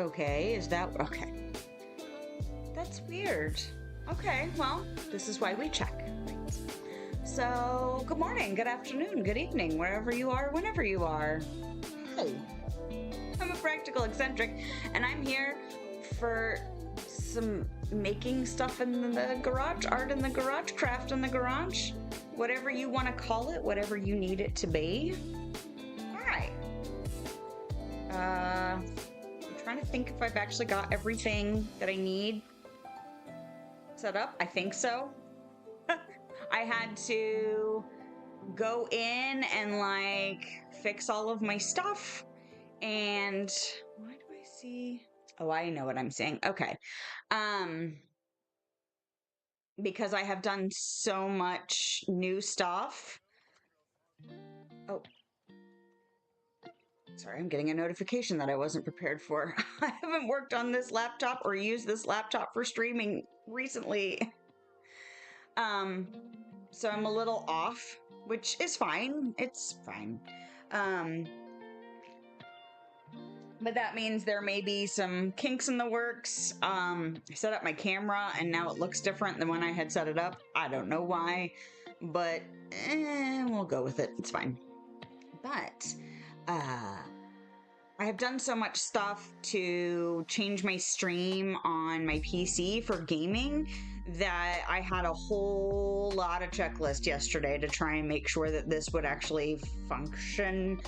Okay, is that okay? That's weird. Okay, well, this is why we check. Right. So, good morning, good afternoon, good evening, wherever you are, whenever you are. Hey, I'm a practical eccentric, and I'm here for some making stuff in the garage, art in the garage, craft in the garage, whatever you want to call it, whatever you need it to be. All right. I'm trying to think if I've actually got everything that I need set up. I think so. I had to go in and like fix all of my stuff. And why do I see? Oh, I know what I'm saying. Okay. Because I have done so much new stuff. Oh. Sorry, I'm getting a notification that I wasn't prepared for. I haven't worked on this laptop or used this laptop for streaming recently. So I'm a little off, which is fine. It's fine. But that means there may be some kinks in the works. I set up my camera and now it looks different than when I had set it up. I don't know why, but we'll go with it. It's fine. But I have done so much stuff to change my stream on my PC for gaming that I had a whole lot of checklist yesterday to try and make sure that this would actually function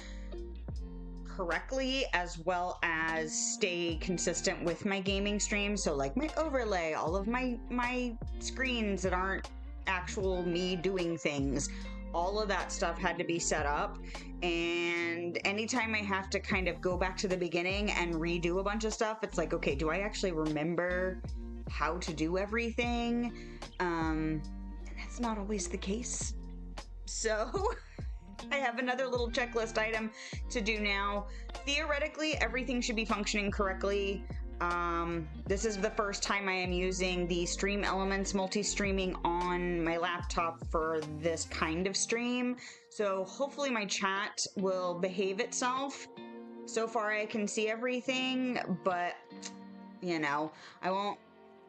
correctly, as well as stay consistent with my gaming stream. So like my overlay, all of my screens that aren't actual me doing things, all of that stuff had to be set up. And anytime I have to kind of go back to the beginning and redo a bunch of stuff, it's like, okay, do I actually remember how to do everything? And that's not always the case. So I have another little checklist item to do now. Theoretically, everything should be functioning correctly. This is the first time I am using the Stream Elements multi-streaming on my laptop for this kind of stream. So hopefully my chat will behave itself. So far I can see everything, but you know, I won't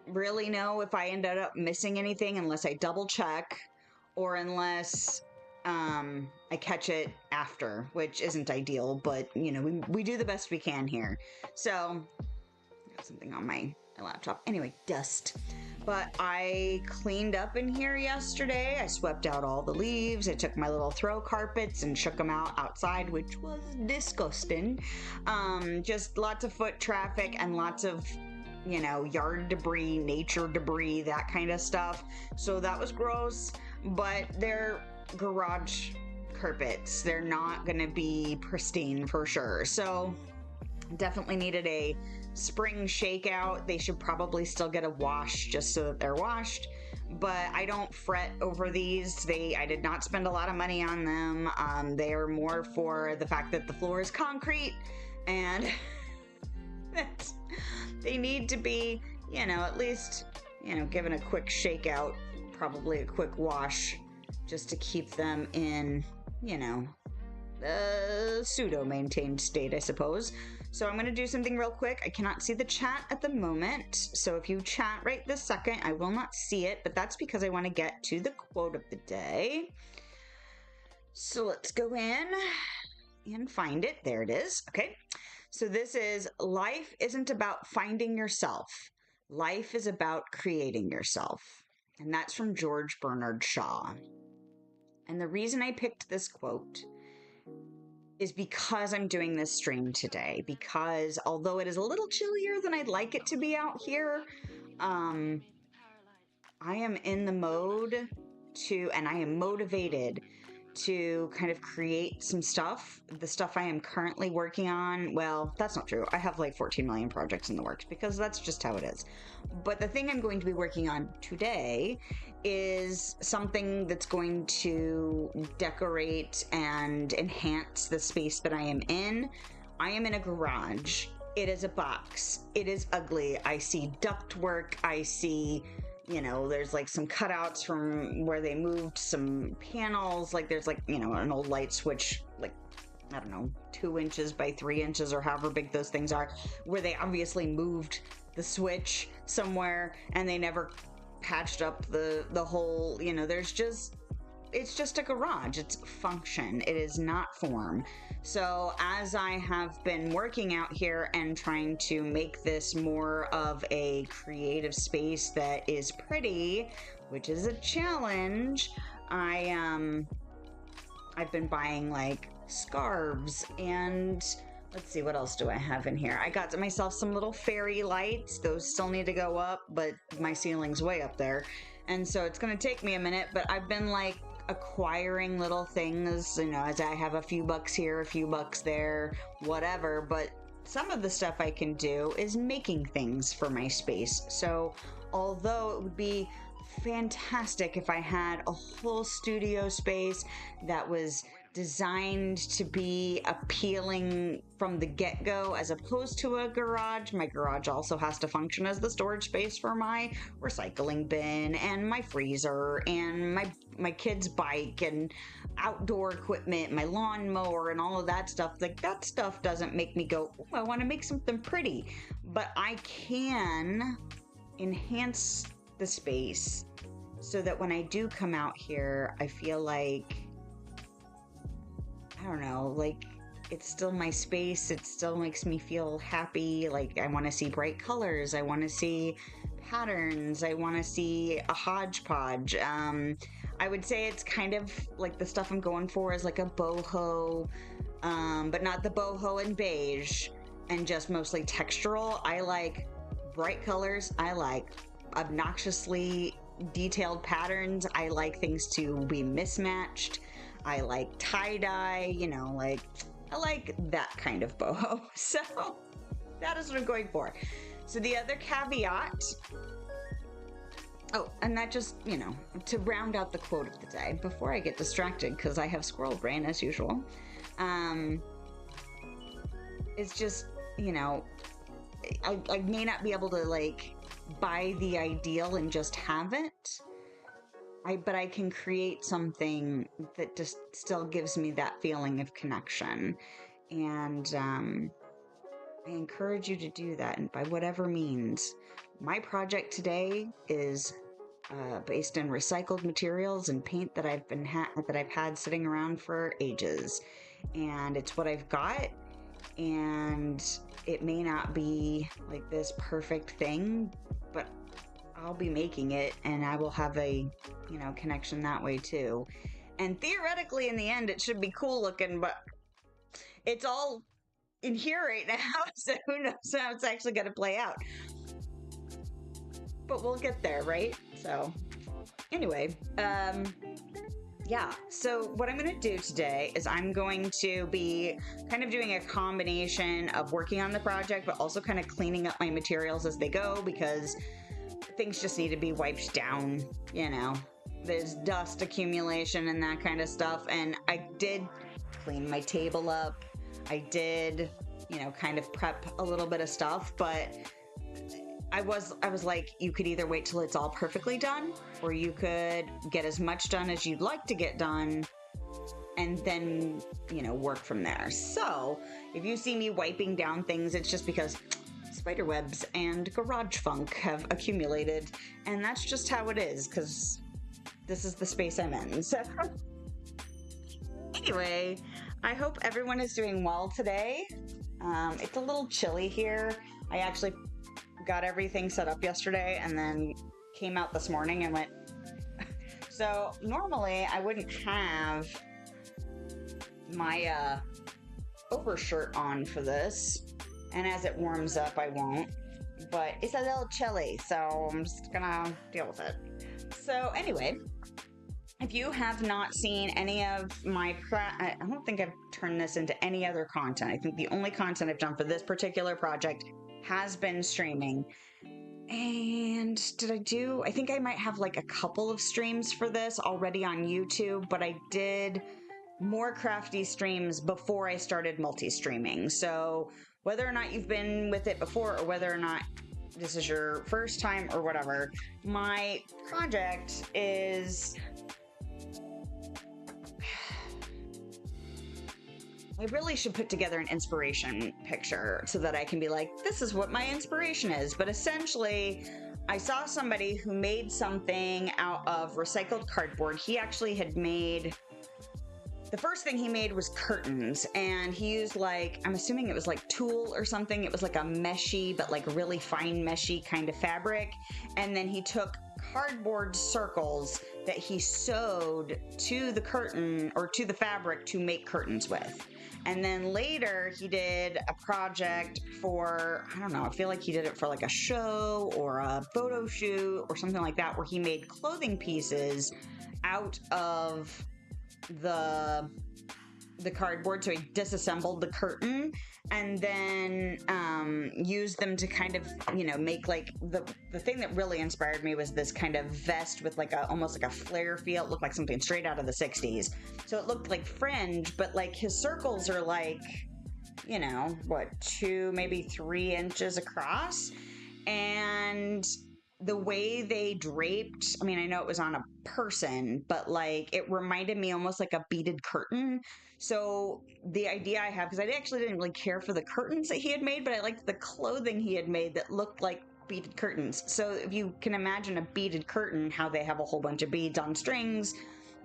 really know if I ended up missing anything unless I double check or unless I catch it after, which isn't ideal, but you know, we do the best we can here. So got something on my laptop. Anyway, dust. But I cleaned up in here yesterday. I swept out all the leaves. I took my little throw carpets and shook them out outside, which was disgusting. Just lots of foot traffic and lots of, you know, yard debris, nature debris, that kind of stuff. So that was gross, but they're garage carpets. They're not gonna be pristine for sure. So definitely needed a spring shakeout. They should probably still get a wash just so that they're washed, but I don't fret over these. I did not spend a lot of money on them. They are more for the fact that the floor is concrete and that they need to be, you know, at least, you know, given a quick shakeout, probably a quick wash, just to keep them in, you know, a pseudo-maintained state, I suppose. So I'm going to do something real quick. I cannot see the chat at the moment, so if you chat right this second, I will not see it, but that's because I want to get to the quote of the day. So let's go in and find it. There it is. Okay. So this is, life isn't about finding yourself. Life is about creating yourself. And that's from George Bernard Shaw. And the reason I picked this quote is because I'm doing this stream today. Because although it is a little chillier than I'd like it to be out here, I am in the mode to, and I am motivated to kind of create some stuff. The stuff I am currently working on, well, that's not true. I have like 14 million projects in the works because that's just how it is. But the thing I'm going to be working on today is something that's going to decorate and enhance the space that I am in. I am in a garage. It is a box. It is ugly. I see ductwork. I see, you know, there's like some cutouts from where they moved some panels. Like there's like, you know, an old light switch like I don't know, 2 inches by 3 inches or however big those things are, where they obviously moved the switch somewhere and they never patched up the hole. You know, it's just a garage. It's function. It is not form. So as I have been working out here and trying to make this more of a creative space that is pretty, which is a challenge, I've been buying like scarves and let's see, what else do I have in here? I got myself some little fairy lights. Those still need to go up, but my ceiling's way up there. And so it's going to take me a minute, but I've been like acquiring little things, you know, as I have a few bucks here, a few bucks there, whatever. But some of the stuff I can do is making things for my space. So although it would be fantastic if I had a whole studio space that was designed to be appealing from the get-go as opposed to a garage. My garage also has to function as the storage space for my recycling bin and my freezer and my kid's bike and outdoor equipment, my lawnmower and all of that stuff. Like, that stuff doesn't make me go, oh, I want to make something pretty. But I can enhance the space so that when I do come out here, I feel like, I don't know, like it's still my space. It still makes me feel happy. Like, I want to see bright colors. I want to see patterns. I want to see a hodgepodge. I would say it's kind of like the stuff I'm going for is like a boho, but not the boho in beige and just mostly textural. I like bright colors. I like obnoxiously detailed patterns. I like things to be mismatched. I like tie-dye, you know, like, I like that kind of boho. So that is what I'm going for. So the other caveat, oh, and that just, you know, to round out the quote of the day, before I get distracted, because I have squirrel brain as usual, it's just, you know, I may not be able to, like, buy the ideal and just have it, but I can create something that just still gives me that feeling of connection. And I encourage you to do that, and by whatever means. My project today is based in recycled materials and paint that I've had sitting around for ages, and it's what I've got. And it may not be like this perfect thing, but I'll be making it, and I will have a, you know, connection that way too. And theoretically, in the end, it should be cool looking, but it's all in here right now, so who knows how it's actually going to play out. But we'll get there, right? So, anyway, yeah, so what I'm going to do today is I'm going to be kind of doing a combination of working on the project, but also kind of cleaning up my materials as they go, because things just need to be wiped down, you know. There's dust accumulation and that kind of stuff, and I did clean my table up. I did, you know, kind of prep a little bit of stuff, but I was like, you could either wait till it's all perfectly done, or you could get as much done as you'd like to get done, and then, you know, work from there. So if you see me wiping down things, it's just because spider webs and garage funk have accumulated, and that's just how it is, because this is the space I'm in. So anyway, I hope everyone is doing well today. It's a little chilly here. I actually got everything set up yesterday and then came out this morning and went so normally I wouldn't have my overshirt on for this, and as it warms up I won't, but it's a little chilly, so I'm just gonna deal with it. So anyway, if you have not seen any of my I don't think I've turned this into any other content. I think the only content I've done for this particular project has been streaming. And I think I might have like a couple of streams for this already on YouTube, but I did more crafty streams before I started multi-streaming. So whether or not you've been with it before, or whether or not this is your first time or whatever, my project is I really should put together an inspiration picture so that I can be like, this is what my inspiration is. But essentially, I saw somebody who made something out of recycled cardboard. He actually had made, the first thing he made was curtains, and he used like, I'm assuming it was like tulle or something. It was like a meshy, but like really fine meshy kind of fabric. And then he took cardboard circles that he sewed to the curtain or to the fabric to make curtains with. And then later he did a project for, I don't know, I feel like he did it for like a show or a photo shoot or something like that, where he made clothing pieces out of the cardboard. So he disassembled the curtain and then used them to kind of, you know, make like the thing that really inspired me was this kind of vest with like a almost like a flare feel. It looked like something straight out of the 60s. So it looked like fringe, but like his circles are like, you know, what, 2, maybe 3 inches across. And the way they draped, I mean, I know it was on a person, but like it reminded me almost like a beaded curtain. So the idea I have, because I actually didn't really care for the curtains that he had made, but I liked the clothing he had made that looked like beaded curtains. So if you can imagine a beaded curtain, how they have a whole bunch of beads on strings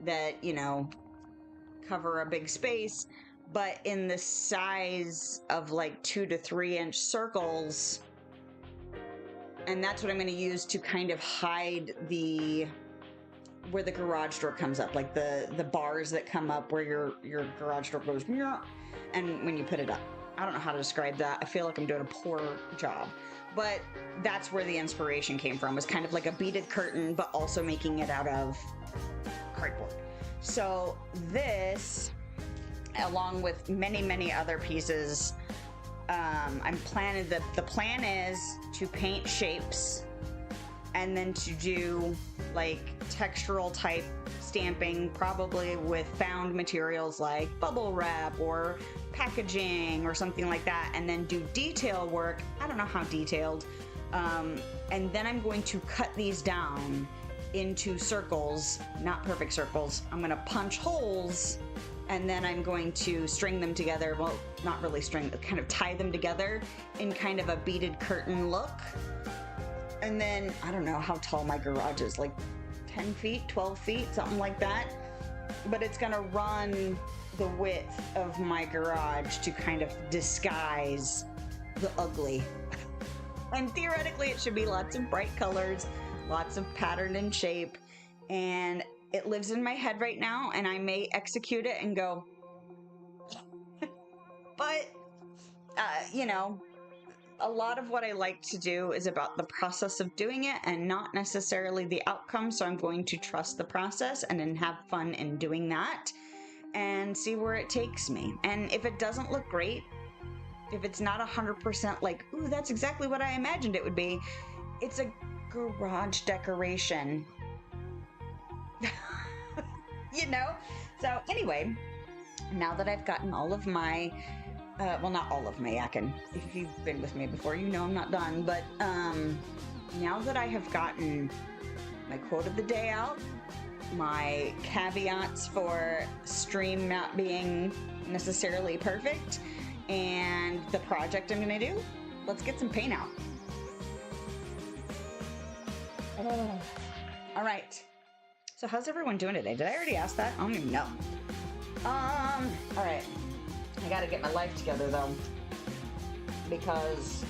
that, you know, cover a big space, but in the size of like 2 to 3 inch circles. And that's what I'm going to use to kind of hide where the garage door comes up, like the bars that come up where your garage door goes, and when you put it up. I don't know how to describe that. I feel like I'm doing a poor job. But that's where the inspiration came from, was kind of like a beaded curtain, but also making it out of cardboard. So this, along with many, many other pieces, I'm planning, the plan is to paint shapes and then to do like textural type stamping, probably with found materials like bubble wrap or packaging or something like that, and then do detail work. I don't know how detailed. And then I'm going to cut these down into circles, not perfect circles. I'm going to punch holes, and then I'm going to string them together. Well, not really string, kind of tie them together in kind of a beaded curtain look. And then, I don't know how tall my garage is, like 10 feet, 12 feet, something like that. But it's gonna run the width of my garage to kind of disguise the ugly. And theoretically, it should be lots of bright colors, lots of pattern and shape. And it lives in my head right now, and I may execute it and go, but, you know, a lot of what I like to do is about the process of doing it and not necessarily the outcome. So I'm going to trust the process and then have fun in doing that and see where it takes me. And if it doesn't look great, if it's not 100% like, ooh, that's exactly what I imagined it would be, it's a garage decoration. You know? So anyway, now that I've gotten all of my, well, not all of my yakking. If you've been with me before, you know I'm not done. But now that I have gotten my quote of the day out, my caveats for stream not being necessarily perfect, and the project I'm going to do, let's get some paint out. All right. So how's everyone doing today? Did I already ask that? I don't even know. All right. I gotta get my life together though, because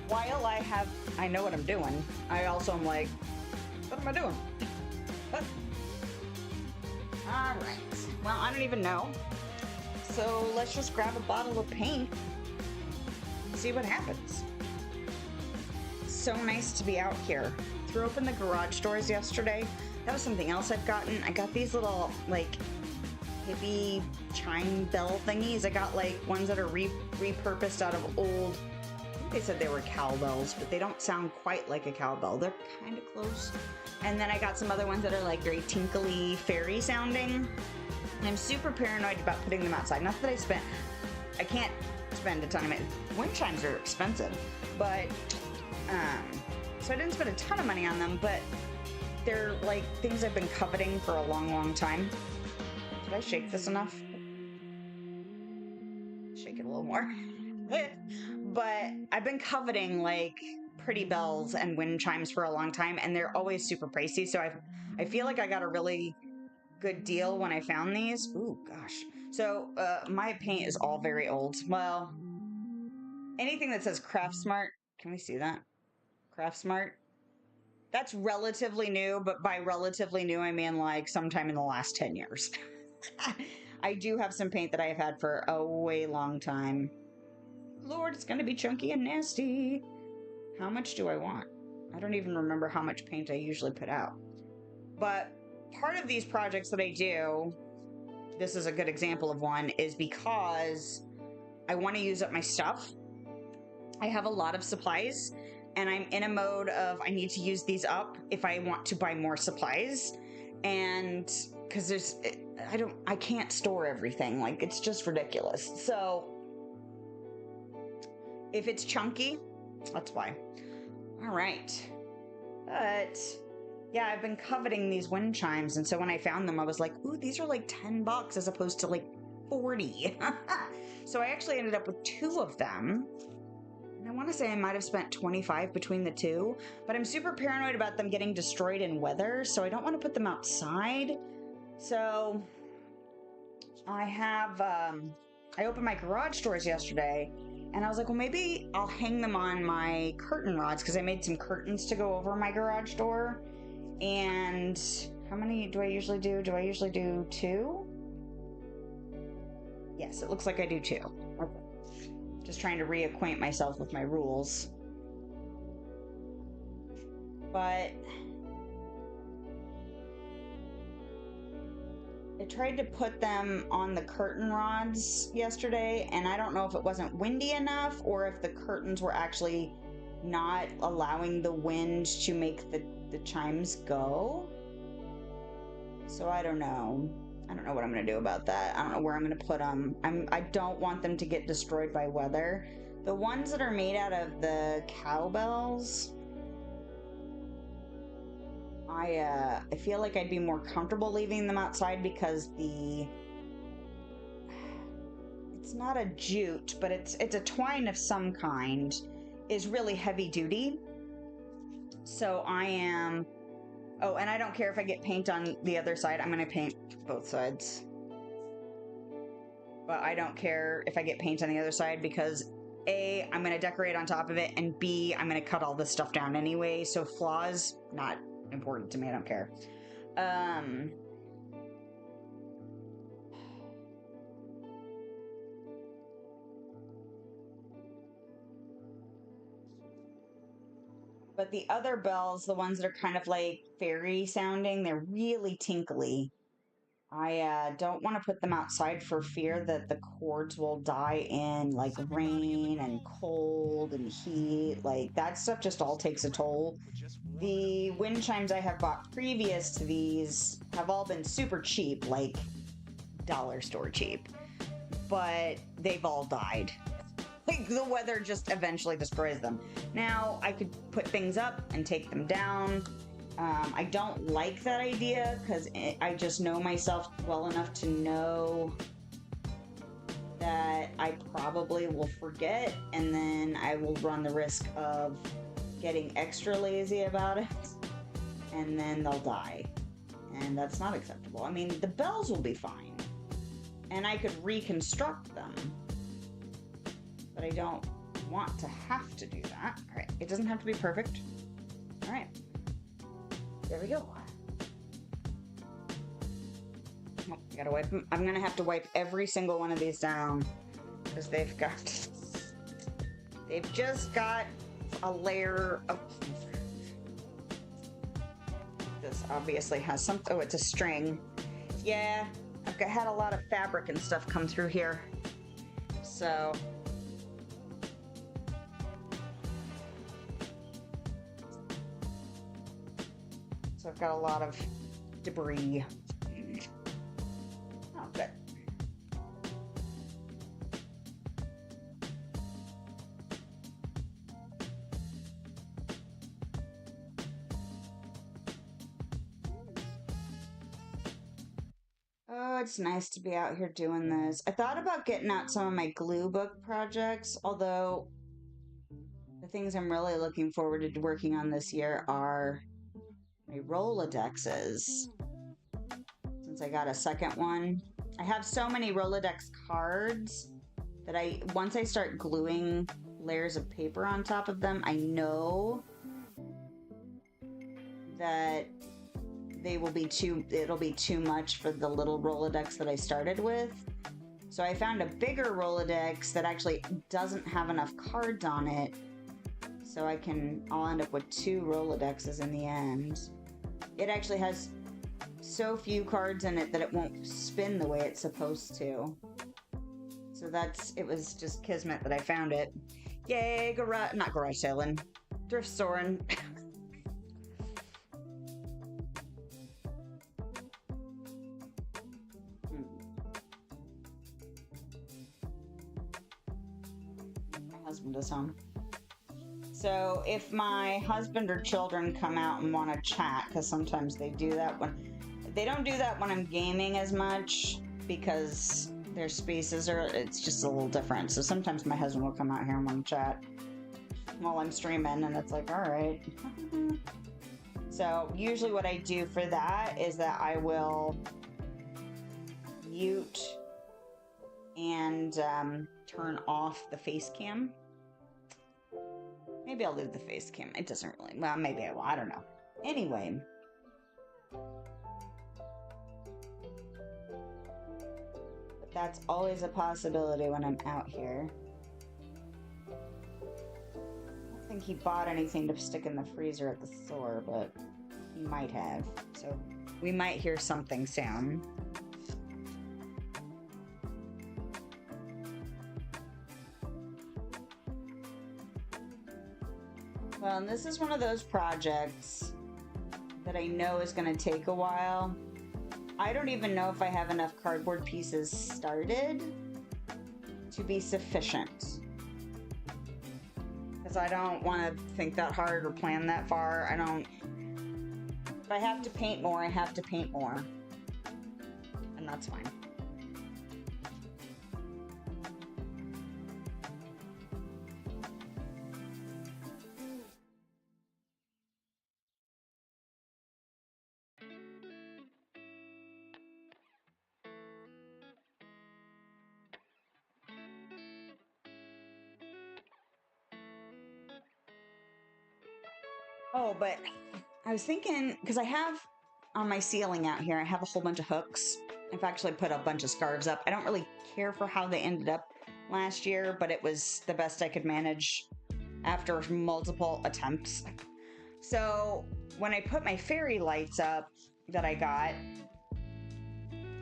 while I know what I'm doing, I also am like, what am I doing? All right. Well, I don't even know. So let's just grab a bottle of paint and see what happens. So nice to be out here. Threw open the garage doors yesterday. That was something else I've gotten. I got these little like hippie chime bell thingies. I got like ones that are repurposed out of old, I think they said they were cowbells, but they don't sound quite like a cowbell. They're kind of close. And then I got some other ones that are like very tinkly, fairy sounding. I'm super paranoid about putting them outside. Not that I can't spend a ton of money. Wind chimes are expensive, but so I didn't spend a ton of money on them, but they're like things I've been coveting for a long, long time. Did I shake this enough? little more. But I've been coveting like pretty bells and wind chimes for a long time, and they're always super pricey. So I feel like I got a really good deal when I found these. Ooh, gosh. So my paint is all very old. Well, anything that says Craft Smart, can we see that? Craft Smart? That's relatively new, but by relatively new, I mean like sometime in the last 10 years. I do have some paint that I have had for a way long time. Lord, it's going to be chunky and nasty. How much do I want? I don't even remember how much paint I usually put out. But part of these projects that I do, this is a good example of one, is because I want to use up my stuff. I have a lot of supplies, and I'm in a mode of I need to use these up if I want to buy more supplies. And because I can't store everything. Like, it's just ridiculous. So if it's chunky, that's why. All right. But yeah, I've been coveting these wind chimes. And so when I found them, I was like, ooh, these are like $10 as opposed to like 40. So I actually ended up with 2 of them. And I want to say I might have spent 25 between the 2, but I'm super paranoid about them getting destroyed in weather. So I don't want to put them outside. So I have, I opened my garage doors yesterday, and I was like, well, maybe I'll hang them on my curtain rods, because I made some curtains to go over my garage door. And how many do I usually do? Do I usually do 2? Yes, it looks like I do 2. Okay. Just trying to reacquaint myself with my rules. But I tried to put them on the curtain rods yesterday, and I don't know if it wasn't windy enough or if the curtains were actually not allowing the wind to make the chimes go. So I don't know. I don't know what I'm going to do about that. I don't know where I'm going to put them. I don't want them to get destroyed by weather. The ones that are made out of the cowbells, I feel like I'd be more comfortable leaving them outside because it's not a jute, but it's a twine of some kind, is really heavy duty. So I am, oh, and I don't care if I get paint on the other side. I'm going to paint both sides. But I don't care if I get paint on the other side because A, I'm going to decorate on top of it, and B, I'm going to cut all this stuff down anyway. So flaws, not important to me. I don't care. But the other bells, the ones that are kind of like fairy sounding, they're really tinkly. I don't want to put them outside for fear that the cords will die in like rain and cold and heat. Like, that stuff just all takes a toll. The wind chimes I have bought previous to these have all been super cheap, like dollar store cheap, but they've all died. Like, the weather just eventually destroys them. Now, I could put things up and take them down. I don't like that idea because I just know myself well enough to know that I probably will forget, and then I will run the risk of getting extra lazy about it, and then they'll die. And that's not acceptable. I mean, the bells will be fine, and I could reconstruct them, but I don't want to have to do that. All right, it doesn't have to be perfect. All right. There we go. Oh, I gotta wipe them. I'm gonna have to wipe every single one of these down because they've just got a layer of. This obviously has some. Oh, it's a string. Yeah, I've had a lot of fabric and stuff come through here, so. So I've got a lot of debris. Oh, good. Oh, it's nice to be out here doing this. I thought about getting out some of my glue book projects, although the things I'm really looking forward to working on this year are my Rolodexes. Since I got a second one, I have so many Rolodex cards that once I start gluing layers of paper on top of them, I know that it'll be too much for the little Rolodex that I started with. So I found a bigger Rolodex that actually doesn't have enough cards on it. So I'll end up with 2 Rolodexes in the end. It actually has so few cards in it that it won't spin the way it's supposed to. So it was just kismet that I found it. Yay, not garage sailing, thrift storing. My husband is home. So if my husband or children come out and want to chat, because sometimes they do that they don't do that when I'm gaming as much, because their spaces it's just a little different. So sometimes my husband will come out here and want to chat while I'm streaming, and it's like, all right. So usually what I do for that is that I will mute and turn off the face cam. Maybe I'll leave the face cam. It doesn't really, well, maybe I will. I don't know. Anyway. But that's always a possibility when I'm out here. I don't think he bought anything to stick in the freezer at the store, but he might have. So we might hear something soon. Well, and this is one of those projects that I know is going to take a while. I don't even know if I have enough cardboard pieces started to be sufficient. Because I don't want to think that hard or plan that far. If I have to paint more, I have to paint more. And that's fine. Oh, but I was thinking, because I have on my ceiling out here, I have a whole bunch of hooks. I've actually put a bunch of scarves up. I don't really care for how they ended up last year, but it was the best I could manage after multiple attempts. So when I put my fairy lights up that I got,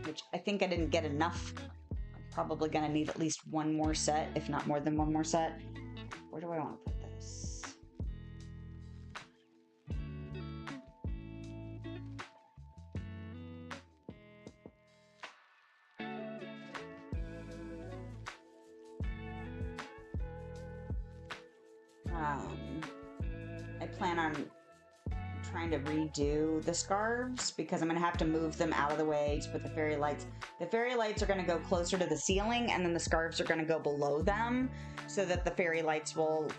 which I think I didn't get enough, I'm probably going to need at least one more set, if not more than one more set. Where do I want to put this? I plan on trying to redo the scarves because I'm going to have to move them out of the way to put the fairy lights. The fairy lights are going to go closer to the ceiling, and then the scarves are going to go below them so that the fairy lights will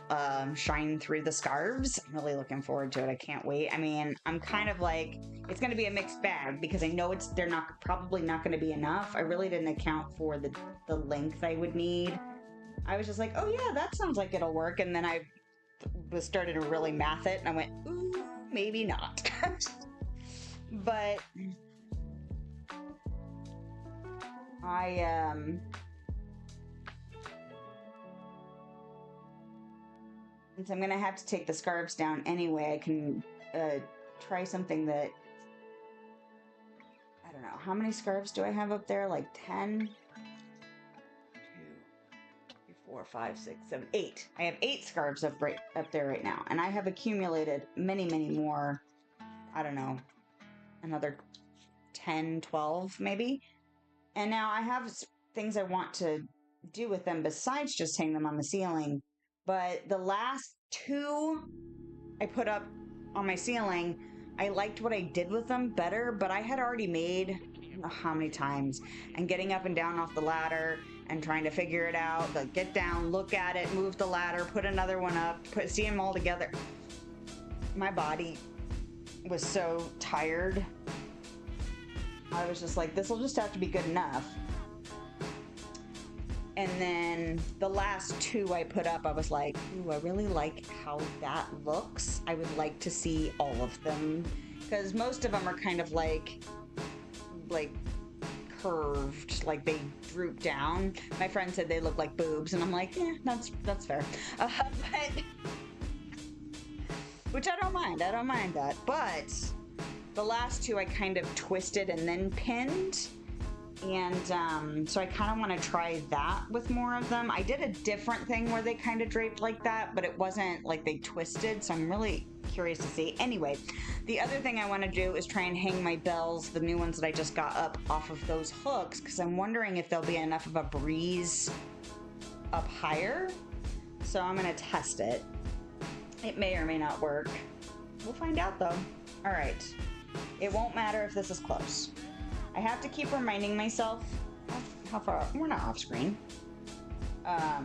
shine through the scarves. I'm really looking forward to it. I can't wait. I mean, I'm kind of like, it's going to be a mixed bag because I know they're probably not going to be enough. I really didn't account for the length I would need. I was just like, oh yeah, that sounds like it'll work. And then I was started to really math it, and I went, ooh, maybe not. But since I'm gonna have to take the scarves down anyway, I can try something that, I don't know, how many scarves do I have up there? Like 10? 4, 5, 6, 7, 8. I have 8 scarves up there right now, and I have accumulated many, many more. I don't know, another 10, 12 maybe. And now I have things I want to do with them besides just hang them on the ceiling. But the last 2 I put up on my ceiling, I liked what I did with them better, but I had already made don't know how many times, and getting up and down off the ladder and trying to figure it out. Like, get down, look at it, move the ladder, put another one up, see them all together. My body was so tired. I was just like, this will just have to be good enough. And then the last two I put up, I was like, ooh, I really like how that looks. I would like to see all of them, because most of them are kind of like curved, like they droop down. My friend said they look like boobs, and I'm like, yeah, that's fair. But which I don't mind that. But the last two I kind of twisted and then pinned. And so I kind of want to try that with more of them. I did a different thing where they kind of draped like that, but it wasn't like they twisted, so I'm really curious to see. Anyway, the other thing I want to do is try and hang my bells, the new ones that I just got up, off of those hooks, because I'm wondering if there'll be enough of a breeze up higher. So I'm going to test it. It may or may not work. We'll find out though. All right. It won't matter if this is close. I have to keep reminding myself, how far, we're not off screen. I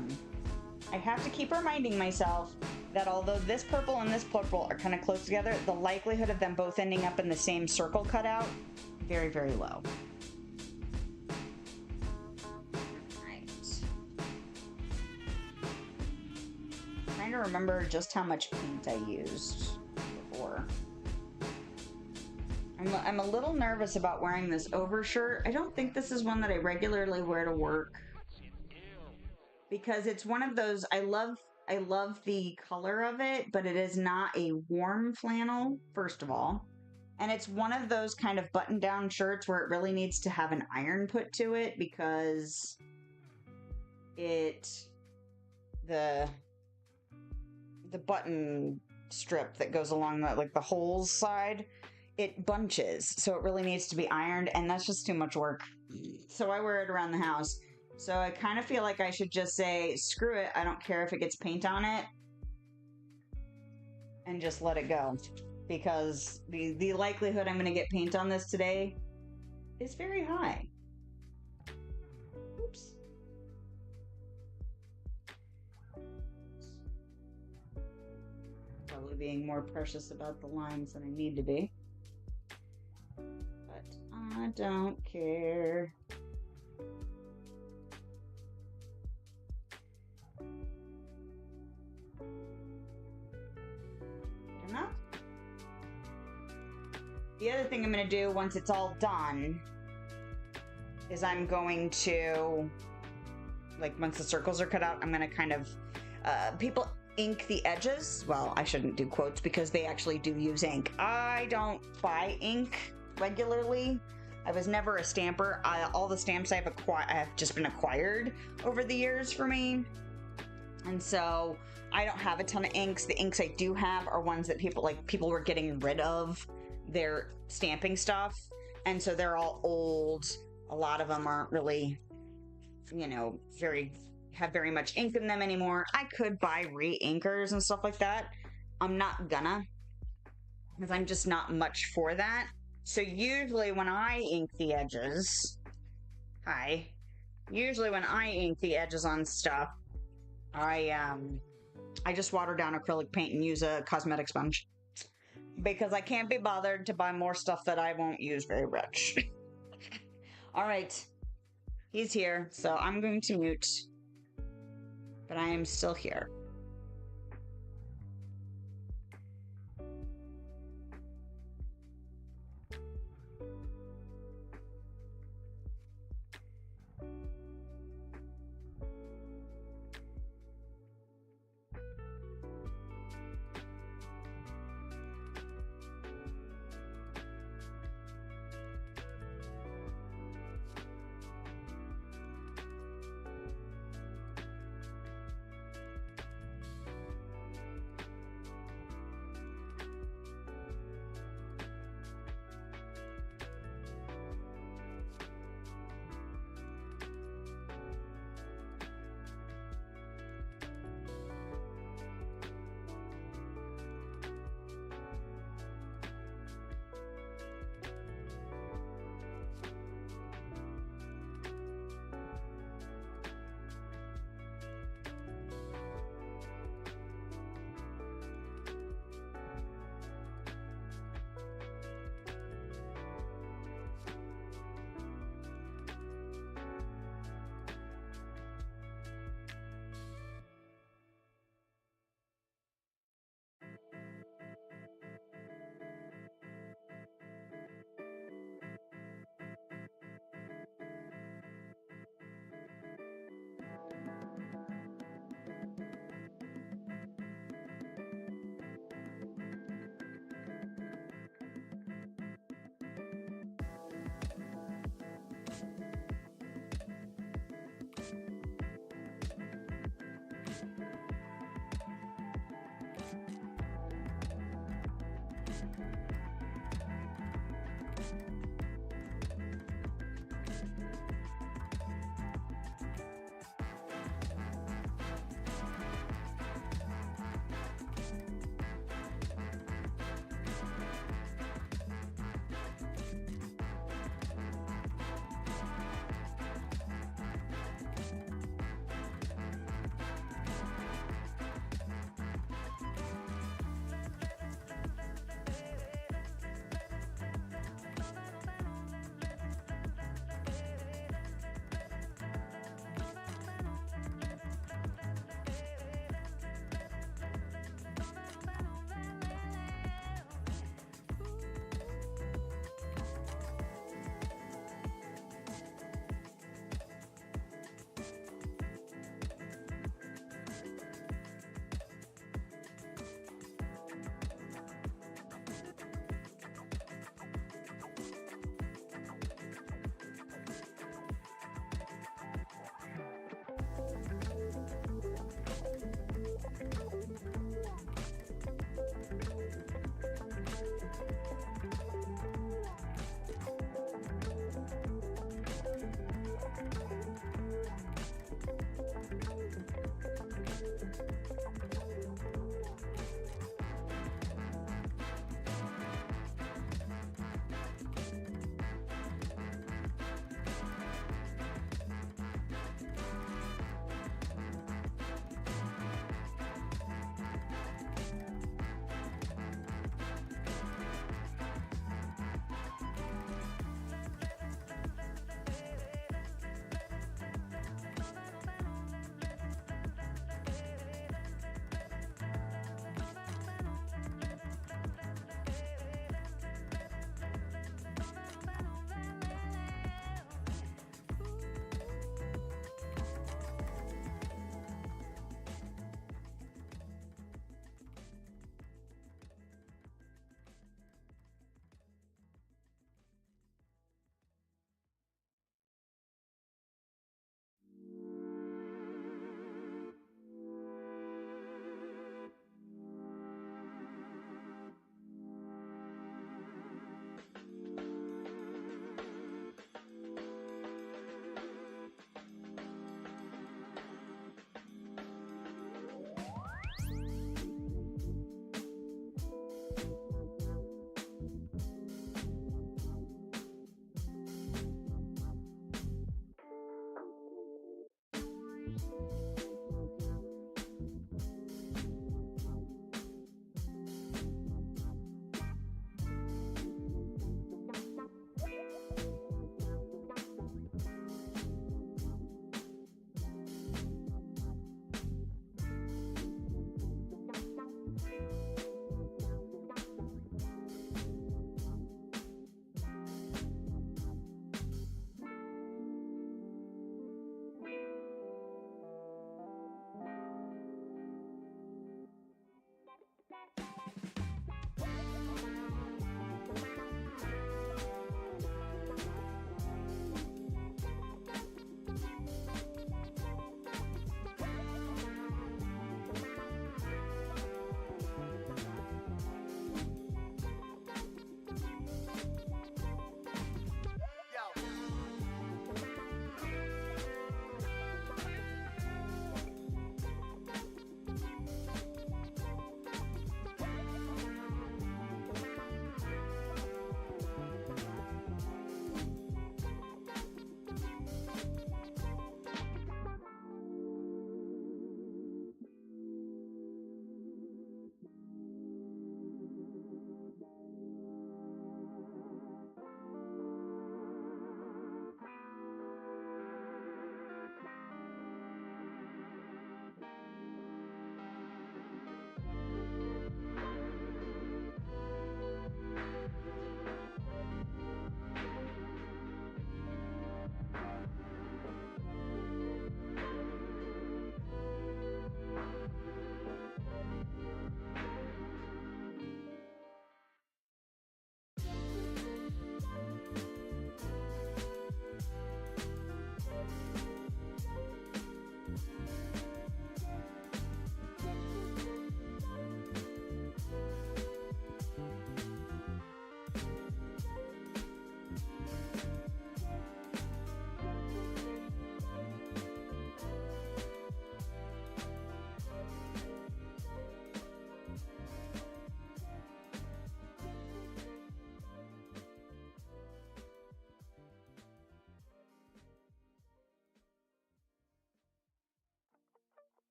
have to keep reminding myself that although this purple and this purple are kind of close together, the likelihood of them both ending up in the same circle cutout, very, very low. Right. Trying to remember just how much paint I used before. I'm a little nervous about wearing this overshirt. I don't think this is one that I regularly wear to work, because it's one of those, I love the color of it, but it is not a warm flannel, first of all. And it's one of those kind of button-down shirts where it really needs to have an iron put to it, because the button strip that goes along the, like the holes side, it bunches, so it really needs to be ironed, and that's just too much work. So I wear it around the house. So I kind of feel like I should just say, screw it, I don't care if it gets paint on it, and just let it go. Because the likelihood I'm going to get paint on this today is very high. Oops. Probably being more precious about the lines than I need to be. But I don't care. Enough? The other thing I'm going to do once it's all done is I'm going to, like, once the circles are cut out, I'm going to kind of, people ink the edges. Well, I shouldn't do quotes because they actually do use ink. I don't buy ink regularly. I was never a stamper. All the stamps have just been acquired over the years for me. And so I don't have a ton of inks. The inks I do have are ones that people were getting rid of their stamping stuff. And so they're all old. A lot of them aren't really, have very much ink in them anymore. I could buy re-inkers and stuff like that. I'm not gonna, because I'm just not much for that. So usually when I ink the edges, on stuff, I just water down acrylic paint and use a cosmetic sponge, because I can't be bothered to buy more stuff that I won't use very much. All right, he's here, so I'm going to mute, but I am still here.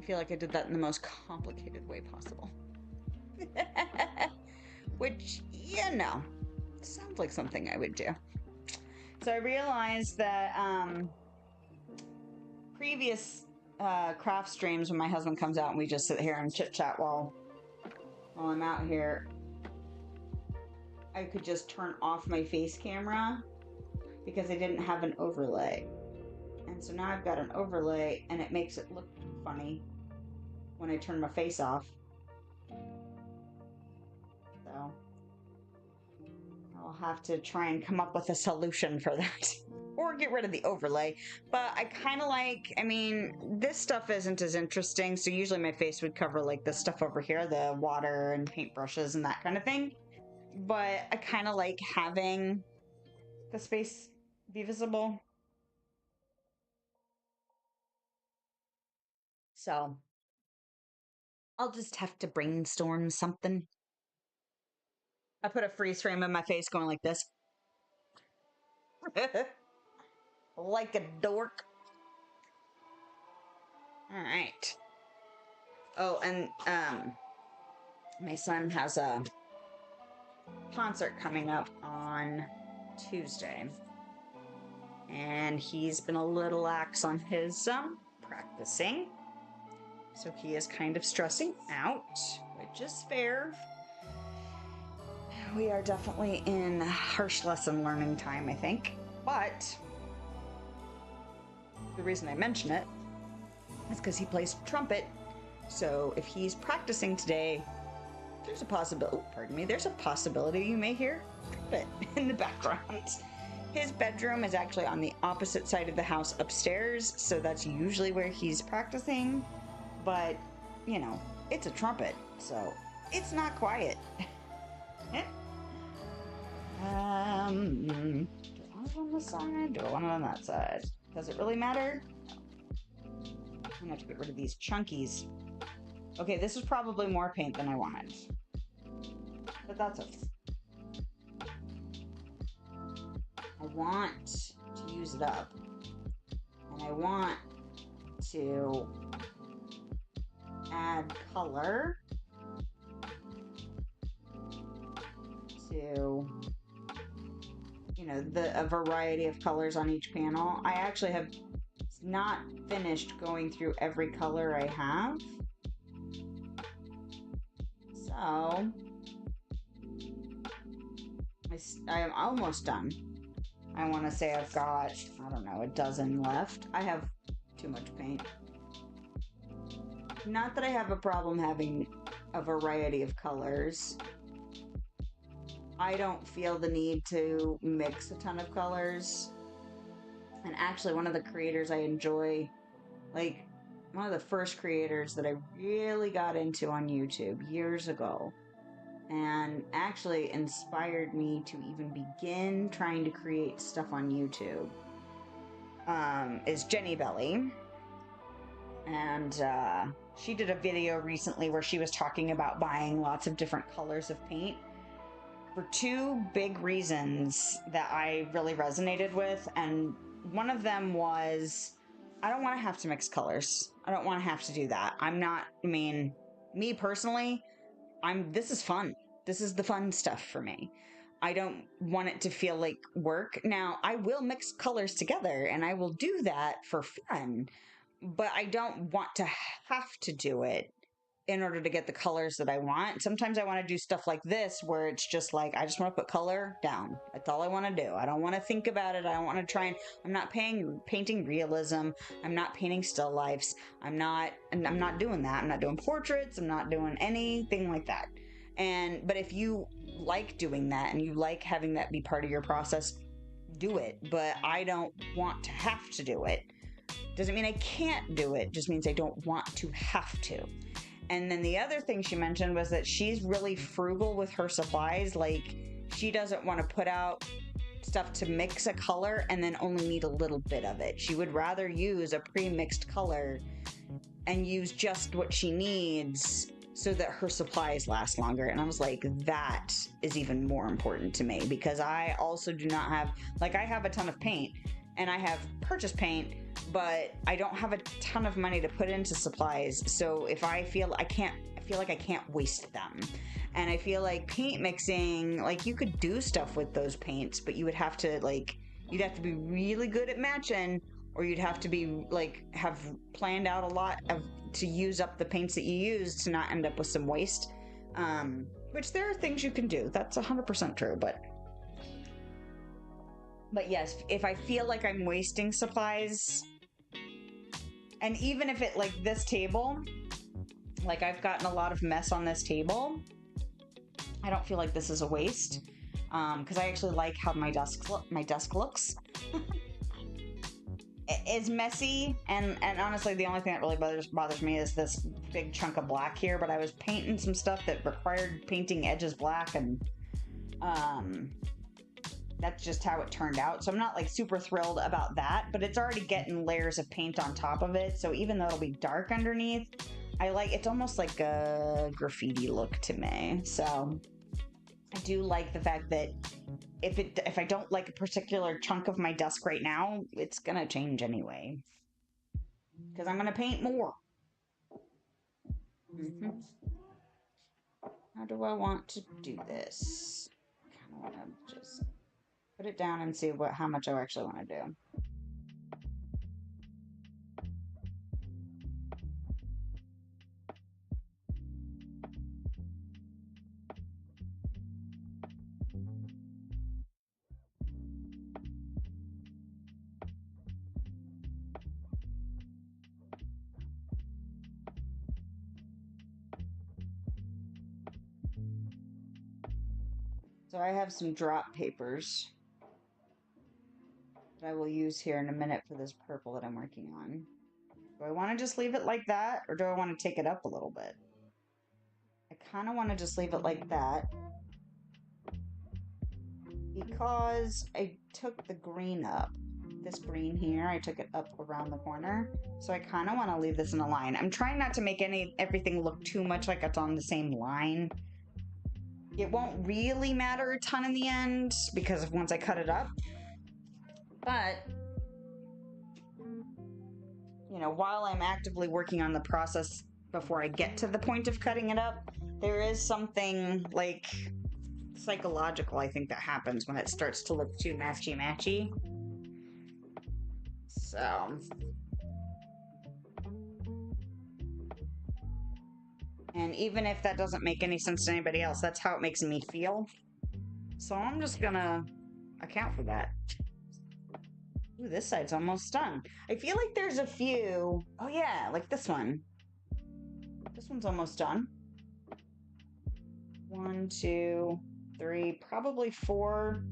feel like I did that in the most complicated way possible. Which, sounds like something I would do. So I realized that previous craft streams, when my husband comes out and we just sit here and chit chat while I'm out here, I could just turn off my face camera because I didn't have an overlay. And so now I've got an overlay and it makes it look funny when I turn my face off. So I'll have to try and come up with a solution for that. Or get rid of the overlay. But I kind of like, this stuff isn't as interesting, so usually my face would cover like this stuff over here, the water and paintbrushes and that kind of thing. But I kind of like having the space be visible. So I'll just have to brainstorm something. I put a freeze frame of my face going like this. Like a dork. All right. Oh, and my son has a concert coming up on Tuesday. And he's been a little lax on his practicing. So he is kind of stressing out, which is fair. We are definitely in harsh lesson learning time, I think. But the reason I mention it is because he plays trumpet. So if he's practicing today, there's a possibility you may hear trumpet in the background. His bedroom is actually on the opposite side of the house upstairs, so that's usually where he's practicing. But, it's a trumpet, so it's not quiet. Do I want it on this side? Do I want it on that side? Does it really matter? I'm gonna have to get rid of these chunkies. Okay, this is probably more paint than I wanted. But that's okay. I want to use it up. And I want to add color to, a variety of colors on each panel. I actually have not finished going through every color I have. So, I am almost done. I want to say I've got, a dozen left. I have too much paint. Not that I have a problem having a variety of colors. I don't feel the need to mix a ton of colors. And actually, one of the creators I enjoy, one of the first creators that I really got into on YouTube years ago, and actually inspired me to even begin trying to create stuff on YouTube, is Jenny Belly. And she did a video recently where she was talking about buying lots of different colors of paint for two big reasons that I really resonated with. And one of them was, I don't want to have to mix colors. I don't want to have to do that. Me personally, this is fun. This is the fun stuff for me. I don't want it to feel like work. Now, I will mix colors together and I will do that for fun, but I don't want to have to do it in order to get the colors that I want. Sometimes I want to do stuff like this where it's just like, I just want to put color down. That's all I want to do. I don't want to think about it. I don't want to try and, I'm not painting realism. I'm not painting still lifes. I'm not doing that. I'm not doing portraits. I'm not doing anything like that. But if you like doing that and you like having that be part of your process, do it. But I don't want to have to do it. Doesn't mean I can't do it. Just means I don't want to have to. And then the other thing she mentioned was that she's really frugal with her supplies. Like, she doesn't want to put out stuff to mix a color and then only need a little bit of it. She would rather use a pre-mixed color and use just what she needs so that her supplies last longer. And I was like, that is even more important to me, because I also do not have, I have a ton of paint and I have purchased paint, but I don't have a ton of money to put into supplies. So if I feel like I can't waste them. And I feel like paint mixing, like you could do stuff with those paints, but you would have to you'd have to be really good at matching, or you'd have to be have planned out a lot to use up the paints that you use to not end up with some waste. Which there are things you can do. That's 100% true, but yes, if I feel like I'm wasting supplies, and even if it, like this table, like I've gotten a lot of mess on this table, I don't feel like this is a waste, because I actually like how my desk looks. It's messy, and honestly, the only thing that really bothers me is this big chunk of black here, but I was painting some stuff that required painting edges black, and that's just how it turned out. So I'm not like super thrilled about that, but it's already getting layers of paint on top of it. So even though it'll be dark underneath, it's almost like a graffiti look to me. So I do like the fact that if I don't like a particular chunk of my desk right now, it's gonna change anyway, because I'm gonna paint more. How do I want to do this? I kind of want to just put it down and see how much I actually want to do. So I have some drop papers that I will use here in a minute for this purple that I'm working on. Do I want to just leave it like that, or do I want to take it up a little bit? I kind of want to just leave it like that, because I took the green up. This green here, I took it up around the corner. So I kind of want to leave this in a line. I'm trying not to make everything look too much like it's on the same line. It won't really matter a ton in the end, because of once I cut it up. But, you know, while I'm actively working on the process before I get to the point of cutting it up, there is something, like, psychological, I think, that happens when it starts to look too matchy-matchy. So... and even if that doesn't make any sense to anybody else, that's how it makes me feel. So I'm just gonna account for that. Ooh, this side's almost done. I feel like there's a few... oh yeah, like this one. This one's almost done. 1, 2, 3, probably 4,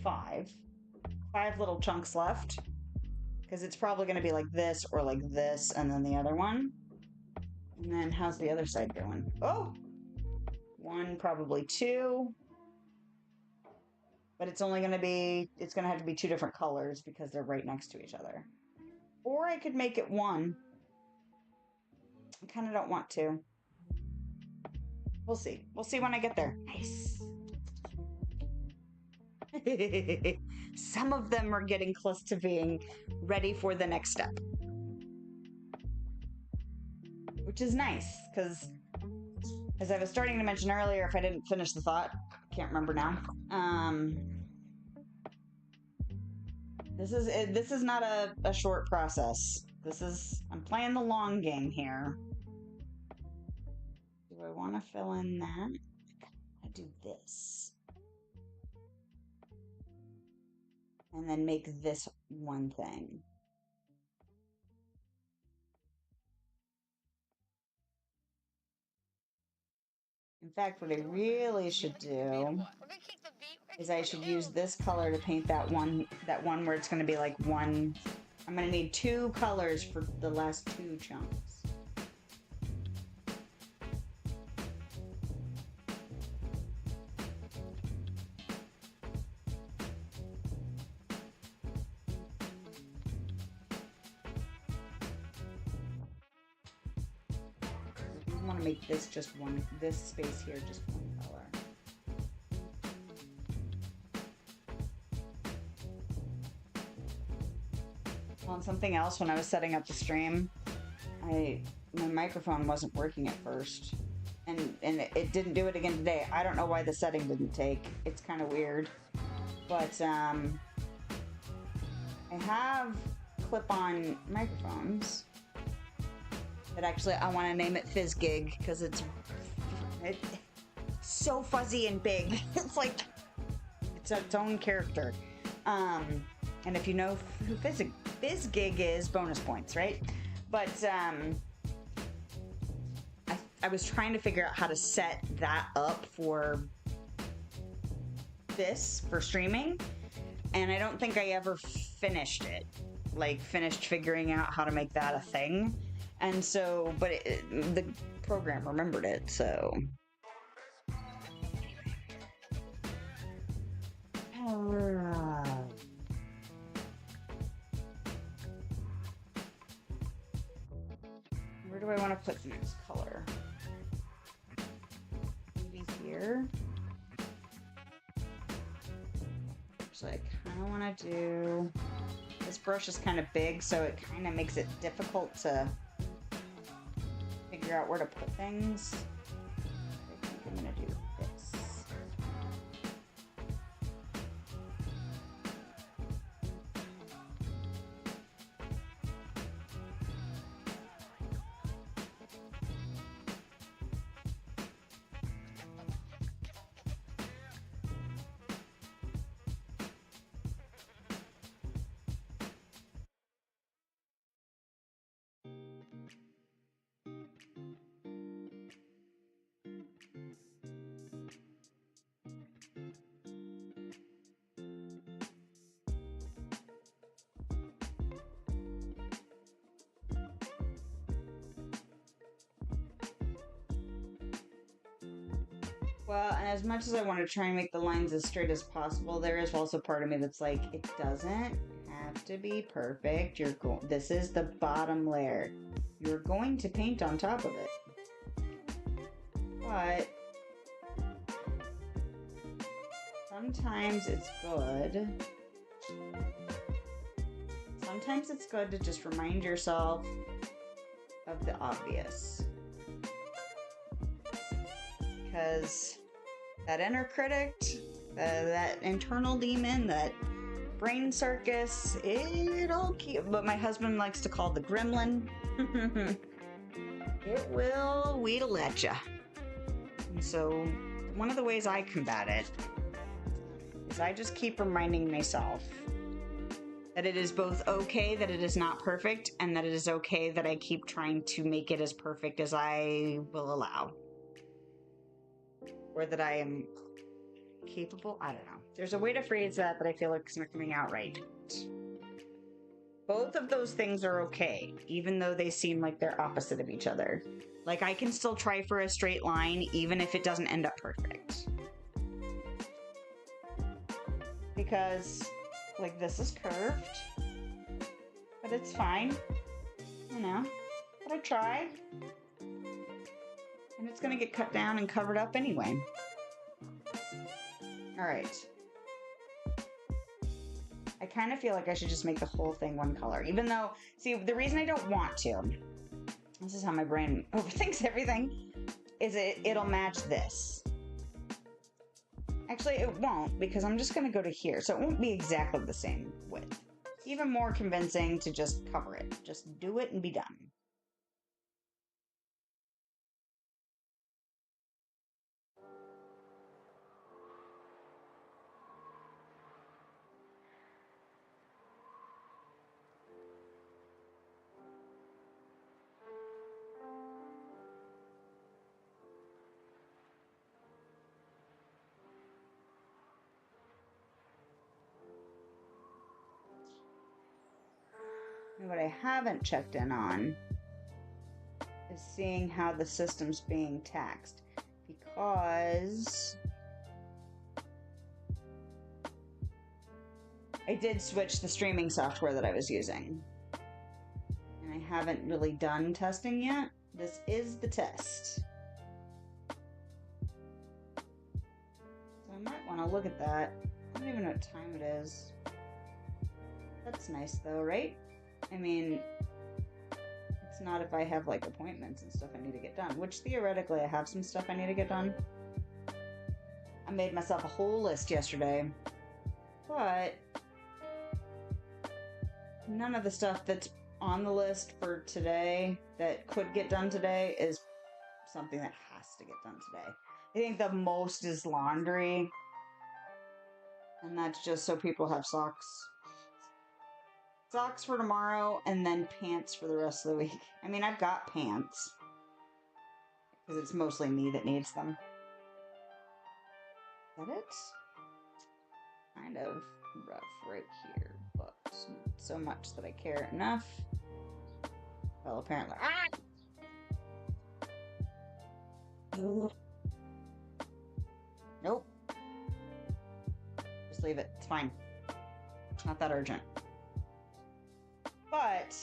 5. 5 little chunks left. Because it's probably gonna be like this, or like this, and then the other one. And then how's the other side going? Oh! 1, probably 2. But it's only going to be, it's going to have to be 2 different colors because they're right next to each other. Or I could make it 1. I kind of don't want to. We'll see. We'll see when I get there. Nice. Some of them are getting close to being ready for the next step. Which is nice, because as I was starting to mention earlier, if I didn't finish the thought, I can't remember now. This is not a short process. I'm playing the long game here. Do I want to fill in that? I do this. And then make this one thing. In fact, what I really should do is I should use this color to paint that one where it's going to be like one. I'm going to need 2 colors for the last 2 chunks. I want to make this just one, this space here just one color. Well, and something else when I was setting up the stream, my microphone wasn't working at first. And it didn't do it again today. I don't know why the setting didn't take. It's kind of weird. But I have clip-on microphones that actually I want to name it FizzGig because it's so fuzzy and big. It's like it's its own character. And if you know who FizzGig is, bonus points, right? But I was trying to figure out how to set that up for streaming, and I don't think I ever finished it. Like, finished figuring out how to make that a thing. And so, but the program remembered it, so. Where do I want to put the next color? Maybe here. Actually, I kind of want to do... This brush is kind of big, so it kind of makes it difficult to figure out where to put things. I think I'm going to do this. Well, and as much as I want to try and make the lines as straight as possible, there is also part of me that's like, it doesn't have to be perfect. This is the bottom layer. You're going to paint on top of it. But sometimes it's good. Sometimes it's good to just remind yourself of the obvious. Because that inner critic, that internal demon, that brain circus, it'll keep. But my husband likes to call the gremlin. It will wheedle at ya. And so, one of the ways I combat it is I just keep reminding myself that it is both okay that it is not perfect, and that it is okay that I keep trying to make it as perfect as I will allow. Or that I am capable. I don't know. There's a way to phrase that I feel like it's not coming out right. Both of those things are okay, even though they seem like they're opposite of each other. Like, I can still try for a straight line, even if it doesn't end up perfect. Because, like, this is curved. But it's fine. You know. But I tried. And it's going to get cut down and covered up anyway. Alright. I kind of feel like I should just make the whole thing one color. Even though, see, the reason I don't want to, this is how my brain overthinks everything, is it'll match this. Actually, it won't, because I'm just going to go to here. So it won't be exactly the same width. It's even more convincing to just cover it. Just do it and be done. And what I haven't checked in on is seeing how the system's being taxed, because I did switch the streaming software that I was using, and I haven't really done testing yet. This is the test. So I might want to look at that. I don't even know what time it is. That's nice though, right? I mean, it's not if I have like appointments and stuff I need to get done, which theoretically I have some stuff I need to get done. I made myself a whole list yesterday, but none of the stuff that's on the list for today that could get done today is something that has to get done today. I think the most is laundry, and that's just so people have socks. Socks for tomorrow, and then pants for the rest of the week. I mean, I've got pants, because it's mostly me that needs them. Is that it? Kind of rough right here, but not so much that I care enough. Well, apparently. Nope. Just leave it. It's fine. It's not that urgent. But,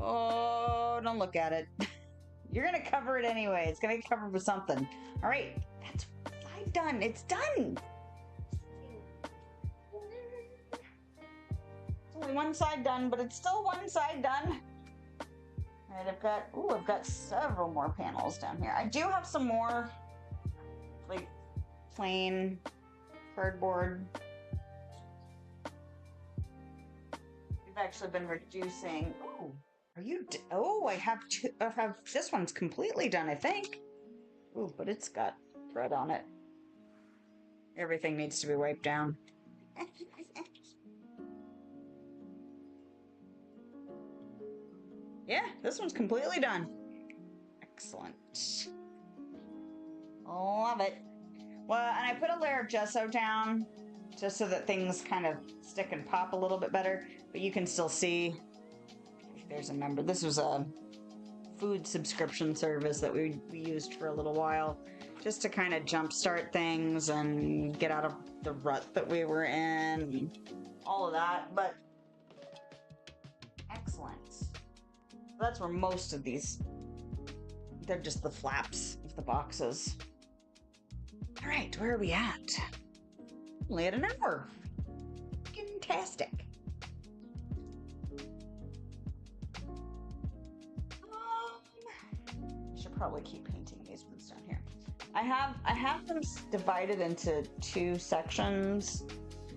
oh, don't look at it. You're going to cover it anyway. It's going to get covered with something. All right. That's one side done. It's done. It's only one side done, but it's still one side done. All right, I've got several more panels down here. I do have some more, like, plain cardboard. We've actually been reducing. Oh, are you? Oh, I have two. I have this one's completely done, I think. Oh, but it's got thread on it. Everything needs to be wiped down. Yeah, this one's completely done. Excellent. Love it. Well, and I put a layer of gesso down just so that things kind of stick and pop a little bit better, but you can still see there's a number. This was a food subscription service that we used for a little while just to kind of jumpstart things and get out of the rut that we were in, all of that, but excellent. That's where most of these, they're just the flaps of the boxes. All right, where are we at? Only at an hour. Fantastic. Should probably keep painting these ones down here. I have them divided into two sections,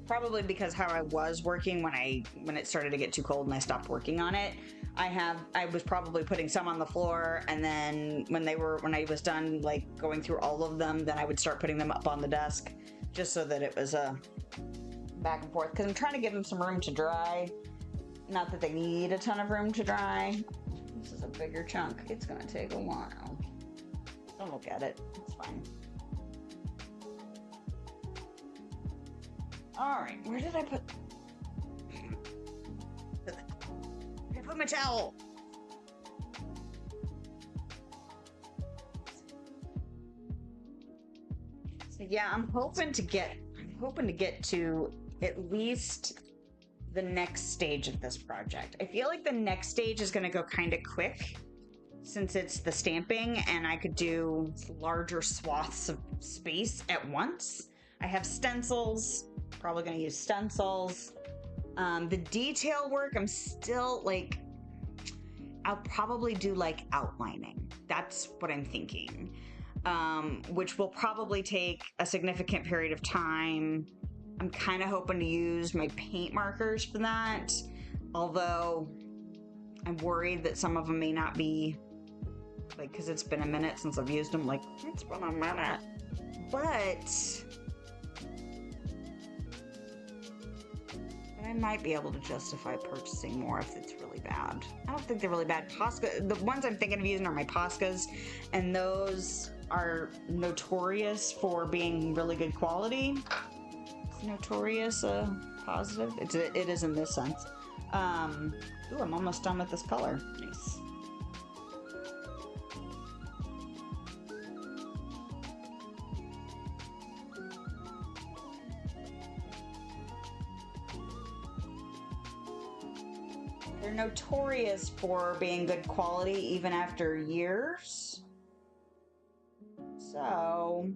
probably because how I was working when it started to get too cold and I stopped working on it. I was probably putting some on the floor, and then when I was done like going through all of them, then I would start putting them up on the desk, just so that it was a back and forth, because I'm trying to give them some room to dry. Not that they need a ton of room to dry. This is a bigger chunk. It's gonna take a while. Don't look at it. It's fine. All right, where did I put my towel? So yeah, I'm hoping to get to at least the next stage of this project. I feel like the next stage is going to go kind of quick since it's the stamping, and I could do larger swaths of space at once. I have stencils, probably going to use stencils. The detail work, I'm still like, I'll probably do like outlining. That's what I'm thinking, which will probably take a significant period of time. I'm kind of hoping to use my paint markers for that, although I'm worried that some of them may not be, like, because it's been a minute since I've used them. Like, it's been a minute. But I might be able to justify purchasing more if it's really bad. I don't think they're really bad. Posca, the ones I'm thinking of using are my Poscas, and those are notorious for being really good quality. Notorious positive. It is in this sense. Ooh, I'm almost done with this color. Nice. They're notorious for being good quality even after years. So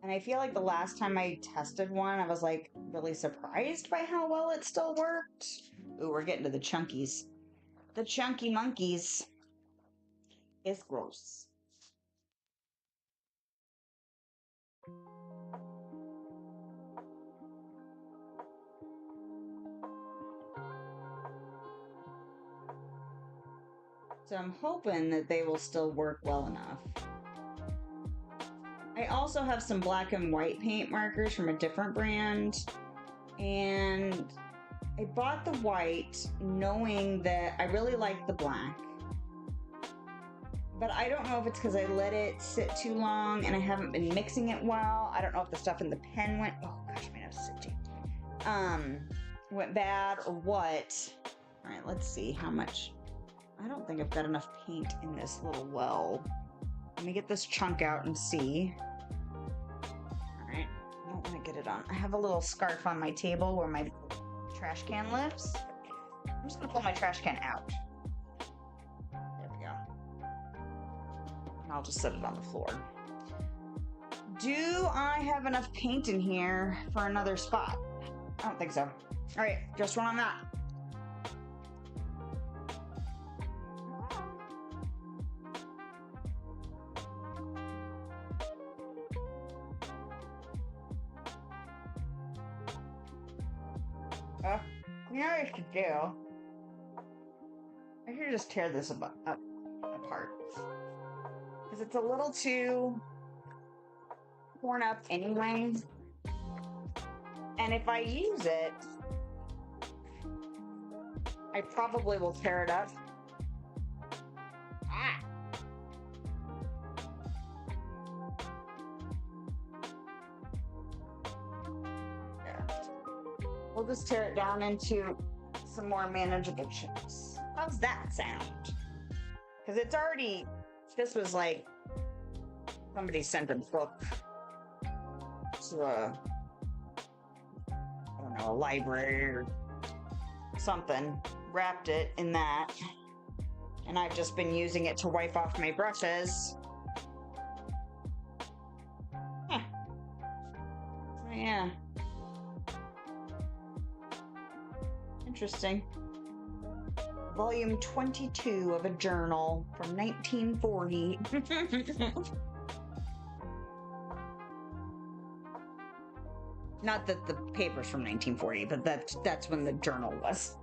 And I feel like the last time I tested one, I was like really surprised by how well it still worked. Ooh, we're getting to the chunkies. The chunky monkeys. It's gross. So I'm hoping that they will still work well enough. I also have some black and white paint markers from a different brand, and I bought the white knowing that I really like the black. But I don't know if it's because I let it sit too long and I haven't been mixing it well. I don't know if the stuff in the pen went, oh gosh, I might have to sit too. Went bad or what. All right, let's see how much. I don't think I've got enough paint in this little well. Let me get this chunk out and see. All right, I don't want to get it on. I have a little scarf on my table where my trash can lives. I'm just gonna pull my trash can out. There we go. And I'll just set it on the floor. Do I have enough paint in here for another spot? I don't think so. All right, just one on that. You know what I should do? I should just tear this apart. Because it's a little too torn up anyway. And if I use it, I probably will tear it up. Ah! There. We'll just tear it down into some more manageable chunks. How's that sound? Because it's already, this was like, somebody sent a book to a, I don't know, a library or something, wrapped it in that, and I've just been using it to wipe off my brushes. Huh. So yeah. Interesting. Volume 22 of a journal from 1940. Not that the paper's from 1940, but that's when the journal was.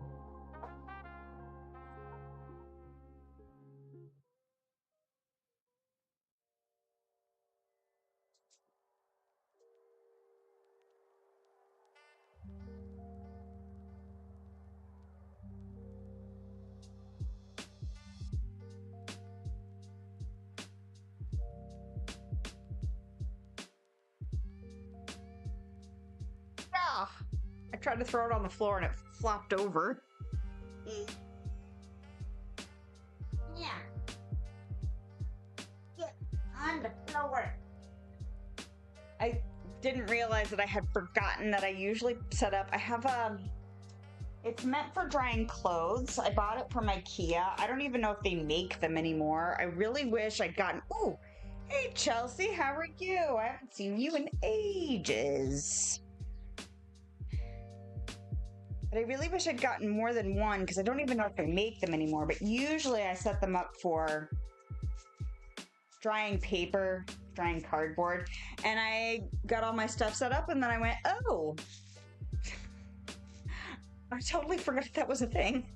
Ah, I tried to throw it on the floor and it flopped over. Yeah. Get on the floor. I didn't realize that I had forgotten that I usually set up. I have it's meant for drying clothes. I bought it from IKEA. I don't even know if they make them anymore. I really wish I'd gotten, ooh, hey Chelsea, how are you? I haven't seen you in ages. But I really wish I'd gotten more than one because I don't even know if they make them anymore. But usually I set them up for drying paper, drying cardboard. And I got all my stuff set up and then I went, oh, I totally forgot that was a thing.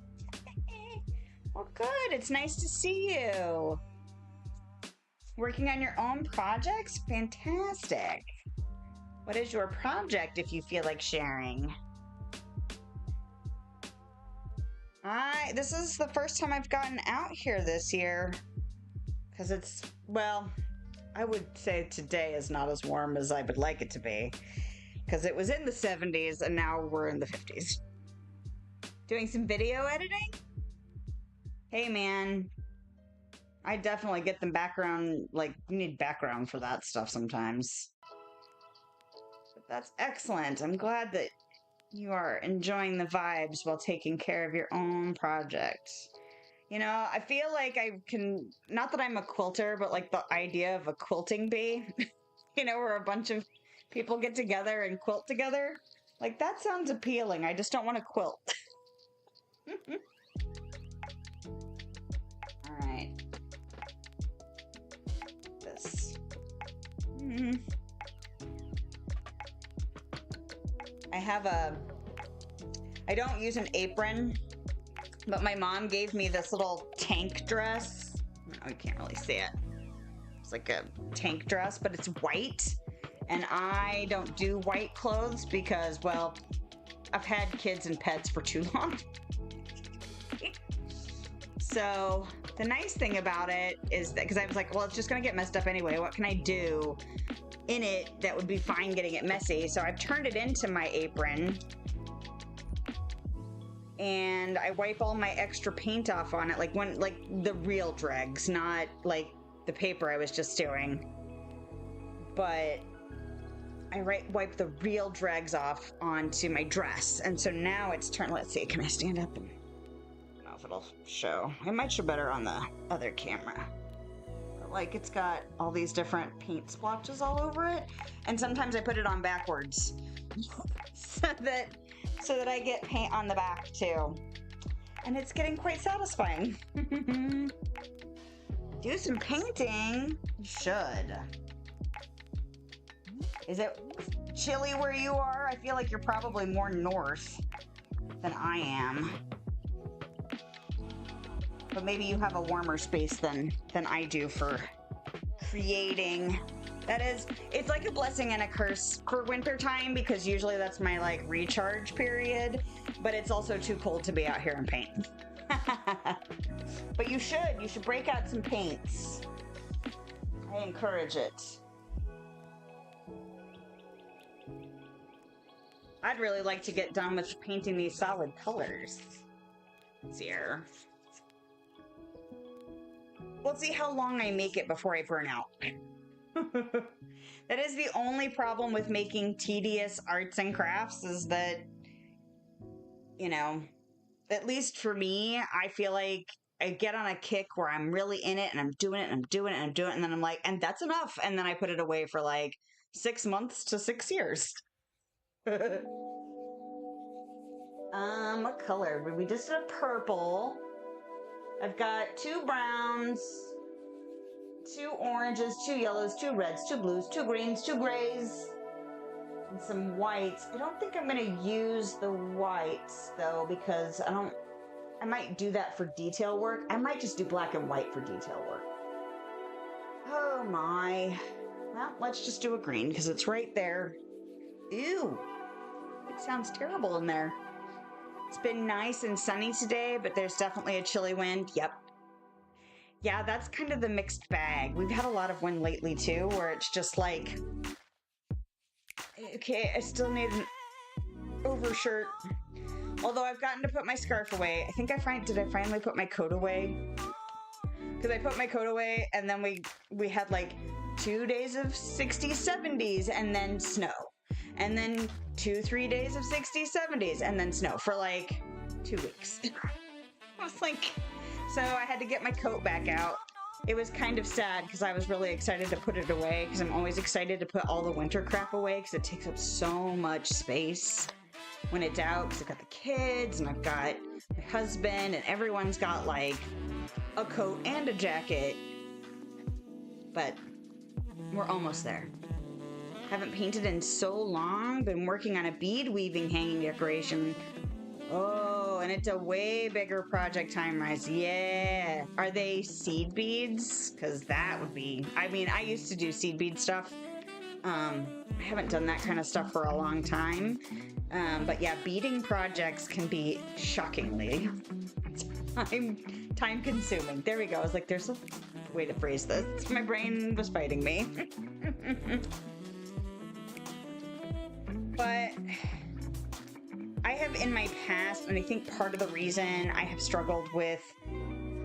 Well, good. It's nice to see you. Working on your own projects? Fantastic. What is your project if you feel like sharing? This is the first time I've gotten out here this year. Because it's, well, I would say today is not as warm as I would like it to be. Because it was in the 70s and now we're in the 50s. Doing some video editing? Hey man, I definitely get the background, like, you need background for that stuff sometimes. But that's excellent. I'm glad that you are enjoying the vibes while taking care of your own projects. You know, I feel like I can, not that I'm a quilter, but like the idea of a quilting bee, you know, where a bunch of People get together and quilt together. Like, that sounds appealing. I just don't want to quilt. All right. This. I don't use an apron, but my mom gave me this little tank dress. Oh, you can't really see it. It's like a tank dress, but it's white. And I don't do white clothes because, well, I've had kids and pets for too long. So the nice thing about it is that, because I was like, well, it's just going to get messed up anyway. What can I do in it that would be fine getting it messy? So I've turned it into my apron. And I wipe all my extra paint off on it, like the real dregs, not like the paper I was just doing. But I wipe the real dregs off onto my dress. And so now it's turned, let's see, can I stand up? I don't know if it'll show. It might show better on the other camera. But like, it's got all these different paint splotches all over it. And sometimes I put it on backwards so that I get paint on the back too. And it's getting quite satisfying. Do some painting. You should. Is it chilly where you are? I feel like you're probably more north than I am. But maybe you have a warmer space than I do for creating. That is, it's like a blessing and a curse for winter time, because usually that's my like recharge period, but it's also too cold to be out here and paint. But you should break out some paints. I encourage it. I'd really like to get done with painting these solid colors. Let's see here. We'll see how long I make it before I burn out. That is the only problem with making tedious arts and crafts, is that, you know, at least for me, I feel like I get on a kick where I'm really in it and I'm doing it and I'm doing it and I'm doing it, and then I'm like, and that's enough. And then I put it away for like 6 months to 6 years. What color? We just did a purple. I've got 2 browns, 2 oranges, 2 yellows, 2 reds, 2 blues, 2 greens, 2 grays, and some whites. I don't think I'm going to use the whites though, because I might do that for detail work. I might just do black and white for detail work. Oh my. Well, let's just do a green because it's right there. Ew. It sounds terrible in there. It's been nice and sunny today, but there's definitely a chilly wind. Yep. Yeah, that's kind of the mixed bag. We've had a lot of wind lately too, where it's just like, okay, I still need an overshirt. Although I've gotten to put my scarf away. I think did I finally put my coat away? Because I put my coat away and then we had like 2 days of 60s, 70s and then snow. And then 2-3 days of 60s, 70s and then snow for like 2 weeks. I was like, so I had to get my coat back out. It was kind of sad because I was really excited to put it away, because I'm always excited to put all the winter crap away because it takes up so much space when it's out, because I've got the kids and I've got my husband and everyone's got like a coat and a jacket. But we're almost there. Haven't painted in so long. Been working on a bead weaving hanging decoration. Oh, and it's a way bigger project time-wise. Yeah. Are they seed beads? Because that would be... I mean, I used to do seed bead stuff. I haven't done that kind of stuff for a long time. But yeah, beading projects can be shockingly time-consuming. There we go. I was like, there's a way to phrase this. My brain was fighting me. But I have in my past, and I think part of the reason I have struggled with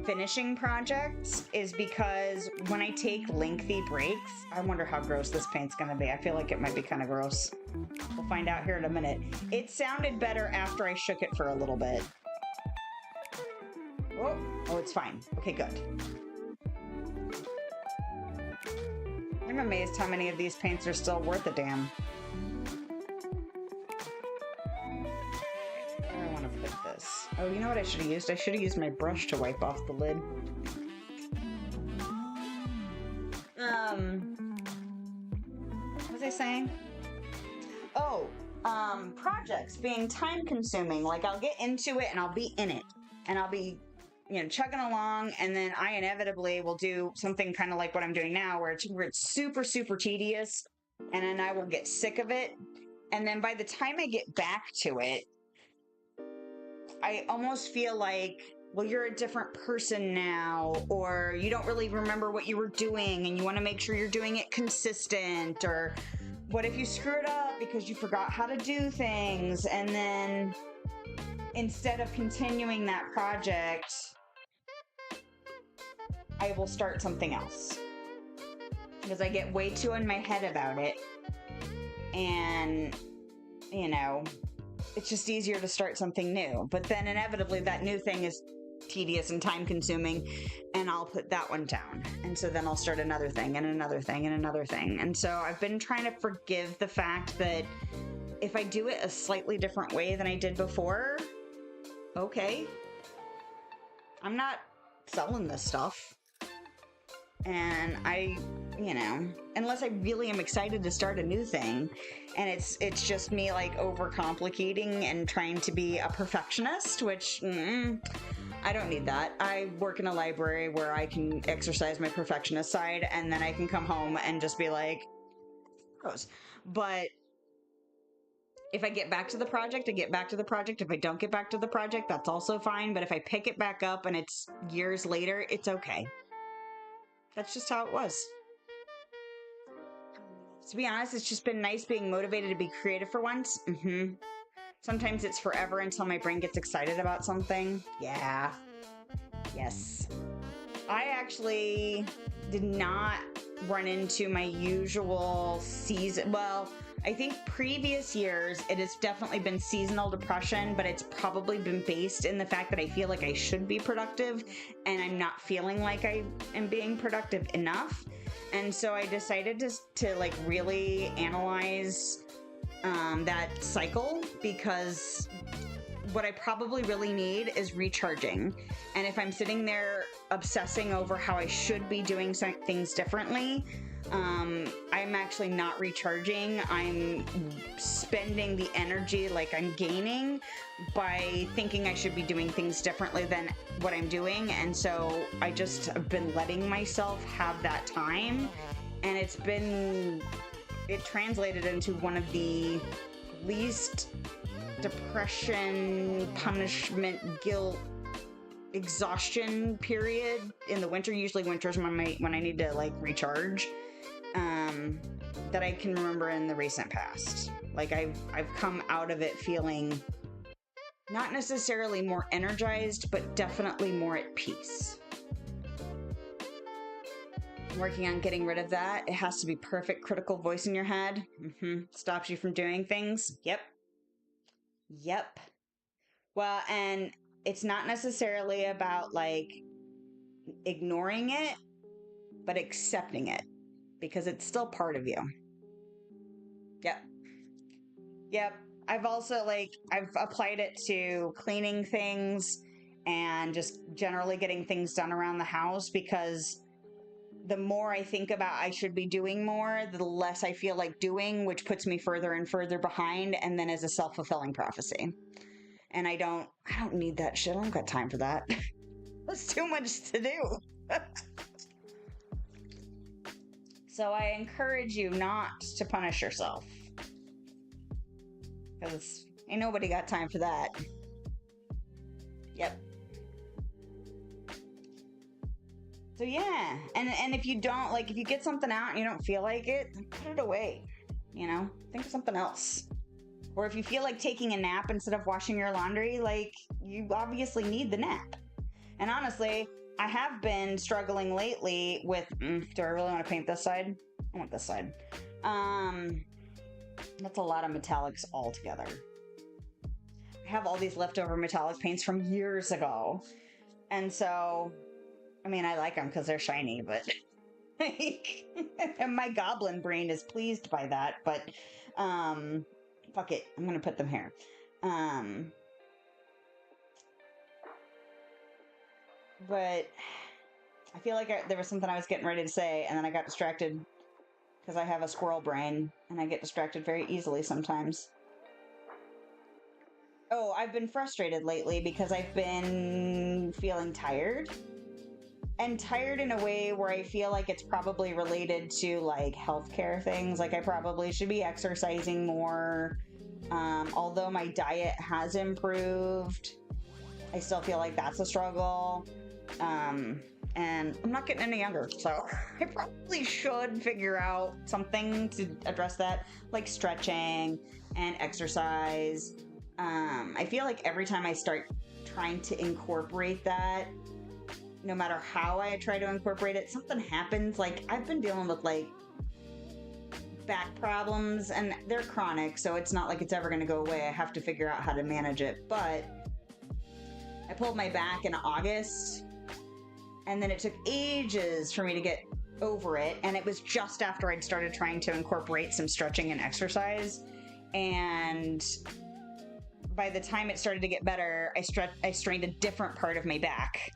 finishing projects is because when I take lengthy breaks, I wonder how gross this paint's gonna be. I feel like it might be kind of gross. We'll find out here in a minute. It sounded better after I shook it for a little bit. Oh, it's fine. Okay, good. I'm amazed how many of these paints are still worth a damn. Where I want to put this. Oh, you know what I should have used? I should have used my brush to wipe off the lid. What was I saying? Oh, projects being time consuming. Like, I'll get into it and I'll be in it. And I'll be, you know, chugging along, and then I inevitably will do something kind of like what I'm doing now, where it's super, super tedious, and then I will get sick of it. And then by the time I get back to it, I almost feel like, well, you're a different person now, or you don't really remember what you were doing and you want to make sure you're doing it consistent, or what if you screw it up because you forgot how to do things? And then instead of continuing that project, I will start something else because I get way too in my head about it. And, you know, it's just easier to start something new. But then inevitably that new thing is tedious and time consuming, and I'll put that one down. And so then I'll start another thing and another thing and another thing. And so I've been trying to forgive the fact that if I do it a slightly different way than I did before, okay, I'm not selling this stuff. And I, you know, unless I really am excited to start a new thing, and it's just me like overcomplicating and trying to be a perfectionist, which I don't need that. I work in a library where I can exercise my perfectionist side, and then I can come home and just be like, gross. But if I get back to the project, I get back to the project. If I don't get back to the project, that's also fine. But if I pick it back up and it's years later, it's okay. That's just how it was. To be honest, it's just been nice being motivated to be creative for once. Sometimes it's forever until my brain gets excited about something. Yeah. Yes. I actually did not run into my usual season. Well, I think previous years it has definitely been seasonal depression, but it's probably been based in the fact that I feel like I should be productive and I'm not feeling like I am being productive enough. And so I decided to like really analyze that cycle, because what I probably really need is recharging. And if I'm sitting there obsessing over how I should be doing some things differently, I'm actually not recharging. I'm spending the energy like I'm gaining by thinking I should be doing things differently than what I'm doing. And so I just have been letting myself have that time. And it translated into one of the least depression, punishment, guilt, exhaustion period in the winter. Usually winter's when I need to like recharge, that I can remember in the recent past. Like I've come out of it feeling not necessarily more energized, but definitely more at peace. I'm working on getting rid of that. It has to be perfect critical voice in your head. Stops you from doing things. Yep. Well, and it's not necessarily about like ignoring it, but accepting it, because it's still part of you. Yep. I've also I've applied it to cleaning things and just generally getting things done around the house, because the more I think about I should be doing more, the less I feel like doing, which puts me further and further behind, and then is a self-fulfilling prophecy. And I don't need that shit. I don't got time for that. That's too much to do. So I encourage you not to punish yourself, because ain't nobody got time for that. Yep. So yeah, and if you don't, like, if you get something out and you don't feel like it, then put it away, you know? Think of something else. Or if you feel like taking a nap instead of washing your laundry, like, you obviously need the nap. And honestly, I have been struggling lately with, do I really want to paint this side? I want this side. That's a lot of metallics all together. I have all these leftover metallic paints from years ago. And so, I mean, I like them because they're shiny, but Like, and my goblin brain is pleased by that, but fuck it, I'm gonna put them here. But I feel like there was something I was getting ready to say, and then I got distracted because I have a squirrel brain, and I get distracted very easily sometimes. Oh, I've been frustrated lately because I've been feeling tired. And tired in a way where I feel like it's probably related to like healthcare things. Like I probably should be exercising more. Although my diet has improved, I still feel like that's a struggle. And I'm not getting any younger, so I probably should figure out something to address that, like stretching and exercise. I feel like every time I start trying to incorporate that, no matter how I try to incorporate it, something happens. Like I've been dealing with like back problems, and they're chronic, so it's not like it's ever going to go away. I have to figure out how to manage it. But I pulled my back in August, and then it took ages for me to get over it. And it was just after I'd started trying to incorporate some stretching and exercise. And by the time it started to get better, I strained a different part of my back.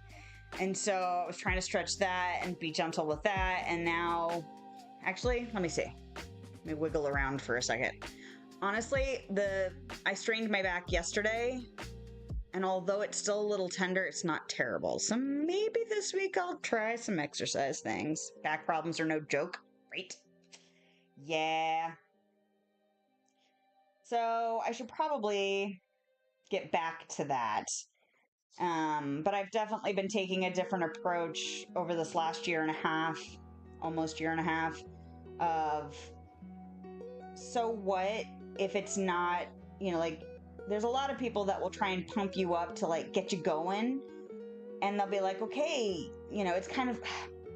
And so I was trying to stretch that and be gentle with that. And now, actually, let me see. Let me wiggle around for a second. Honestly, I strained my back yesterday, and although it's still a little tender, it's not terrible. So maybe this week I'll try some exercise things. Back problems are no joke, right? Yeah. So I should probably get back to that. But I've definitely been taking a different approach over this last year and a half, almost year and a half, of so what if it's not, like there's a lot of people that will try and pump you up to like get you going, and they'll be like, okay, it's kind of,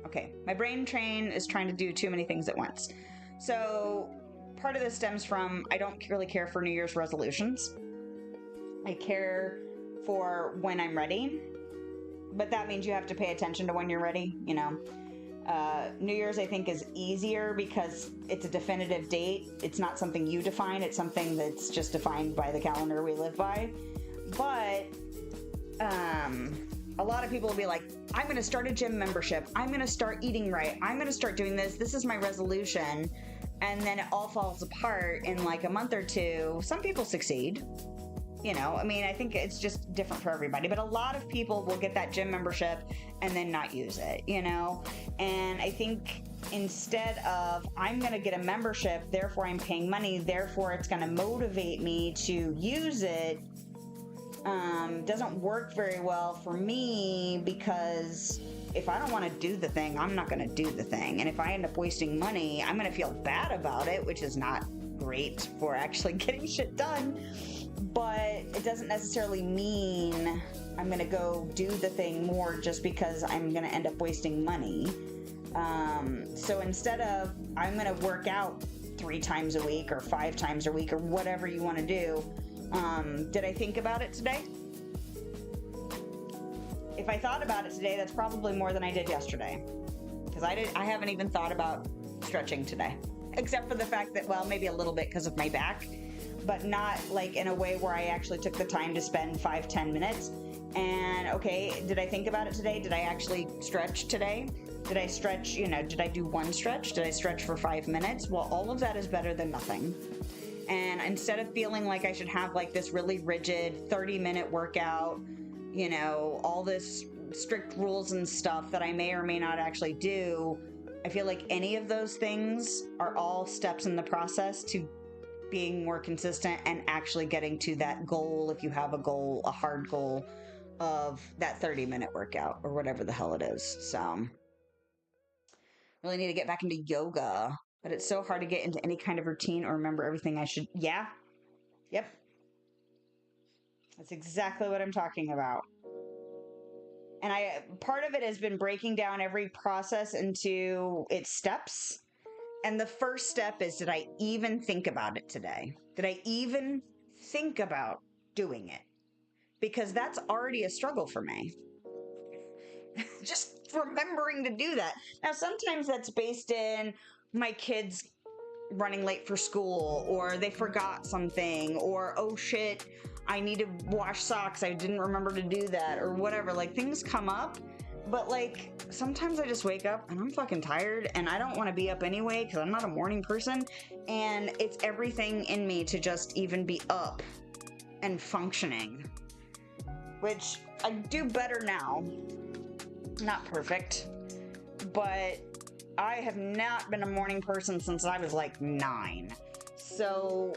okay, my brain train is trying to do too many things at once. So part of this stems from, I don't really care for New Year's resolutions. I care for when I'm ready, but that means you have to pay attention to when you're ready. New Year's I think is easier because it's a definitive date. It's not something you define, it's something that's just defined by the calendar we live by. But a lot of people will be like, I'm going to start a gym membership, I'm going to start eating right, I'm going to start doing this is my resolution, and then it all falls apart in like a month or two. Some people succeed. I think it's just different for everybody, but a lot of people will get that gym membership and then not use it, and I think instead of, I'm going to get a membership, therefore I'm paying money, therefore it's going to motivate me to use it, doesn't work very well for me, because if I don't want to do the thing, I'm not going to do the thing. And if I end up wasting money, I'm going to feel bad about it, which is not great for actually getting shit done. But it doesn't necessarily mean I'm going to go do the thing more just because I'm going to end up wasting money. So instead of, I'm going to work out 3 times a week or 5 times a week or whatever you want to do, did I think about it today? If I thought about it today, that's probably more than I did yesterday. Because I haven't even thought about stretching today. Except for the fact that, well, maybe a little bit because of my back, but not like in a way where I actually took the time to spend 5-10 minutes. And okay, did I think about it today? Did I actually stretch today? Did I stretch, did I do one stretch? Did I stretch for 5 minutes? Well, all of that is better than nothing. And instead of feeling like I should have like this really rigid 30-minute workout, all this strict rules and stuff that I may or may not actually do, I feel like any of those things are all steps in the process to being more consistent and actually getting to that goal, if you have a goal, a hard goal of that 30-minute workout or whatever the hell it is. So really need to get back into yoga, but it's so hard to get into any kind of routine or remember everything I should. Yeah. Yep. That's exactly what I'm talking about. And part of it has been breaking down every process into its steps. And the first step is, did I even think about it today? Did I even think about doing it? Because that's already a struggle for me. Just remembering to do that. Now, sometimes that's based in my kids running late for school, or they forgot something, or oh shit, I need to wash socks, I didn't remember to do that, or whatever. Like, things come up, but like sometimes I just wake up and I'm fucking tired and I don't want to be up anyway because I'm not a morning person, and it's everything in me to just even be up and functioning, which I do better now. Not perfect, but I have not been a morning person since I was like 9. So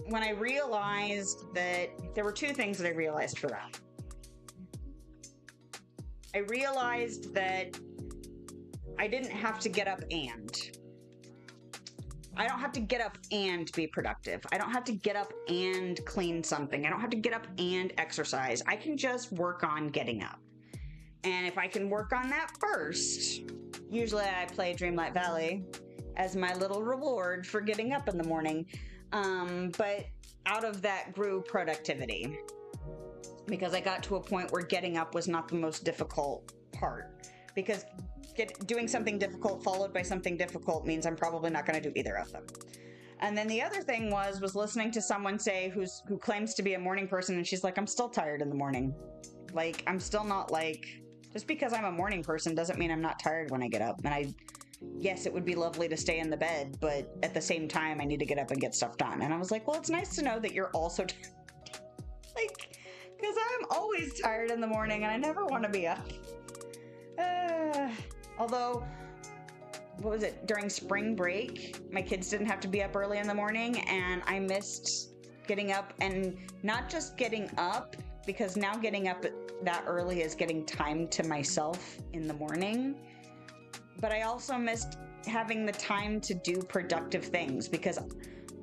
when I realized that there were 2 things that I realized for that. I realized that I didn't have to get up and. I don't have to get up and be productive. I don't have to get up and clean something. I don't have to get up and exercise. I can just work on getting up. And if I can work on that first, usually I play Dreamlight Valley as my little reward for getting up in the morning. But out of that grew productivity, because I got to a point where getting up was not the most difficult part. Because doing something difficult followed by something difficult means I'm probably not going to do either of them. And then the other thing was listening to someone say who claims to be a morning person, and she's like, I'm still tired in the morning. Like, I'm still not like... Just because I'm a morning person doesn't mean I'm not tired when I get up. And yes, it would be lovely to stay in the bed, but at the same time, I need to get up and get stuff done. And I was like, well, it's nice to know that you're also tired. Like, because I'm always tired in the morning and I never want to be up. Although, what was it? During spring break, my kids didn't have to be up early in the morning, and I missed getting up, and not just getting up, because now getting up that early is getting time to myself in the morning. But I also missed having the time to do productive things, because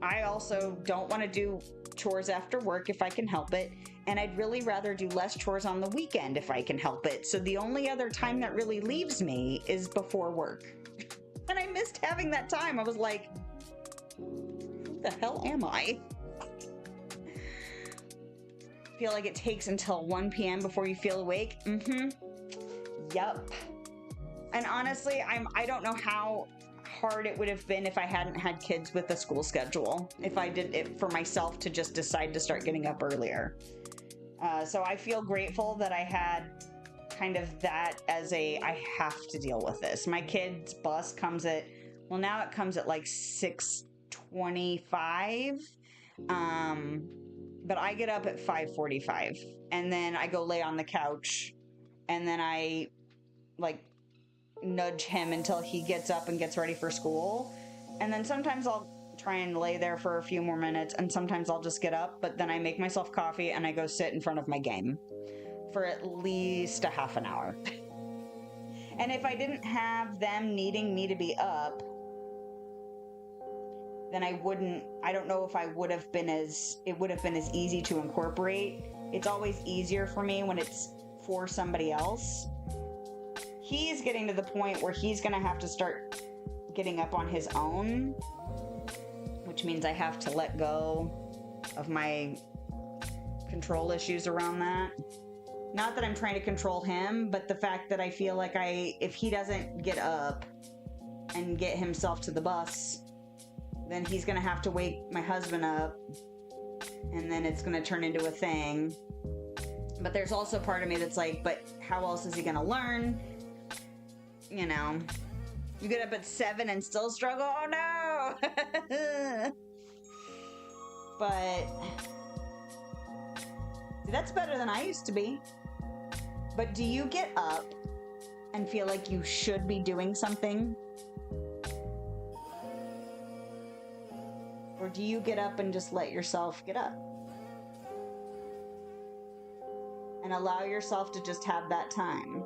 I also don't want to do chores after work if I can help it. And I'd really rather do less chores on the weekend if I can help it. So the only other time that really leaves me is before work. And I missed having that time. I was like, who the hell am I? Feel like it takes until 1 p.m. before you feel awake? Yup. And honestly, I don't know how hard it would have been if I hadn't had kids with a school schedule. If I did it for myself to just decide to start getting up earlier. So I feel grateful that I had kind of that as I have to deal with this. My kid's bus comes at, well, now it comes at like 6:25. But I get up at 5:45, and then I go lay on the couch, and then I like nudge him until he gets up and gets ready for school. And then sometimes I'll try and lay there for a few more minutes, and sometimes I'll just get up, but then I make myself coffee and I go sit in front of my game for at least a half an hour. And if I didn't have them needing me to be up, then I don't know if it would have been as easy to incorporate. It's always easier for me when it's for somebody else. He's getting to the point where he's gonna have to start getting up on his own, which means I have to let go of my control issues around that. Not that I'm trying to control him, but the fact that I feel like if he doesn't get up and get himself to the bus, then he's gonna have to wake my husband up, and then it's gonna turn into a thing. But there's also part of me that's like, but how else is he gonna learn? You know, you get up at 7 and still struggle? Oh no! But that's better than I used to be. But do you get up and feel like you should be doing something? Or do you get up and just let yourself get up? And allow yourself to just have that time?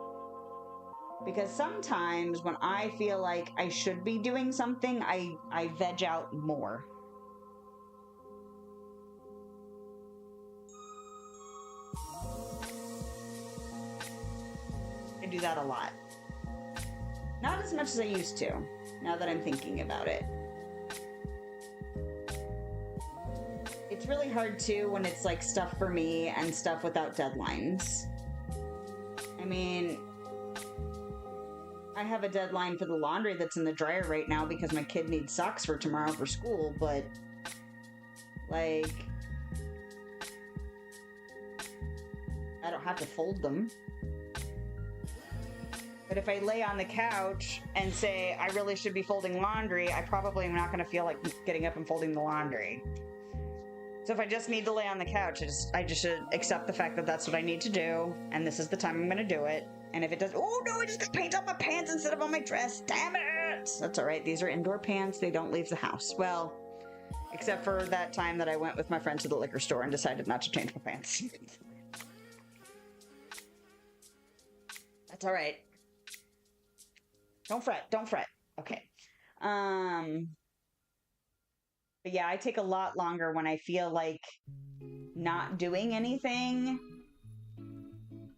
Because sometimes when I feel like I should be doing something, I veg out more. I do that a lot. Not as much as I used to, now that I'm thinking about it. It's really hard too when it's like stuff for me and stuff without deadlines. I mean, I have a deadline for the laundry that's in the dryer right now because my kid needs socks for tomorrow for school, but like I don't have to fold them. But if I lay on the couch and say I really should be folding laundry, I probably am not going to feel like getting up and folding the laundry. So if I just need to lay on the couch, I just should accept the fact that that's what I need to do, and this is the time I'm going to do it. And if it does, oh no, I just got paint on my pants instead of on my dress. Damn it! That's all right. These are indoor pants. They don't leave the house. Well, except for that time that I went with my friend to the liquor store and decided not to change my pants. That's all right. Don't fret. Don't fret. Okay. But yeah, I take a lot longer when I feel like not doing anything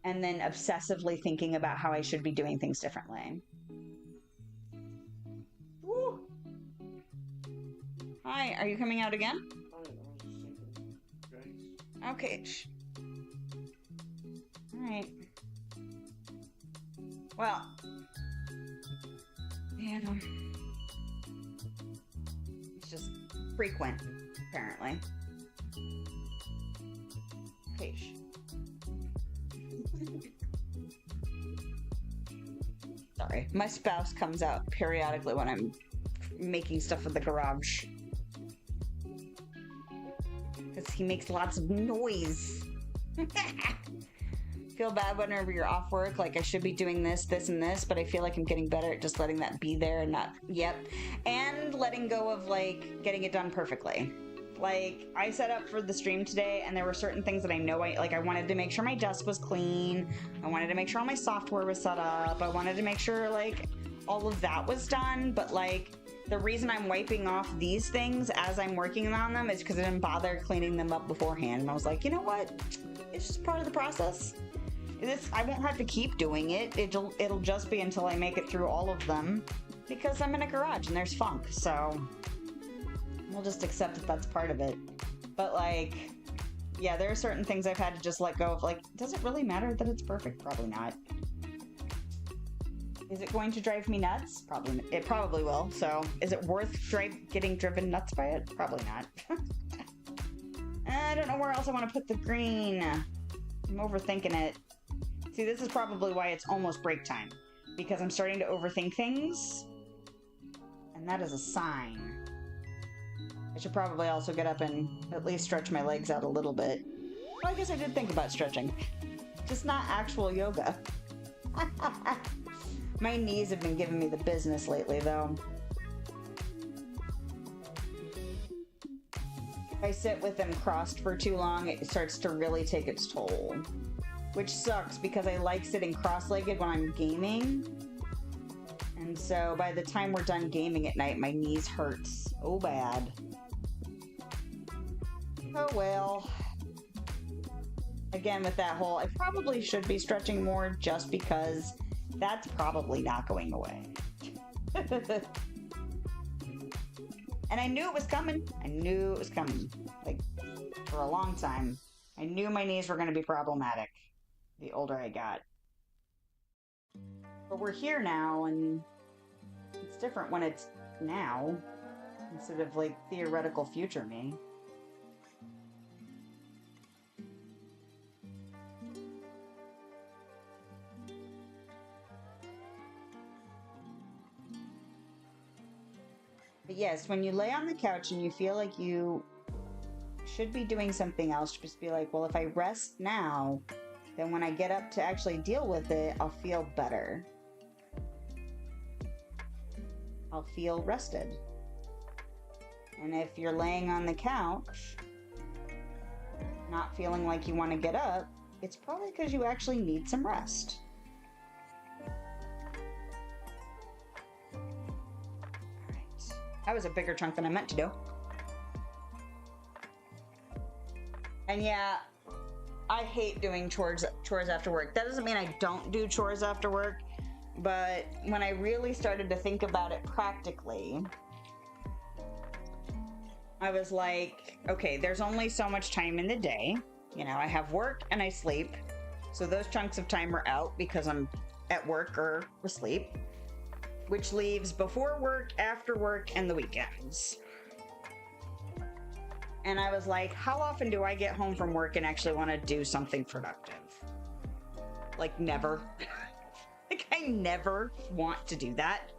and then obsessively thinking about how I should be doing things differently. Woo. Hi, are you coming out again? Okay. All right. Well, yeah, it's just frequent, apparently. Page. Sorry, my spouse comes out periodically when I'm making stuff in the garage. Because he makes lots of noise. Feel bad whenever you're off work, like I should be doing this, this, and this, but I feel like I'm getting better at just letting that be there and not, yep. And letting go of, like, getting it done perfectly. Like, I set up for the stream today, and there were certain things that I know I wanted to make sure my desk was clean. I wanted to make sure all my software was set up. I wanted to make sure, like, all of that was done, but, like, the reason I'm wiping off these things as I'm working on them is because I didn't bother cleaning them up beforehand. And I was like, you know what? It's just part of the process. I won't have to keep doing it. It'll just be until I make it through all of them because I'm in a garage and there's funk. So we'll just accept that that's part of it. But like, yeah, there are certain things I've had to just let go of. Like, does it really matter that it's perfect? Probably not. Is it going to drive me nuts? Probably. It probably will. So is it worth getting driven nuts by it? Probably not. I don't know where else I want to put the green. I'm overthinking it. See, this is probably why it's almost break time. Because I'm starting to overthink things. And that is a sign. I should probably also get up and at least stretch my legs out a little bit. Well, I guess I did think about stretching. Just not actual yoga. My knees have been giving me the business lately, though. If I sit with them crossed for too long, it starts to really take its toll. Which sucks because I like sitting cross-legged when I'm gaming. And so by the time we're done gaming at night, my knees hurts. Oh, bad. Oh, well. Again, with that whole, I probably should be stretching more just because that's probably not going away. And I knew it was coming. I knew it was coming. Like, for a long time. I knew my knees were going to be problematic the older I got. But we're here now, and it's different when it's now, instead of, like, theoretical future me. But yes, when you lay on the couch and you feel like you should be doing something else, just be like, well, if I rest now, then when I get up to actually deal with it, I'll feel better. I'll feel rested. And if you're laying on the couch, not feeling like you want to get up, it's probably because you actually need some rest. Alright. That was a bigger chunk than I meant to do. And yeah, I hate doing chores after work. That doesn't mean I don't do chores after work, but when I really started to think about it practically, I was like, okay, there's only so much time in the day. You know, I have work and I sleep. So those chunks of time are out because I'm at work or asleep. which leaves before work, after work, and the weekends. And I was like, how often do I get home from work and actually want to do something productive? Like, never. Like, I never want to do that.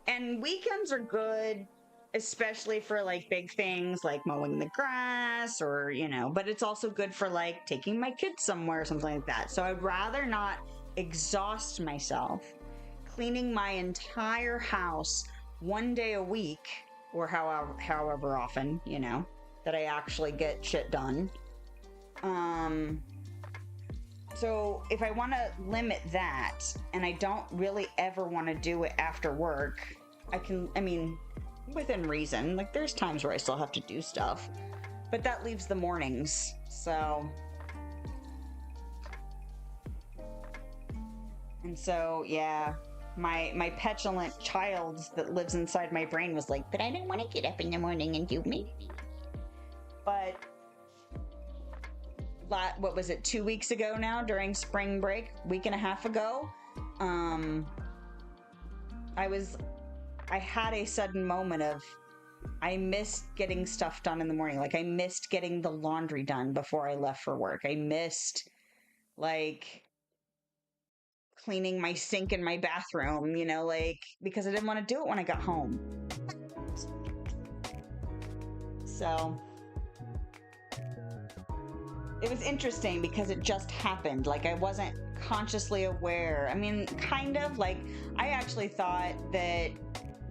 And weekends are good, especially for, like, big things like mowing the grass or, you know, but it's also good for, like, taking my kids somewhere or something like that. So I'd rather not exhaust myself cleaning my entire house one day a week, or however often, you know, that I actually get shit done. So if I want to limit that, and I don't really ever want to do it after work, I mean, within reason, like there's times where I still have to do stuff, but that leaves the mornings, so. And so, yeah, my petulant child that lives inside my brain was like, but I don't want to get up in the morning and do me. But what was it, 2 weeks ago now during spring break, week and a half ago, I had a sudden moment of, I missed getting stuff done in the morning. Like, I missed getting the laundry done before I left for work. I missed, like, cleaning my sink in my bathroom, you know, like, because I didn't want to do it when I got home. So it was interesting because it just happened. Like, I wasn't consciously aware. I mean, kind of, like, I actually thought that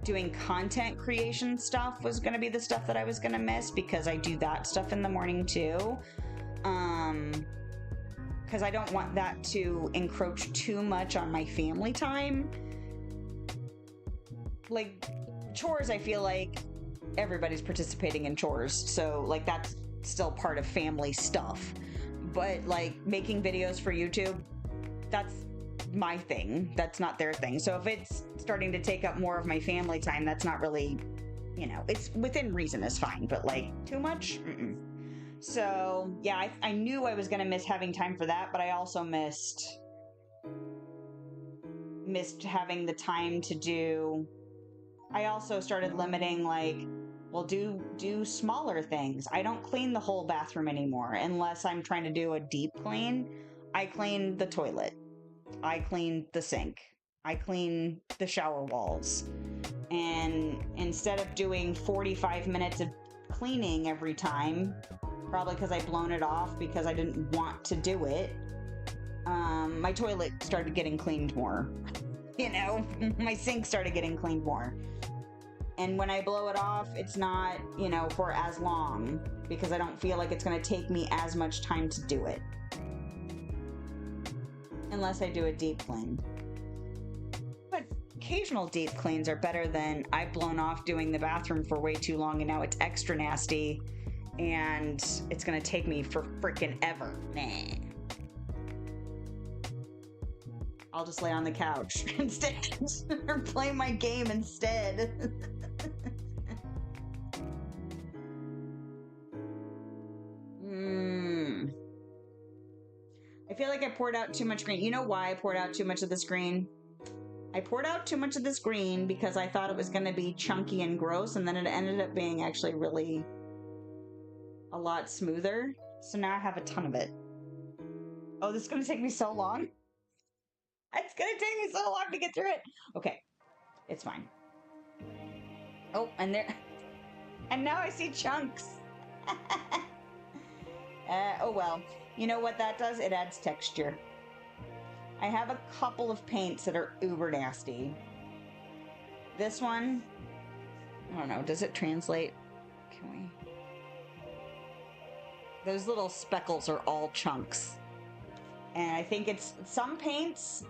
doing content creation stuff was going to be the stuff that I was going to miss, because I do that stuff in the morning too. Because I don't want that to encroach too much on my family time. Like, chores, I feel like everybody's participating in chores, so, like, that's still part of family stuff. But, like, making videos for YouTube, that's my thing. That's not their thing. So if it's starting to take up more of my family time, that's not really, you know, it's within reason is fine, but, like, too much? Mm-mm. So, yeah, I knew I was going to miss having time for that, but I also missed having the time to do. I also started limiting, like, well, do smaller things. I don't clean the whole bathroom anymore unless I'm trying to do a deep clean. I clean the toilet. I clean the sink. I clean the shower walls. And instead of doing 45 minutes of cleaning every time, probably because I'd blown it off because I didn't want to do it, my toilet started getting cleaned more. You know, my sink started getting cleaned more. And when I blow it off, it's not, you know, for as long, because I don't feel like it's going to take me as much time to do it. Unless I do a deep clean. But occasional deep cleans are better than I've blown off doing the bathroom for way too long and now it's extra nasty and it's going to take me for frickin' ever. Nah. I'll just lay on the couch instead or play my game instead. I feel like I poured out too much green. You know why I poured out too much of this green? I poured out too much of this green because I thought it was going to be chunky and gross, and then it ended up being actually really a lot smoother. So now I have a ton of it. Oh, this is going to take me so long. It's going to take me so long to get through it. Okay, it's fine. Oh, and there... And now I see chunks. Oh well. You know what that does? It adds texture. I have a couple of paints that are uber nasty. This one, I don't know, does it translate? Can we? Those little speckles are all chunks. And I think it's, some paints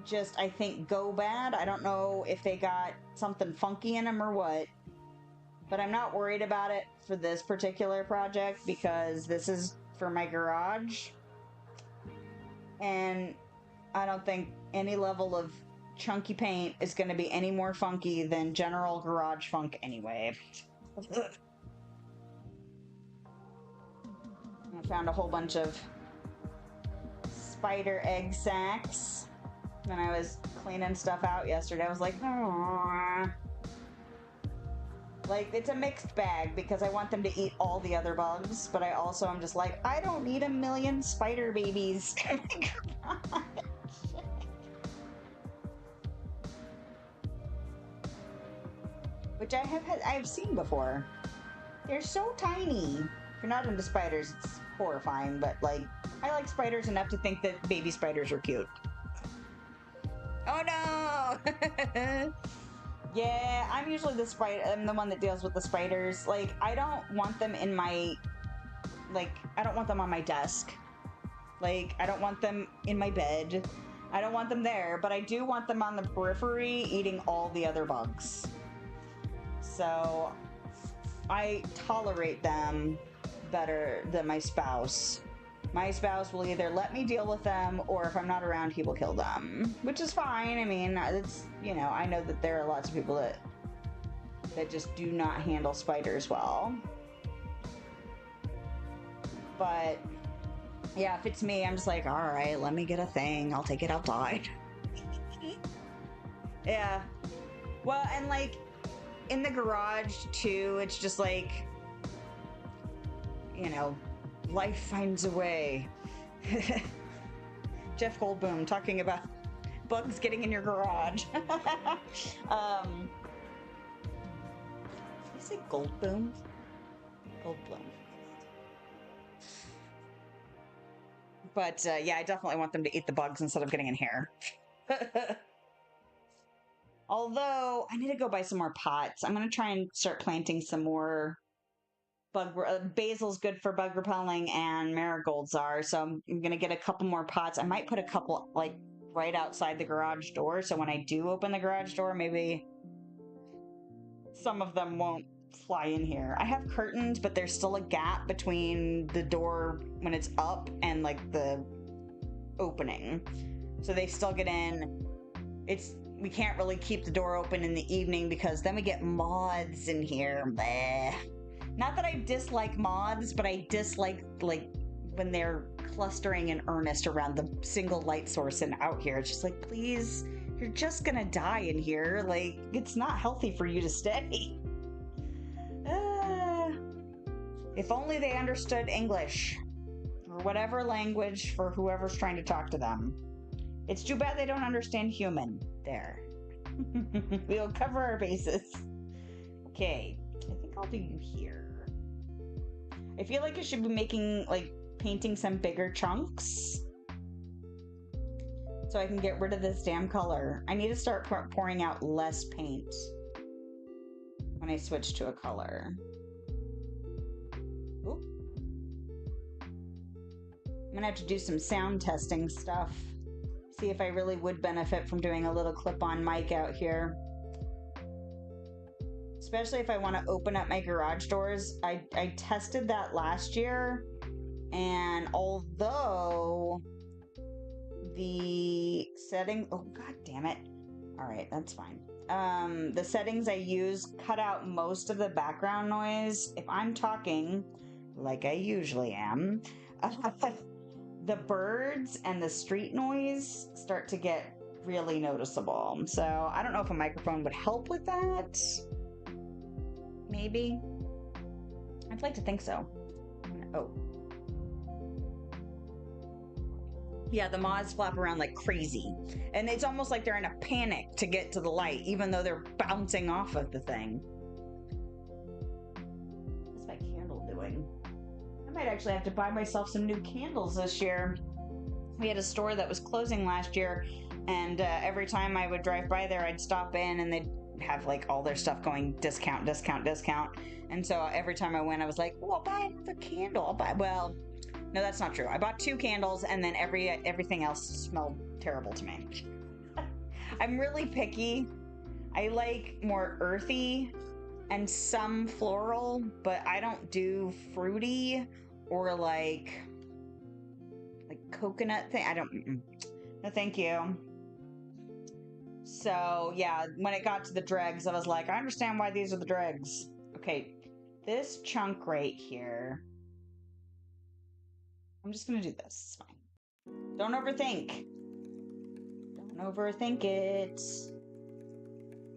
just, I think, go bad. I don't know if they got something funky in them or what. But I'm not worried about it for this particular project because this is for my garage. And I don't think any level of chunky paint is going to be any more funky than general garage funk anyway. I found a whole bunch of spider egg sacs. When I was cleaning stuff out yesterday, I was like, oh. Like, it's a mixed bag because I want them to eat all the other bugs, but I also am just like, I don't need a million spider babies. Oh my God. Which I've seen before. They're so tiny. If you're not into spiders, it's horrifying, but like, I like spiders enough to think that baby spiders are cute. Oh no! Yeah, I'm usually I'm the one that deals with the spiders. Like, I don't want them in my, like, I don't want them on my desk. Like, I don't want them in my bed. I don't want them there, but I do want them on the periphery eating all the other bugs. So, I tolerate them better than my spouse. My spouse will either let me deal with them, or if I'm not around, he will kill them. Which is fine. I mean, it's, you know, I know that there are lots of people that just do not handle spiders well. But, yeah, if it's me, I'm just like, alright, let me get a thing. I'll take it outside. Yeah. Well, and like, in the garage, too, it's just like, you know, life finds a way. Jeff Goldblum talking about bugs getting in your garage. Did you say Goldblum? Goldblum. But yeah, I definitely want them to eat the bugs instead of getting in here. Although, I need to go buy some more pots. I'm going to try and start planting some more basil's good for bug repelling, and marigolds are, so I'm gonna get a couple more pots. I might put a couple like right outside the garage door, so when I do open the garage door, maybe some of them won't fly in here. I have curtains, but there's still a gap between the door when it's up and like the opening, so they still get in. We can't really keep the door open in the evening because then we get moths in here. Bleh. Not that I dislike moths, but I dislike, like, when they're clustering in earnest around the single light source and out here. It's just like, please, you're just gonna die in here. Like, it's not healthy for you to stay. If only they understood English, or whatever language for whoever's trying to talk to them. It's too bad they don't understand human. There. We'll cover our bases. Okay, I think I'll do you here. I feel like I should be painting some bigger chunks so I can get rid of this damn color. I need to start pouring out less paint when I switch to a color. Oop. I'm gonna have to do some sound testing stuff. See if I really would benefit from doing a little clip-on mic out here. Especially if I want to open up my garage doors. I tested that last year, and although the setting, oh god damn it. Alright, that's fine. The settings I use cut out most of the background noise. If I'm talking, like I usually am, the birds and the street noise start to get really noticeable. So I don't know if a microphone would help with that. Maybe. I'd like to think so. Oh. Yeah, the moths flap around like crazy. And it's almost like they're in a panic to get to the light, even though they're bouncing off of the thing. What's my candle doing? I might actually have to buy myself some new candles this year. We had a store that was closing last year, and every time I would drive by there, I'd stop in and they'd have like all their stuff going discount, discount, discount. And so every time I went, I was like, oh, I'll buy another candle. I'll buy, well, no, that's not true. I bought 2 candles, and then everything else smelled terrible to me. I'm really picky. I like more earthy and some floral, but I don't do fruity or like coconut thing. I don't, no thank you. So yeah, when it got to the dregs, I was like, I understand why these are the dregs. Okay, this chunk right here, I'm just gonna do this, it's fine. Don't overthink. Don't overthink it.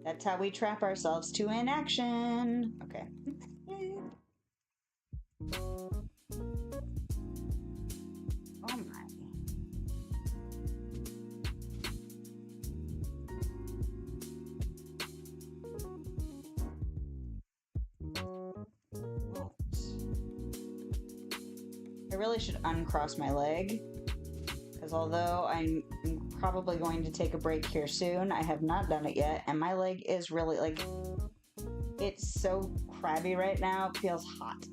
That's how we trap ourselves to inaction. Okay. Oh my. I really should uncross my leg, because although I'm probably going to take a break here soon, I have not done it yet, and my leg is really, like, it's so crabby right now, it feels hot.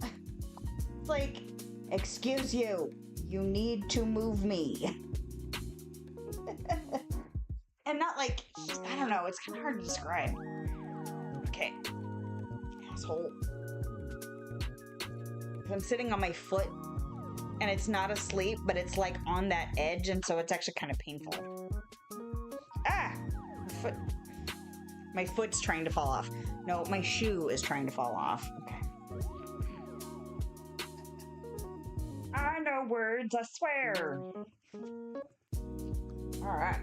It's like, excuse you, you need to move me. And not like, I don't know, it's kind of hard to describe. Okay. Asshole. I'm sitting on my foot, and it's not asleep, but it's like on that edge, and so it's actually kind of painful. Ah! My foot's trying to fall off. No, my shoe is trying to fall off. Okay. I know words, I swear. Alright.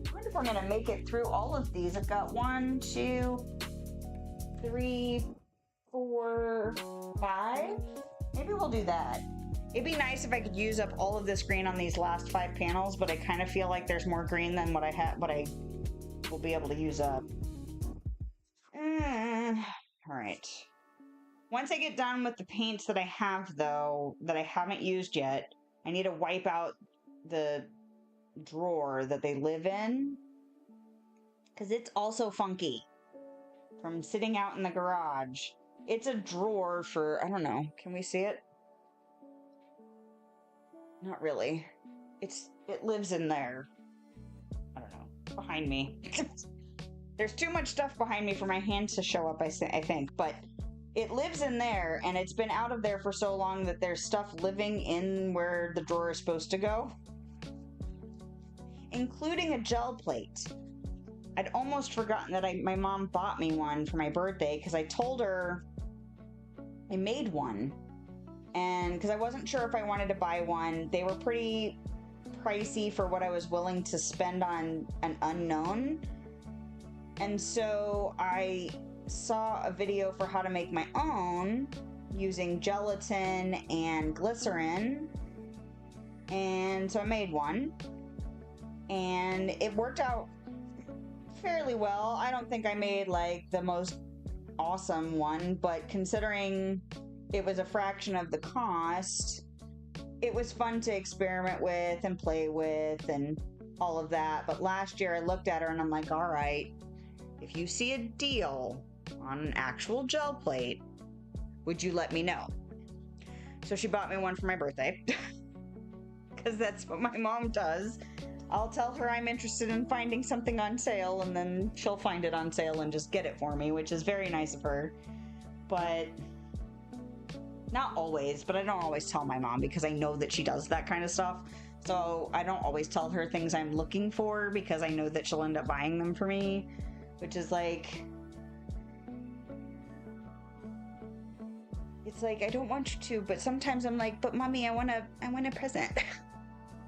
I wonder if I'm gonna make it through all of these. I've got 1, 2, 3, 4, 5. Maybe we'll do that. It'd be nice if I could use up all of this green on these last 5 panels, but I kind of feel like there's more green than what I will be able to use up. Alright. Once I get done with the paints that I have, though, that I haven't used yet, I need to wipe out the drawer that they live in, because it's also funky from sitting out in the garage. It's a drawer for, I don't know, can we see it? Not really. It lives in there. I don't know, behind me. There's too much stuff behind me for my hands to show up, I think, but it lives in there, and it's been out of there for so long that there's stuff living in where the drawer is supposed to go, including a gel plate. I'd almost forgotten that my mom bought me one for my birthday, because I told her I made one, and because I wasn't sure if I wanted to buy one. They were pretty pricey for what I was willing to spend on an unknown, and so I saw a video for how to make my own using gelatin and glycerin, and so I made one, and it worked out fairly well. I don't think I made like the most awesome one, but considering it was a fraction of the cost, it was fun to experiment with and play with and all of that. But last year I looked at her and I'm like, all right, if you see a deal on an actual gel plate, would you let me know? So she bought me one for my birthday, because that's what my mom does. I'll tell her I'm interested in finding something on sale, and then she'll find it on sale and just get it for me, which is very nice of her. But not always, but I don't always tell my mom, because I know that she does that kind of stuff. So I don't always tell her things I'm looking for, because I know that she'll end up buying them for me, which is like, it's like, I don't want you to, but sometimes I'm like, but mommy, I want a present.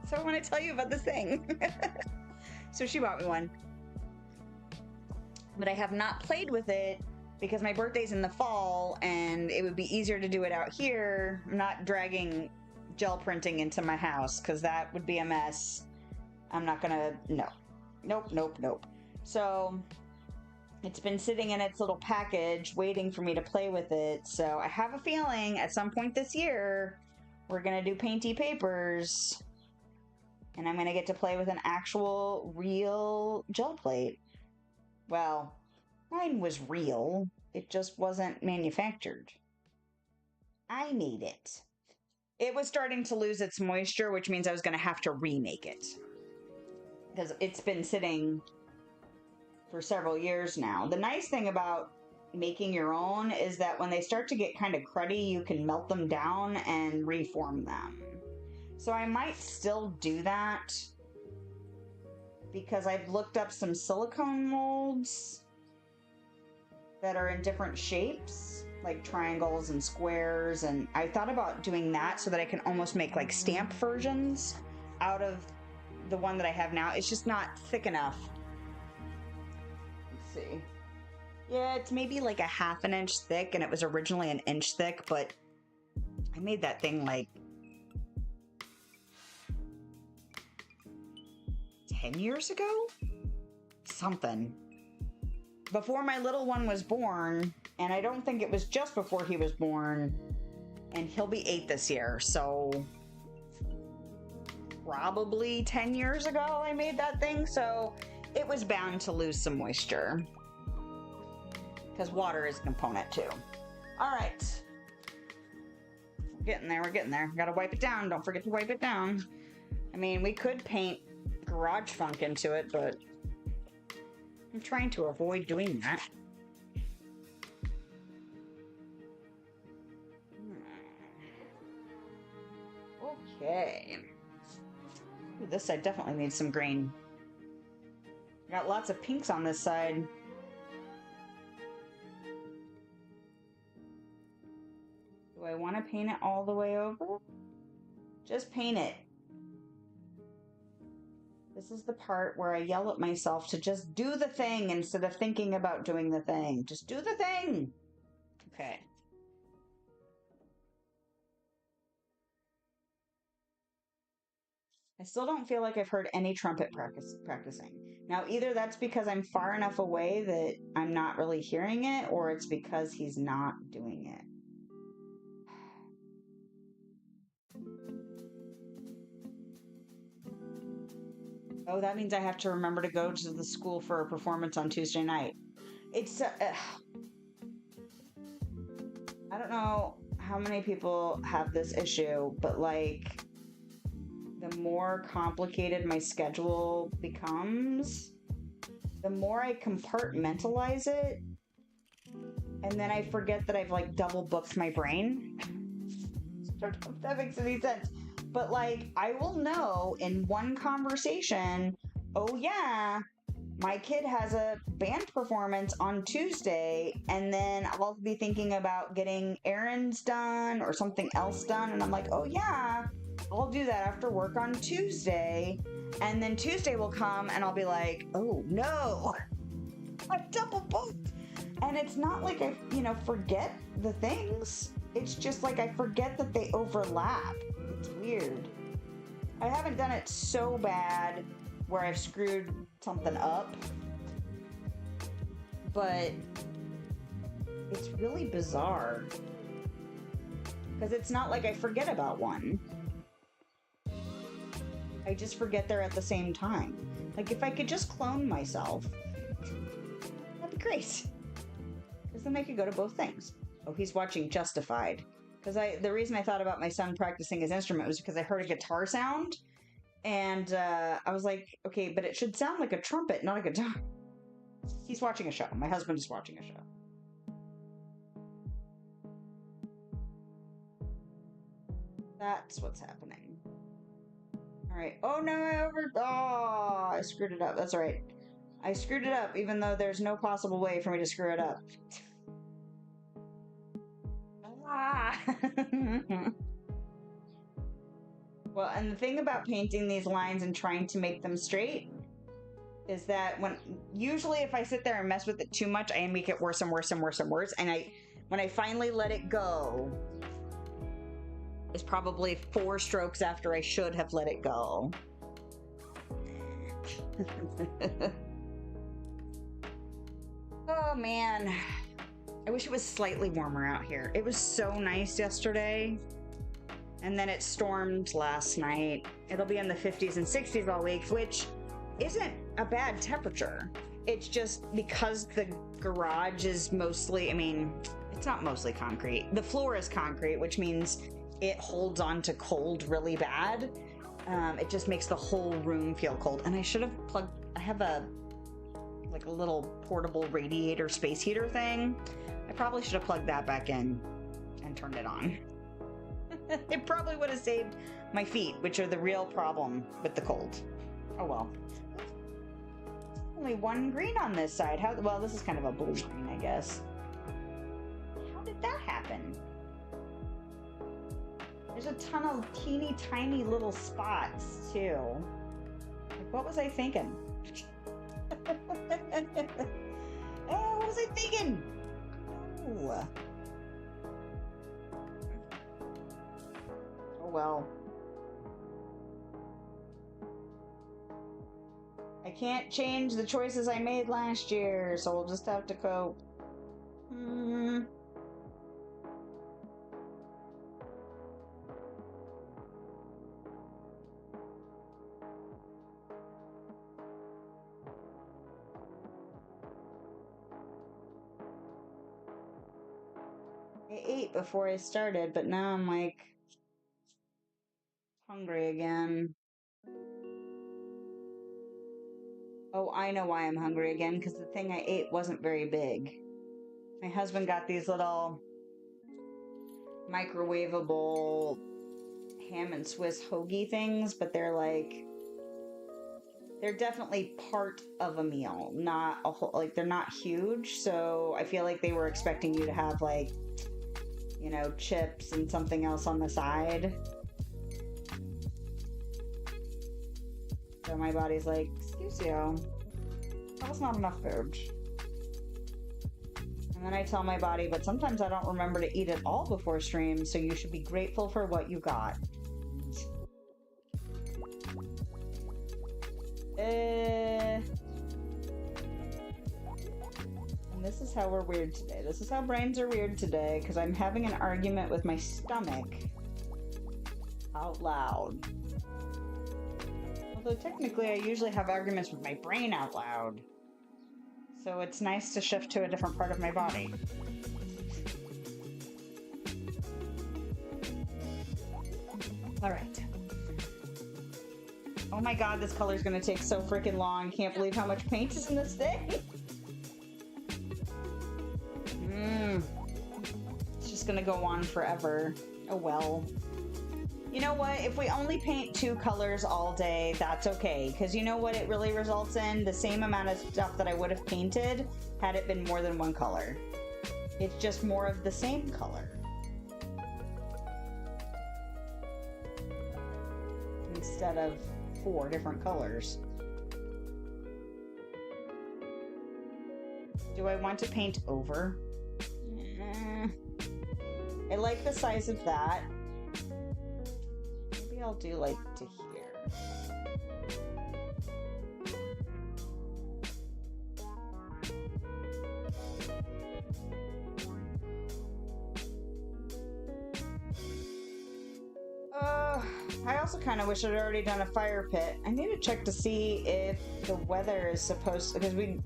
So I want to tell you about this thing. So she bought me one. But I have not played with it because my birthday's in the fall and it would be easier to do it out here. I'm not dragging gel printing into my house because that would be a mess. I'm not gonna, no. Nope. So it's been sitting in its little package waiting for me to play with it. So I have a feeling at some point this year, we're gonna do painty papers. And I'm going to get to play with an actual, real gel plate. Well, mine was real. It just wasn't manufactured. I made it. It was starting to lose its moisture, which means I was going to have to remake it. Because it's been sitting for several years now. The nice thing about making your own is that when they start to get kind of cruddy, you can melt them down and reform them. So I might still do that, because I've looked up some silicone molds that are in different shapes, like triangles and squares, and I thought about doing that so that I can almost make like stamp versions out of the one that I have now. It's just not thick enough. Let's see. Yeah, it's maybe like a half an inch thick, and it was originally an inch thick, but I made that thing like 10 years ago? Something. Before my little one was born, and I don't think it was just before he was born, and he'll be 8 this year, so probably 10 years ago I made that thing, so it was bound to lose some moisture. Because water is a component too. Alright. We're getting there. Gotta wipe it down. Don't forget to wipe it down. I mean, we could paint garage funk into it, but I'm trying to avoid doing that. Okay. Ooh, this side definitely needs some green. Got lots of pinks on this side. Do I want to paint it all the way over? Just paint it. This is the part where I yell at myself to just do the thing instead of thinking about doing the thing. Just do the thing. Okay. I still don't feel like I've heard any trumpet practicing. Now, either that's because I'm far enough away that I'm not really hearing it, or it's because he's not doing it. Oh, that means I have to remember to go to the school for a performance on Tuesday night. It's, I don't know how many people have this issue, but like, the more complicated my schedule becomes, the more I compartmentalize it, and then I forget that I've like double booked my brain. I don't know if that makes any sense. But like, I will know in one conversation, oh yeah, my kid has a band performance on Tuesday, and then I'll be thinking about getting errands done or something else done, and I'm like, oh yeah, I'll do that after work on Tuesday. And then Tuesday will come and I'll be like, oh no, I'm double booked. And it's not like I, forget the things. It's just like I forget that they overlap. It's weird. I haven't done it so bad where I've screwed something up, but it's really bizarre. Because it's not like I forget about one. I just forget they're at the same time. Like, if I could just clone myself, that'd be great. Because then I could go to both things. Oh, he's watching Justified. Because the reason I thought about my son practicing his instrument was because I heard a guitar sound, and I was like, okay, but it should sound like a trumpet, not a guitar. He's watching a show. My husband is watching a show. That's what's happening. All right. Oh no, I screwed it up. That's all right. I screwed it up, even though there's no possible way for me to screw it up. Well, and the thing about painting these lines and trying to make them straight is that usually if I sit there and mess with it too much, I make it worse and worse and worse and worse. And when I finally let it go, is probably 4 strokes after I should have let it go. Oh man, I wish it was slightly warmer out here. It was so nice yesterday, and then it stormed last night. It'll be in the 50s and 60s all week, which isn't a bad temperature. It's just because the garage is mostly, it's not mostly concrete. The floor is concrete, which means it holds on to cold really bad. It just makes the whole room feel cold. And I should have I have a little portable radiator space heater thing. I probably should have plugged that back in and turned it on. It probably would have saved my feet, which are the real problem with the cold. Oh well. Only one green on this side. Well, this is kind of a blue green, I guess. How did that happen? There's a ton of teeny tiny little spots too. What was I thinking? What was I thinking? Oh. Oh well. I can't change the choices I made last year, so we'll just have to cope. I ate before I started, but now I'm like hungry again. Oh, I know why I'm hungry again, because the thing I ate wasn't very big. My husband got these little microwavable ham and Swiss hoagie things, but they're definitely part of a meal, not a whole, like they're not huge, so I feel like they were expecting you to have like, you know, chips and something else on the side. So my body's like, excuse you, that was not enough food. And then I tell my body, but sometimes I don't remember to eat it all before stream, so you should be grateful for what you got. And this is how we're weird today. This is how brains are weird today, because I'm having an argument with my stomach out loud. Although technically I usually have arguments with my brain out loud. So it's nice to shift to a different part of my body. Alright. Oh my god, this color's gonna take so freaking long. Can't believe how much paint is in this thing. It's just gonna go on forever. Oh well. You know what? If we only paint 2 colors all day, that's okay. Because you know what it really results in? The same amount of stuff that I would have painted had it been more than 1 color. It's just more of the same color. Instead of 4 different colors. Do I want to paint over? I like the size of that. Maybe I'll do like to here. I also kind of wish I'd already done a fire pit. I need to check to see if the weather is supposed to, because we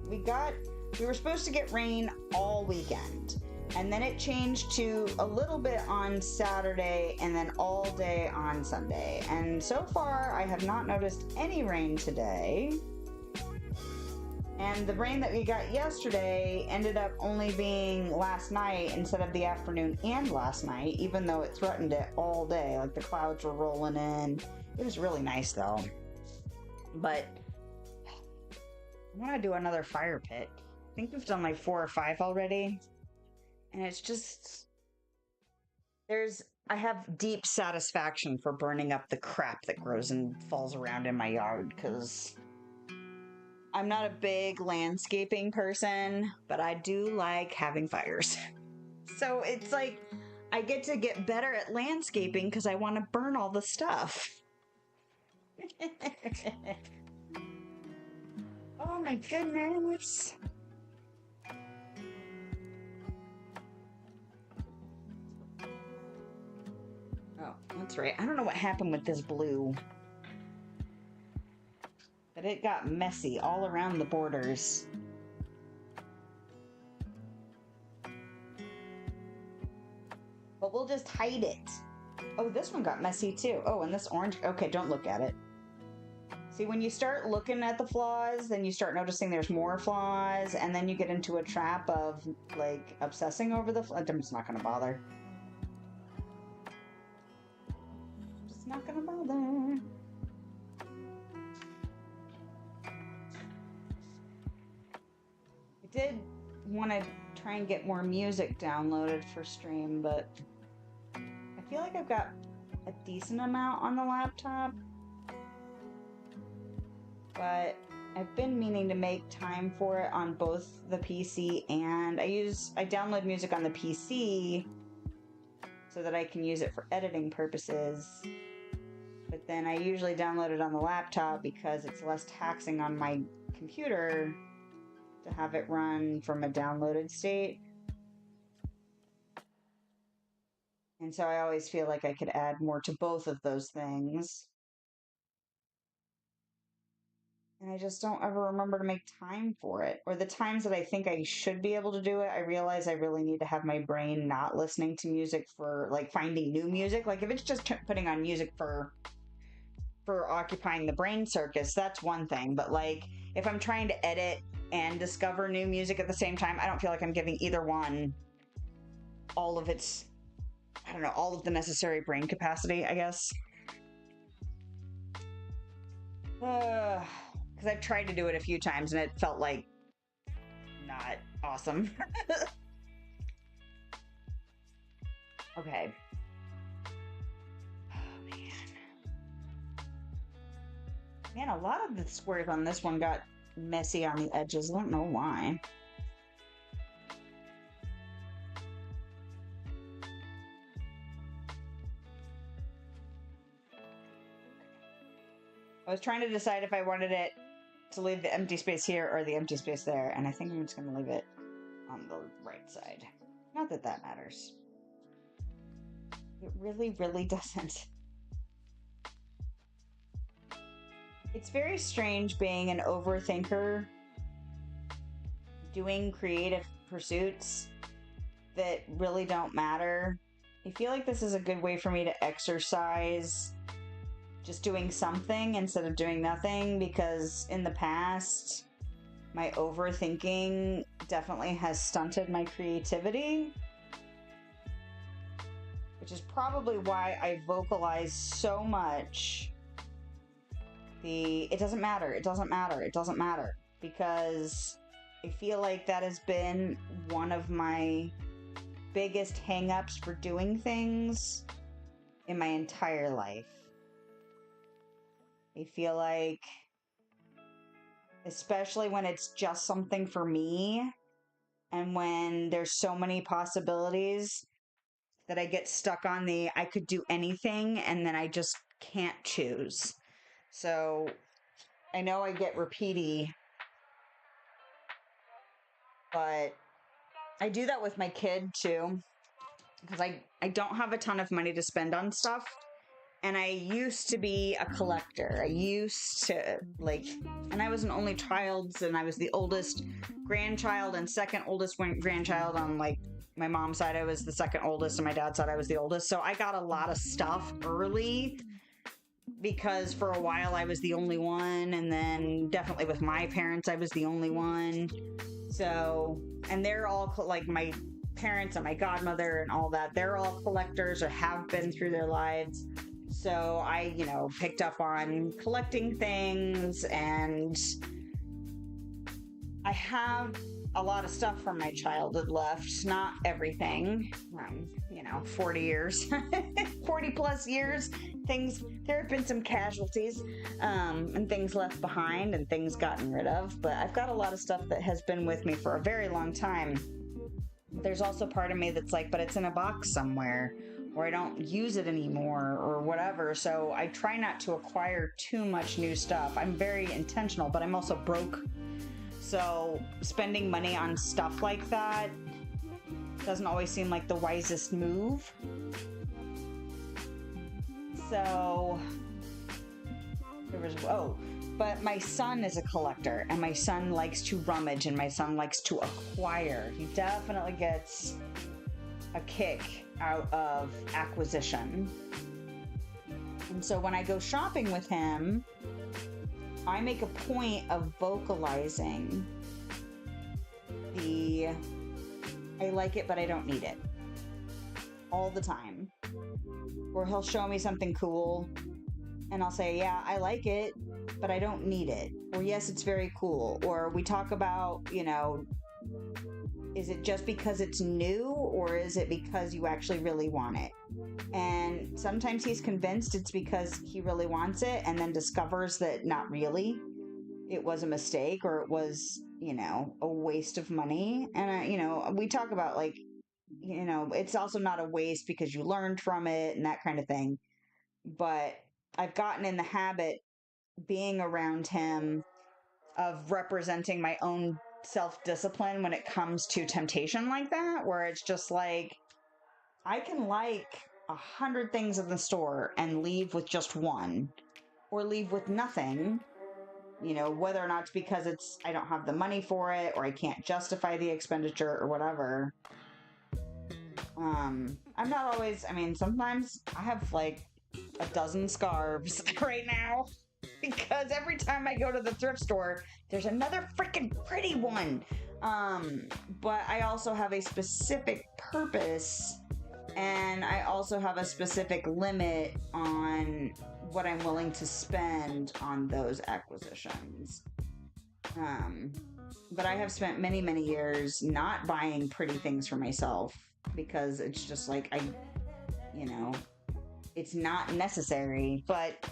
were supposed to get rain all weekend. And then it changed to a little bit on Saturday and then all day on Sunday. And so far, I have not noticed any rain today. And the rain that we got yesterday ended up only being last night instead of the afternoon and last night, even though it threatened it all day. Like the clouds were rolling in. It was really nice though. But I want to do another fire pit. I think we've done like 4 or 5 already. And it's just, I have deep satisfaction for burning up the crap that grows and falls around in my yard, because I'm not a big landscaping person, but I do like having fires. So it's like, I get to get better at landscaping because I want to burn all the stuff. Oh my goodness. Oh, that's right. I don't know what happened with this blue. But it got messy all around the borders. But we'll just hide it. Oh, this one got messy too. Oh, and this orange. Okay, don't look at it. See, when you start looking at the flaws, then you start noticing there's more flaws, and then you get into a trap of, like, obsessing over the flaws. I'm just not going to bother. Just not going to bother. I did want to try and get more music downloaded for stream, but I feel like I've got a decent amount on the laptop. but I've been meaning to make time for it on both the PC and I download music on the PC so that I can use it for editing purposes. But then I usually download it on the laptop because it's less taxing on my computer to have it run from a downloaded state. And so I always feel like I could add more to both of those things. And I just don't ever remember to make time for it. Or the times that I think I should be able to do it, I realize I really need to have my brain not listening to music for, like, finding new music. Like, if it's just putting on music for occupying the brain circuits, that's one thing. But, like, if I'm trying to edit and discover new music at the same time, I don't feel like I'm giving either one all of its, I don't know, all of the necessary brain capacity, I guess. Because I've tried to do it a few times and it felt like not awesome. Okay. Oh, man, a lot of the squares on this one got messy on the edges. I don't know why. I was trying to decide if I wanted it to leave the empty space here or the empty space there, and I think I'm just going to leave it on the right side. Not that that matters. It really, really doesn't. It's very strange being an overthinker, doing creative pursuits that really don't matter. I feel like this is a good way for me to exercise just doing something instead of doing nothing, because in the past, my overthinking definitely has stunted my creativity, which is probably why I vocalize so much it doesn't matter, it doesn't matter, it doesn't matter, because I feel like that has been one of my biggest hang-ups for doing things in my entire life. I feel like, especially when it's just something for me, and when there's so many possibilities, that I get stuck on I could do anything, and then I just can't choose. So, I know I get repeaty, but I do that with my kid, too, because I don't have a ton of money to spend on stuff. And I used to be a collector. I used to, and I was an only child, and I was the oldest grandchild and second oldest grandchild on, my mom's side. I was the second oldest, and my dad's side, I was the oldest. So I got a lot of stuff early, because for a while I was the only one, and then definitely with my parents, I was the only one. So, and they're all, my parents and my godmother and all that, they're all collectors or have been through their lives. So I, picked up on collecting things, and I have a lot of stuff from my childhood left. Not everything. 40 years, 40 plus years. There have been some casualties, and things left behind and things gotten rid of. But I've got a lot of stuff that has been with me for a very long time. There's also part of me that's but it's in a box somewhere, or I don't use it anymore, or whatever. So I try not to acquire too much new stuff. I'm very intentional, but I'm also broke. So spending money on stuff like that doesn't always seem like the wisest move. So but my son is a collector, and my son likes to rummage, and my son likes to acquire. He definitely gets a kick out of acquisition. And so when I go shopping with him, I make a point of vocalizing I like it, but I don't need it, all the time. Or he'll show me something cool, and I'll say, yeah, I like it, but I don't need it. Or yes, it's very cool. Or we talk about, is it just because it's new, or is it because you actually really want it? And sometimes he's convinced it's because he really wants it, and then discovers that not really. it was a mistake or it was, you know, a waste of money. And, you know, we talk about like, you know, it's also not a waste because you learned from it and that kind of thing. But I've gotten in the habit being around him of representing my own self discipline when it comes to temptation like that, where it's just like, I can like 100 things in the store and leave with just one or leave with nothing, you know, whether or not it's because it's I don't have the money for it or I can't justify the expenditure or whatever. I'm not always, I mean, sometimes I have like a dozen scarves right now because every time I go to the thrift store, there's another freaking pretty one. But I also have a specific purpose and I also have a specific limit on what I'm willing to spend on those acquisitions. But I have spent many, many years not buying pretty things for myself because it's just like you know, it's not necessary. But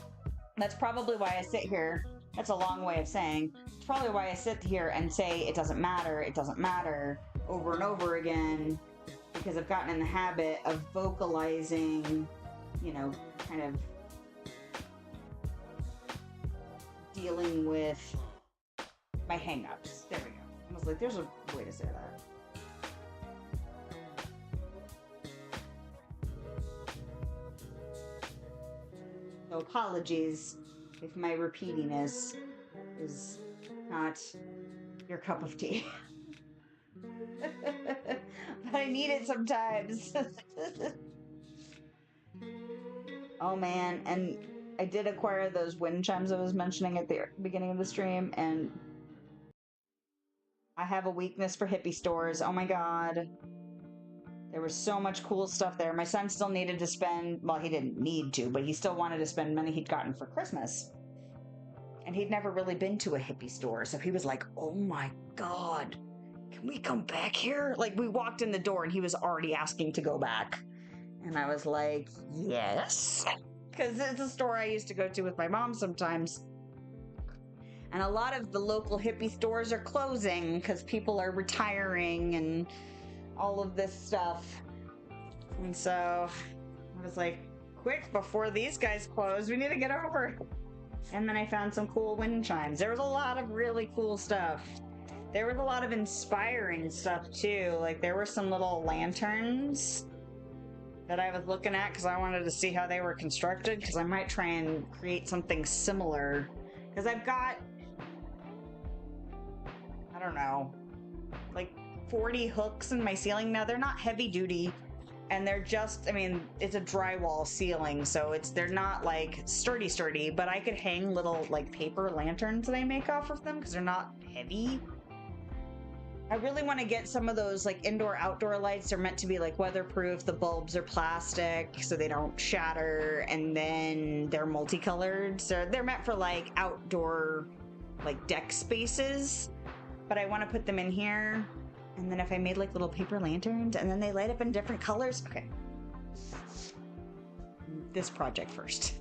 that's probably why I sit here. That's a long way of saying it's probably why I sit here and say it doesn't matter over and over again, because I've gotten in the habit of vocalizing, you know, kind of dealing with my hang-ups. There we go. I was like, there's a way to say that. So apologies if my repeatiness is not your cup of tea. But I need it sometimes. Oh man, and I did acquire those wind chimes I was mentioning at the beginning of the stream, and I have a weakness for hippie stores. Oh my god. There was so much cool stuff there. My son still needed to spend, well, he didn't need to, but he still wanted to spend money he'd gotten for Christmas. And he'd never really been to a hippie store, so he was like, oh my god, can we come back here? Like, we walked in the door and he was already asking to go back. And I was like, yes. Because it's a store I used to go to with my mom sometimes. And a lot of the local hippie stores are closing because people are retiring and all of this stuff. And so I was like, quick, before these guys close, we need to get over. And then I found some cool wind chimes. There was a lot of really cool stuff. There was a lot of inspiring stuff too. Like there were some little lanterns that I was looking at because I wanted to see how they were constructed, because I might try and create something similar. Because I've got, I don't know, like 40 hooks in my ceiling. Now they're not heavy duty, and they're just, I mean, it's a drywall ceiling, so they're not like sturdy, but I could hang little like paper lanterns that I make off of them because they're not heavy. I really want to get some of those like indoor-outdoor lights. They're meant to be like weatherproof. The bulbs are plastic so they don't shatter, and then they're multicolored. So they're meant for like outdoor like deck spaces, but I want to put them in here. And then if I made like little paper lanterns and then they light up in different colors. Okay. This project first.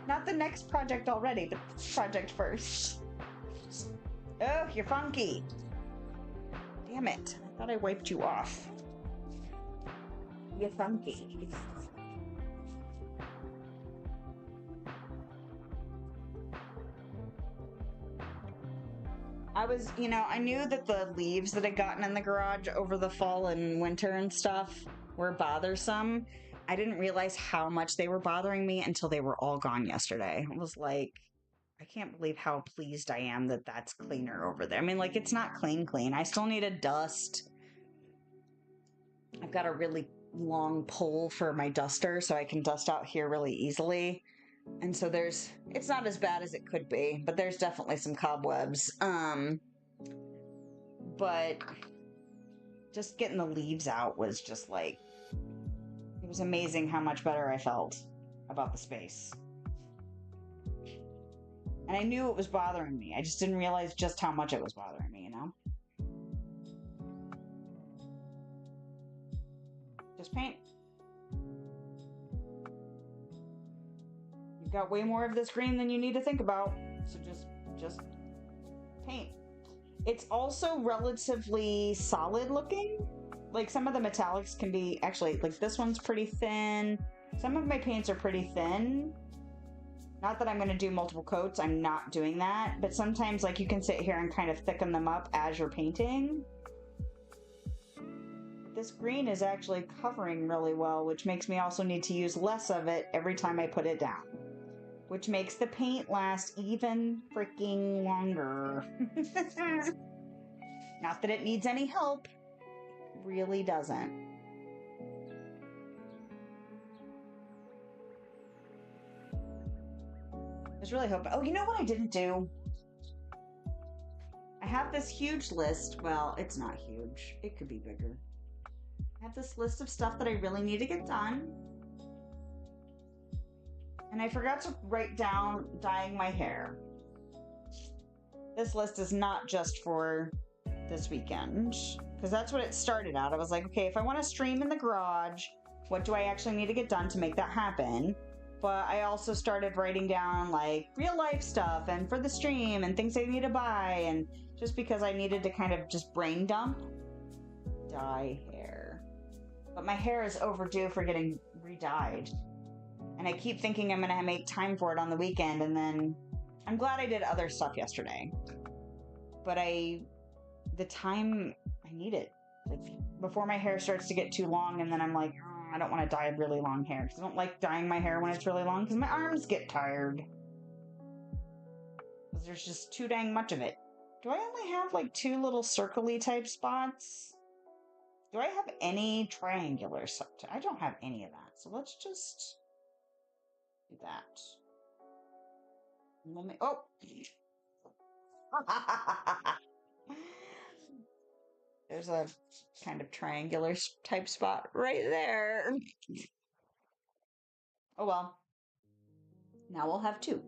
Not the next project already, but this project first. Oh, you're funky. Damn it. I thought I wiped you off. You're funky. I was, you know, I knew that the leaves that I'd gotten in the garage over the fall and winter and stuff were bothersome. I didn't realize how much they were bothering me until they were all gone yesterday. I was like, I can't believe how pleased I am that that's cleaner over there. I mean, like, it's not clean. I still need to dust. I've got a really long pole for my duster, so I can dust out here really easily. And so it's not as bad as it could be, but there's definitely some cobwebs. But just getting the leaves out was just like, it was amazing how much better I felt about the space. And I knew it was bothering me. I just didn't realize just how much it was bothering me, you know? Just paint. got way more of this green than you need to think about. So just paint. It's also relatively solid looking. Like some of the metallics can be, actually, like this one's pretty thin. Some of my paints are pretty thin. Not that I'm going to do multiple coats, I'm not doing that. But sometimes like you can sit here and kind of thicken them up as you're painting. This green is actually covering really well, which makes me also need to use less of it every time I put it down. Which makes the paint last even freaking longer. Not that it needs any help. It really doesn't. I was really hoping... Oh, you know what I didn't do? I have this huge list. Well, it's not huge. It could be bigger. I have this list of stuff that I really need to get done. And I forgot to write down dyeing my hair. This list is not just for this weekend, because that's what it started out. I was like, okay, if I want to stream in the garage, what do I actually need to get done to make that happen? But I also started writing down like real life stuff and for the stream and things I need to buy, and just because I needed to kind of just brain dump. Dye hair. But my hair is overdue for getting re-dyed. And I keep thinking I'm going to make time for it on the weekend, and then I'm glad I did other stuff yesterday. But the time, I need it. Like, before my hair starts to get too long, and then I'm like, oh, I don't want to dye really long hair. Because I don't like dyeing my hair when it's really long, because my arms get tired. Because there's just too dang much of it. Do I only have like 2 little circle-y type spots? Do I have any triangular stuff? I don't have any of that. So let's just... do that. Oh! There's a kind of triangular type spot right there. Oh well. Now we'll have 2.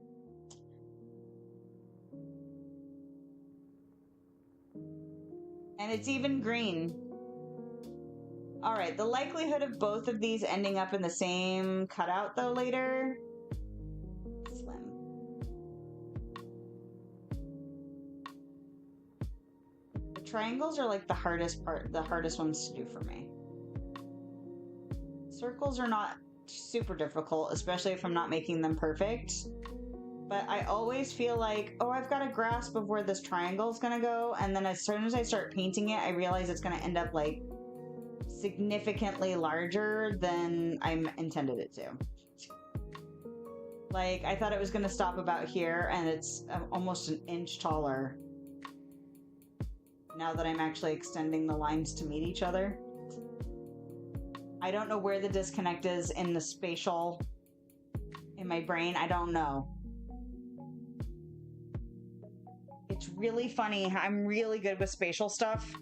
And it's even green. Alright, the likelihood of both of these ending up in the same cutout though later... slim. The triangles are like the hardest ones to do for me. Circles are not super difficult, especially if I'm not making them perfect. But I always feel like, oh, I've got a grasp of where this triangle is going to go, and then as soon as I start painting it, I realize it's going to end up like significantly larger than I intended it to. Like, I thought it was going to stop about here, and it's almost an inch taller now that I'm actually extending the lines to meet each other. I don't know where the disconnect is in the spatial in my brain. I don't know. It's really funny. I'm really good with spatial stuff.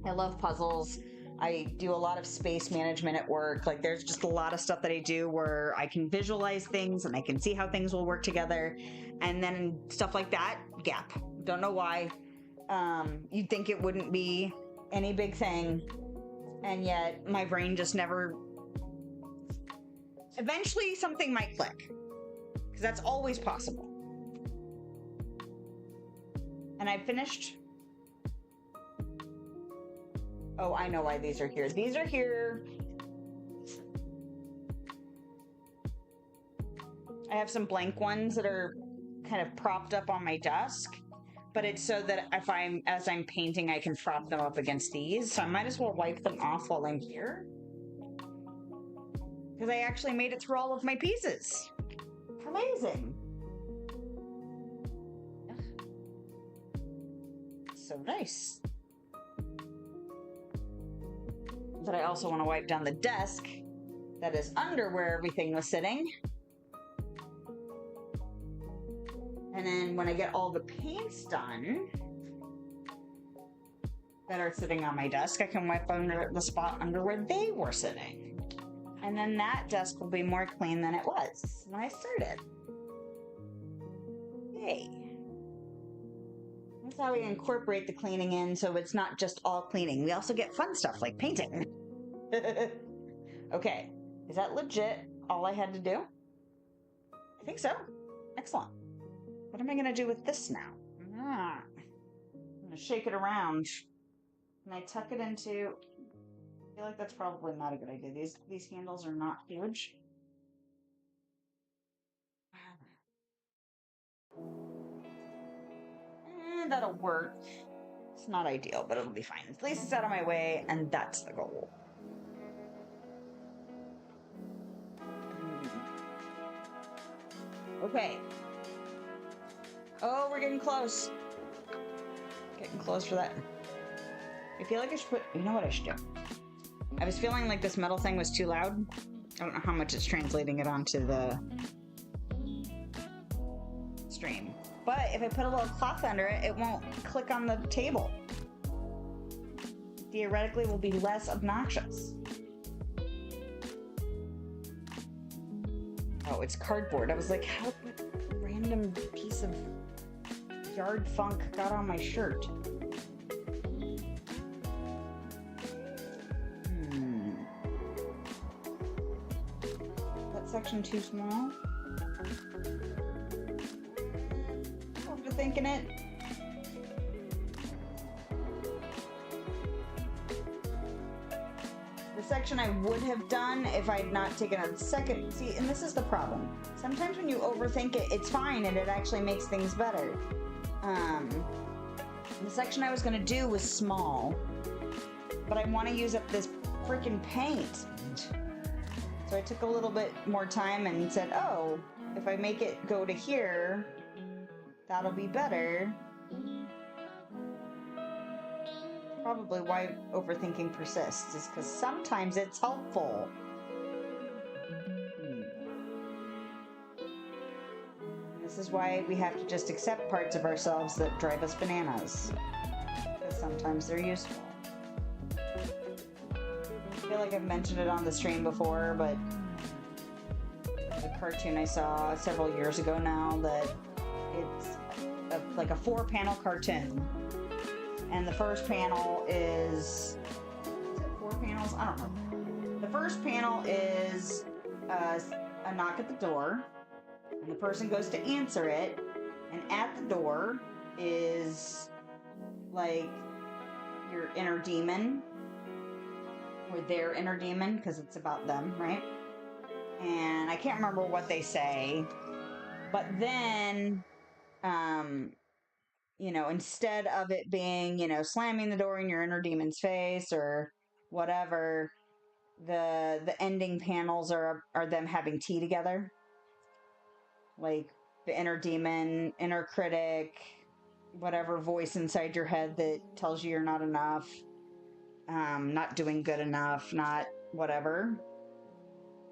I love puzzles. I do a lot of space management at work. Like, there's just a lot of stuff that I do where I can visualize things and I can see how things will work together. And then stuff like that, gap. Don't know why. You'd think it wouldn't be any big thing. And yet my brain just never... Eventually something might click. Because that's always possible. And I finished... Oh, I know why these are here. These are here. I have some blank ones that are kind of propped up on my desk, but it's so that as I'm painting, I can prop them up against these. So I might as well wipe them off while I'm here. Because I actually made it through all of my pieces. Amazing. Ugh. So nice. But I also want to wipe down the desk that is under where everything was sitting. And then when I get all the paints done that are sitting on my desk, I can wipe under the spot under where they were sitting. And then that desk will be more clean than it was when I started. Yay. That's how we incorporate the cleaning in, so it's not just all cleaning. We also get fun stuff like painting. Okay, is that legit all I had to do? I think so. Excellent. What am I going to do with this now? I'm going to shake it around. And I tuck it into... I feel like that's probably not a good idea. These handles are not huge. That'll work. It's not ideal, but it'll be fine. At least it's out of my way, and that's the goal. Okay. Oh, we're getting close. Getting close for that. I feel like I should put... You know what I should do? I was feeling like this metal thing was too loud. I don't know how much it's translating it onto the stream. But if I put a little cloth under it, it won't click on the table. Theoretically, it will be less obnoxious. Oh, it's cardboard. I was like, how random piece of yard funk got on my shirt? That section too small? Overthinking it. The section I would have done if I had not taken a second. See, and this is the problem. Sometimes when you overthink it, it's fine and it actually makes things better. The section I was going to do was small, but I want to use up this freaking paint. So I took a little bit more time and said, oh, if I make it go to here, that'll be better. Probably why overthinking persists is because sometimes it's helpful. This is why we have to just accept parts of ourselves that drive us bananas. Because sometimes they're useful. I feel like I've mentioned it on the stream before, but the cartoon I saw several years ago now that it's like a 4-panel cartoon. And the first panel is it 4 panels? I don't know. The first panel is a knock at the door, and the person goes to answer it, and at the door is like your inner demon, or their inner demon, because it's about them, right? And I can't remember what they say, but then you know, instead of it being, you know, slamming the door in your inner demon's face or whatever, the ending panels are them having tea together. Like the inner demon, inner critic, whatever voice inside your head that tells you you're not enough, not doing good enough, not whatever.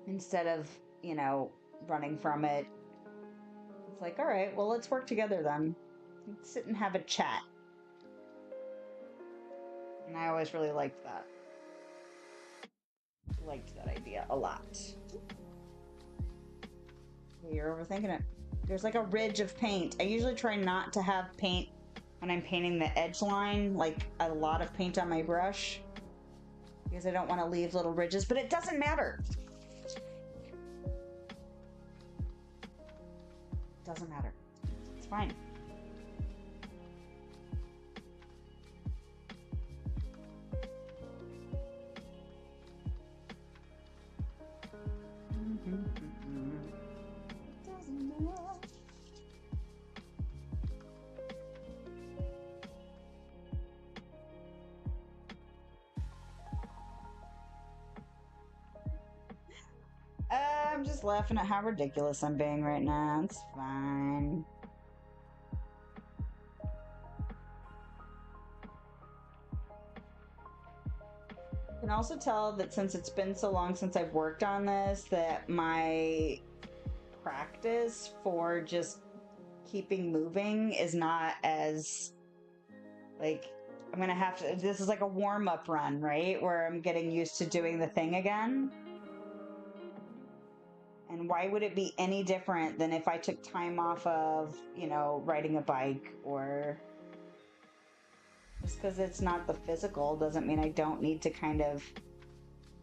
Instead of, you know, running from it, it's like, all right, well, let's work together then. Let's sit and have a chat. And I always really liked that. Liked that idea a lot. You're overthinking it. There's like a ridge of paint. I usually try not to have paint when I'm painting the edge line, like a lot of paint on my brush, because I don't want to leave little ridges, but it doesn't matter. It doesn't matter. It's fine. I'm just laughing at how ridiculous I'm being right now. It's fine. I can also tell that since it's been so long since I've worked on this, that my practice for just keeping moving is not as, like, I'm gonna have to, this is like a warm-up run, right? Where I'm getting used to doing the thing again. And why would it be any different than if I took time off of, you know, riding a bike, or just because it's not the physical doesn't mean I don't need to kind of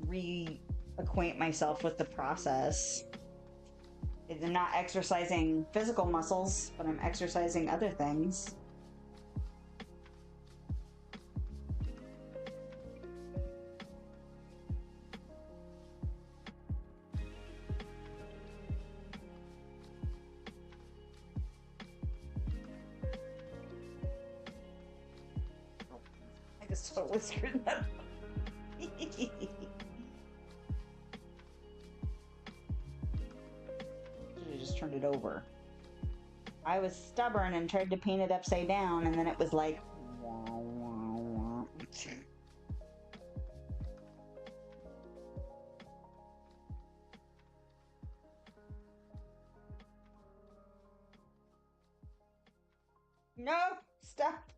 reacquaint myself with the process. I'm not exercising physical muscles, but I'm exercising other things. I just totally screwed that up. Just turned it over. I was stubborn and tried to paint it upside down, and then it was like wah, wah, wah. No, stop.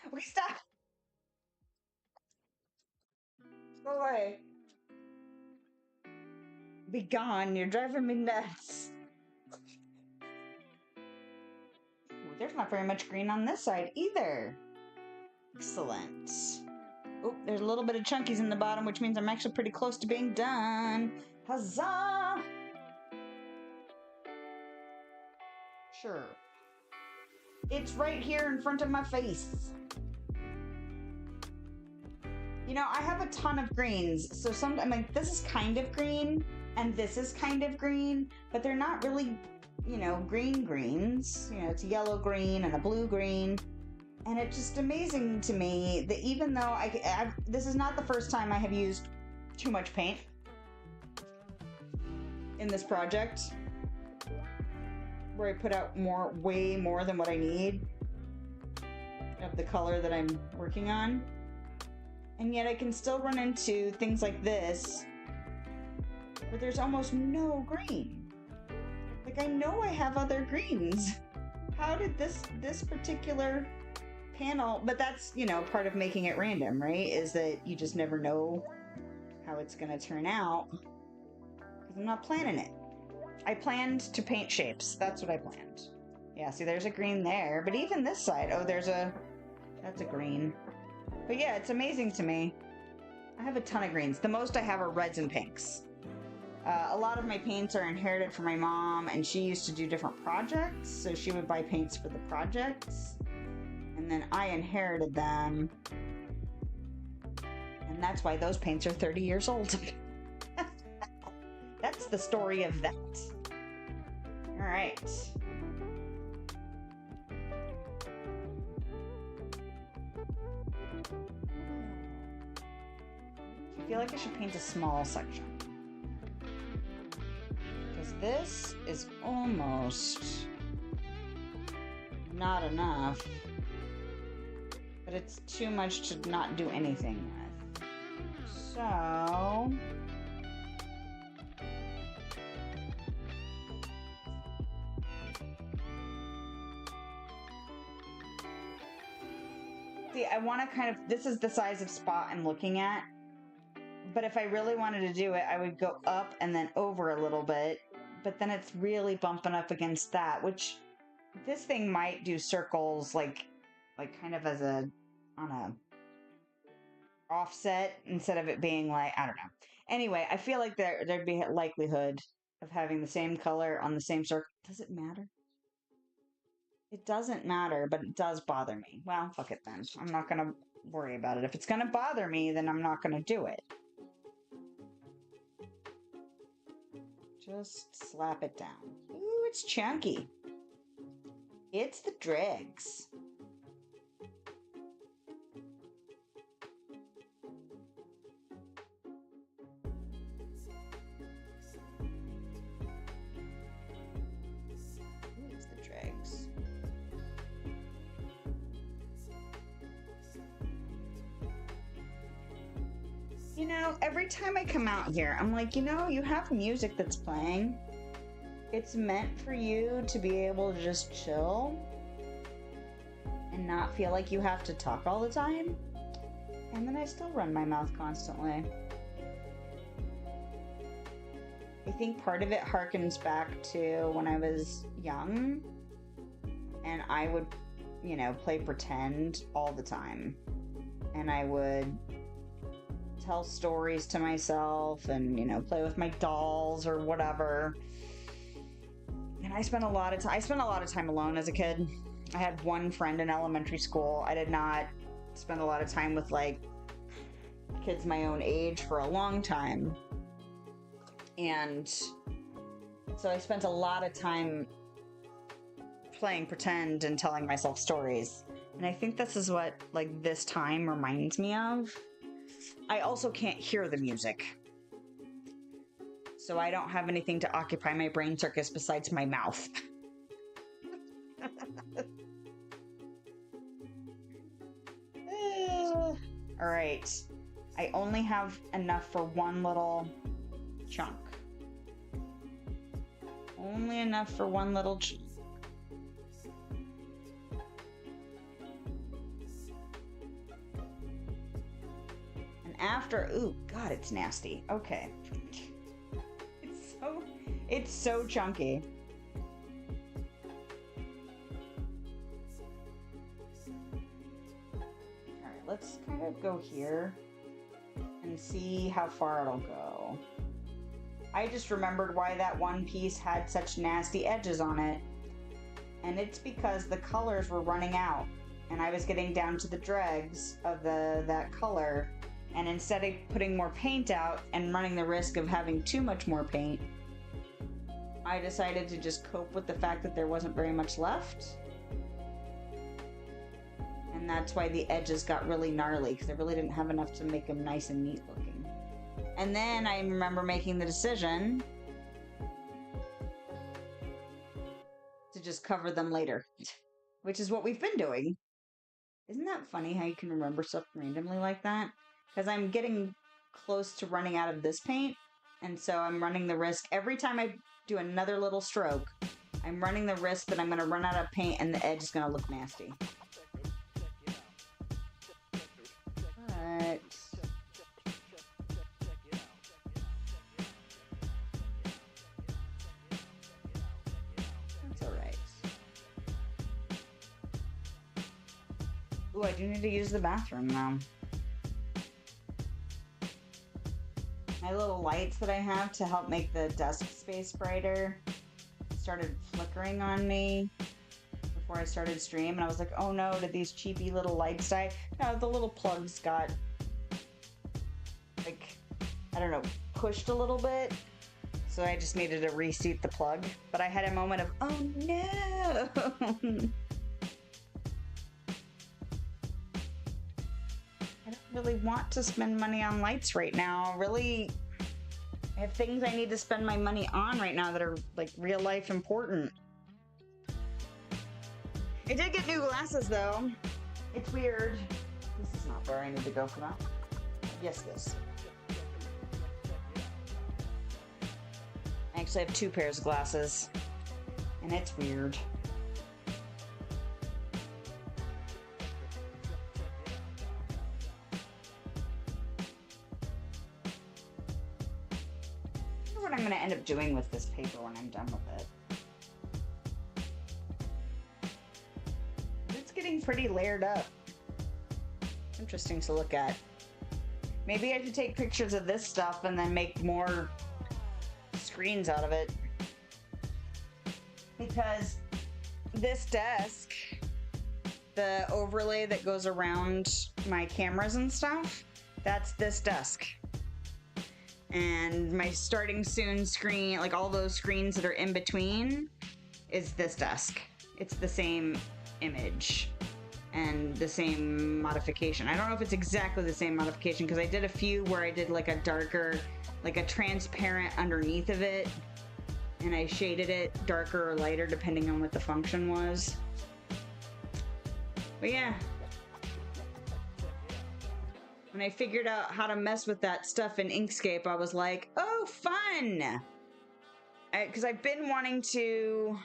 Okay, stop. Go away. Be gone. You're driving me nuts. Ooh, there's not very much green on this side either. Excellent. Oh, there's a little bit of chunkies in the bottom, which means I'm actually pretty close to being done. Huzzah! Sure. It's right here in front of my face. You know, I have a ton of greens, so sometimes like this is kind of green, and this is kind of green, but they're not really, you know, greens. You know, it's a yellow green and a blue green, and it's just amazing to me that even though this is not the first time I have used too much paint in this project, where I put out way more than what I need of the color that I'm working on. And yet I can still run into things like this, where there's almost no green. Like, I know I have other greens. How did this particular panel, but that's, you know, part of making it random, right? Is that you just never know how it's gonna turn out, because I'm not planning it. I planned to paint shapes. That's what I planned. Yeah, see, there's a green there, but even this side, oh, that's a green. But yeah, it's amazing to me. I have a ton of greens. The most I have are reds and pinks. A lot of my paints are inherited from my mom, and she used to do different projects, so she would buy paints for the projects. And then I inherited them. And that's why those paints are 30 years old. That's the story of that. All right. I feel like I should paint a small section, because this is almost not enough, but it's too much to not do anything with. So see, I want to kind of, this is the size of spot I'm looking at. But if I really wanted to do it, I would go up and then over a little bit. But then it's really bumping up against that, which this thing might do circles like kind of as on a offset instead of it being like, I don't know. Anyway, I feel like there'd be a likelihood of having the same color on the same circle. Does it matter? It doesn't matter, but it does bother me. Well, fuck it then. I'm not going to worry about it. If it's going to bother me, then I'm not going to do it. Just slap it down. Ooh, it's chunky. It's the dregs. Ooh, it's the dregs. You know, every time I come out here, I'm like, you know, you have music that's playing. It's meant for you to be able to just chill and not feel like you have to talk all the time. And then I still run my mouth constantly. I think part of it harkens back to when I was young and I would, you know, play pretend all the time. And I would tell stories to myself and, you know, play with my dolls or whatever. And I spent a lot of time. I spent a lot of time alone as a kid. I had one friend in elementary school. I did not spend a lot of time with like kids my own age for a long time. And so I spent a lot of time playing pretend and telling myself stories. And I think this is what like this time reminds me of. I also can't hear the music. So I don't have anything to occupy my brain circus besides my mouth. All right. I only have enough for one little chunk. Only enough for one little chunk. And after, ooh, God, it's nasty. Okay. It's so chunky. Alright, let's kind of go here and see how far it'll go. I just remembered why that one piece had such nasty edges on it. And it's because the colors were running out. And I was getting down to the dregs of that color. And instead of putting more paint out and running the risk of having too much more paint, I decided to just cope with the fact that there wasn't very much left. And that's why the edges got really gnarly, because I really didn't have enough to make them nice and neat looking. And then I remember making the decision to just cover them later, which is what we've been doing. Isn't that funny how you can remember stuff randomly like that? Because I'm getting close to running out of this paint, and so I'm running the risk every time I do another little stroke, I'm running the risk that I'm going to run out of paint and the edge is going to look nasty. But that's alright. Ooh, I do need to use the bathroom now. My little lights that I have to help make the desk space brighter started flickering on me before I started stream, and I was like, oh no, did these cheapy little lights die? No, the little plugs got, like, I don't know, pushed a little bit, so I just needed to reseat the plug. But I had a moment of, oh no! I don't really want to spend money on lights right now. Really, I have things I need to spend my money on right now that are like real life important. I did get new glasses though. It's weird. This is not where I need to go for that. Yes, this. I actually have two pairs of glasses, and it's weird. What I'm going to end up doing with this paper when I'm done with it. It's getting pretty layered up. Interesting to look at. Maybe I should take pictures of this stuff and then make more screens out of it. Because this desk, the overlay that goes around my cameras and stuff, that's this desk. And my starting soon screen, like all those screens that are in between, is this desk. It's the same image and the same modification. I don't know if it's exactly the same modification, because I did a few where I did like a darker, like a transparent underneath of it, and I shaded it darker or lighter depending on what the function was. But yeah. When I figured out how to mess with that stuff in Inkscape, I was like, oh, fun! Because I've been wanting to,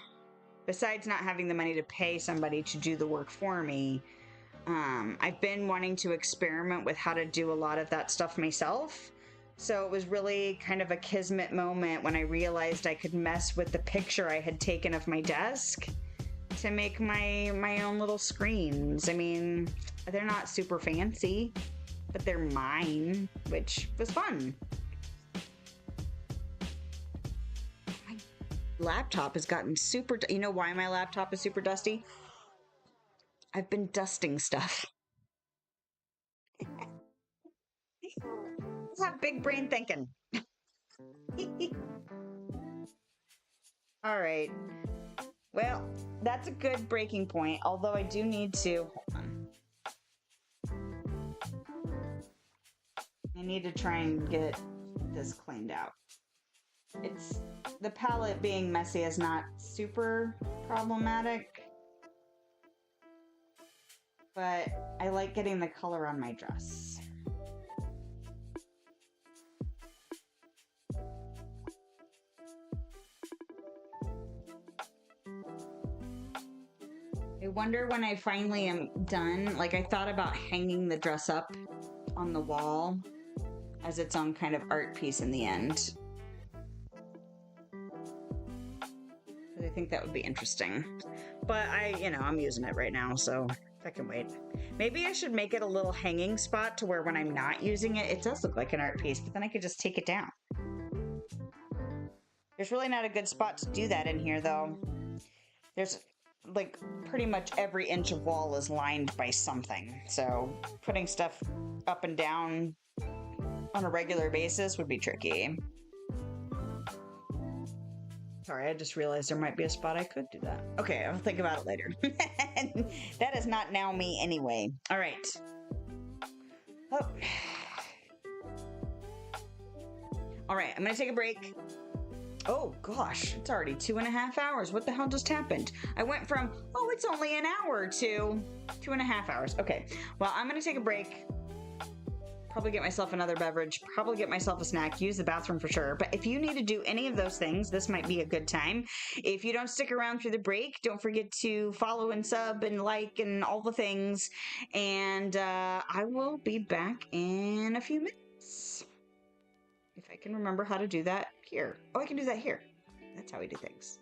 besides not having the money to pay somebody to do the work for me, I've been wanting to experiment with how to do a lot of that stuff myself. So it was really kind of a kismet moment when I realized I could mess with the picture I had taken of my desk to make my own little screens. I mean, they're not super fancy, but they're mine, which was fun. laptop has gotten super. You know why my laptop is super dusty? I've been dusting stuff. Have big brain thinking. All right. Well, that's a good breaking point. Although I do need to. Hold on. I need to try and get this cleaned out. It's the palette being messy is not super problematic, but I like getting the color on my dress. I wonder when I finally am done, like I thought about hanging the dress up on the wall as its own kind of art piece in the end. I think that would be interesting. But I'm using it right now, so I can wait. Maybe I should make it a little hanging spot to where when I'm not using it, it does look like an art piece, but then I could just take it down. There's really not a good spot to do that in here, though. There's like pretty much every inch of wall is lined by something. So putting stuff up and down on a regular basis would be tricky. Sorry, I just realized there might be a spot I could do that. Okay, I'll think about it later. That is not now me anyway. All right. Oh. All right, I'm gonna take a break. Oh gosh, it's already 2.5 hours. What the hell just happened? I went from, oh, it's only an hour to 2.5 hours. Okay, well, I'm gonna take a break. Probably get myself another beverage, probably get myself a snack, use the bathroom for sure. But if you need to do any of those things, this might be a good time. If you don't stick around through the break, don't forget to follow and sub and like and all the things. And I will be back in a few minutes. If I can remember how to do that here. Oh, I can do that here. That's how we do things.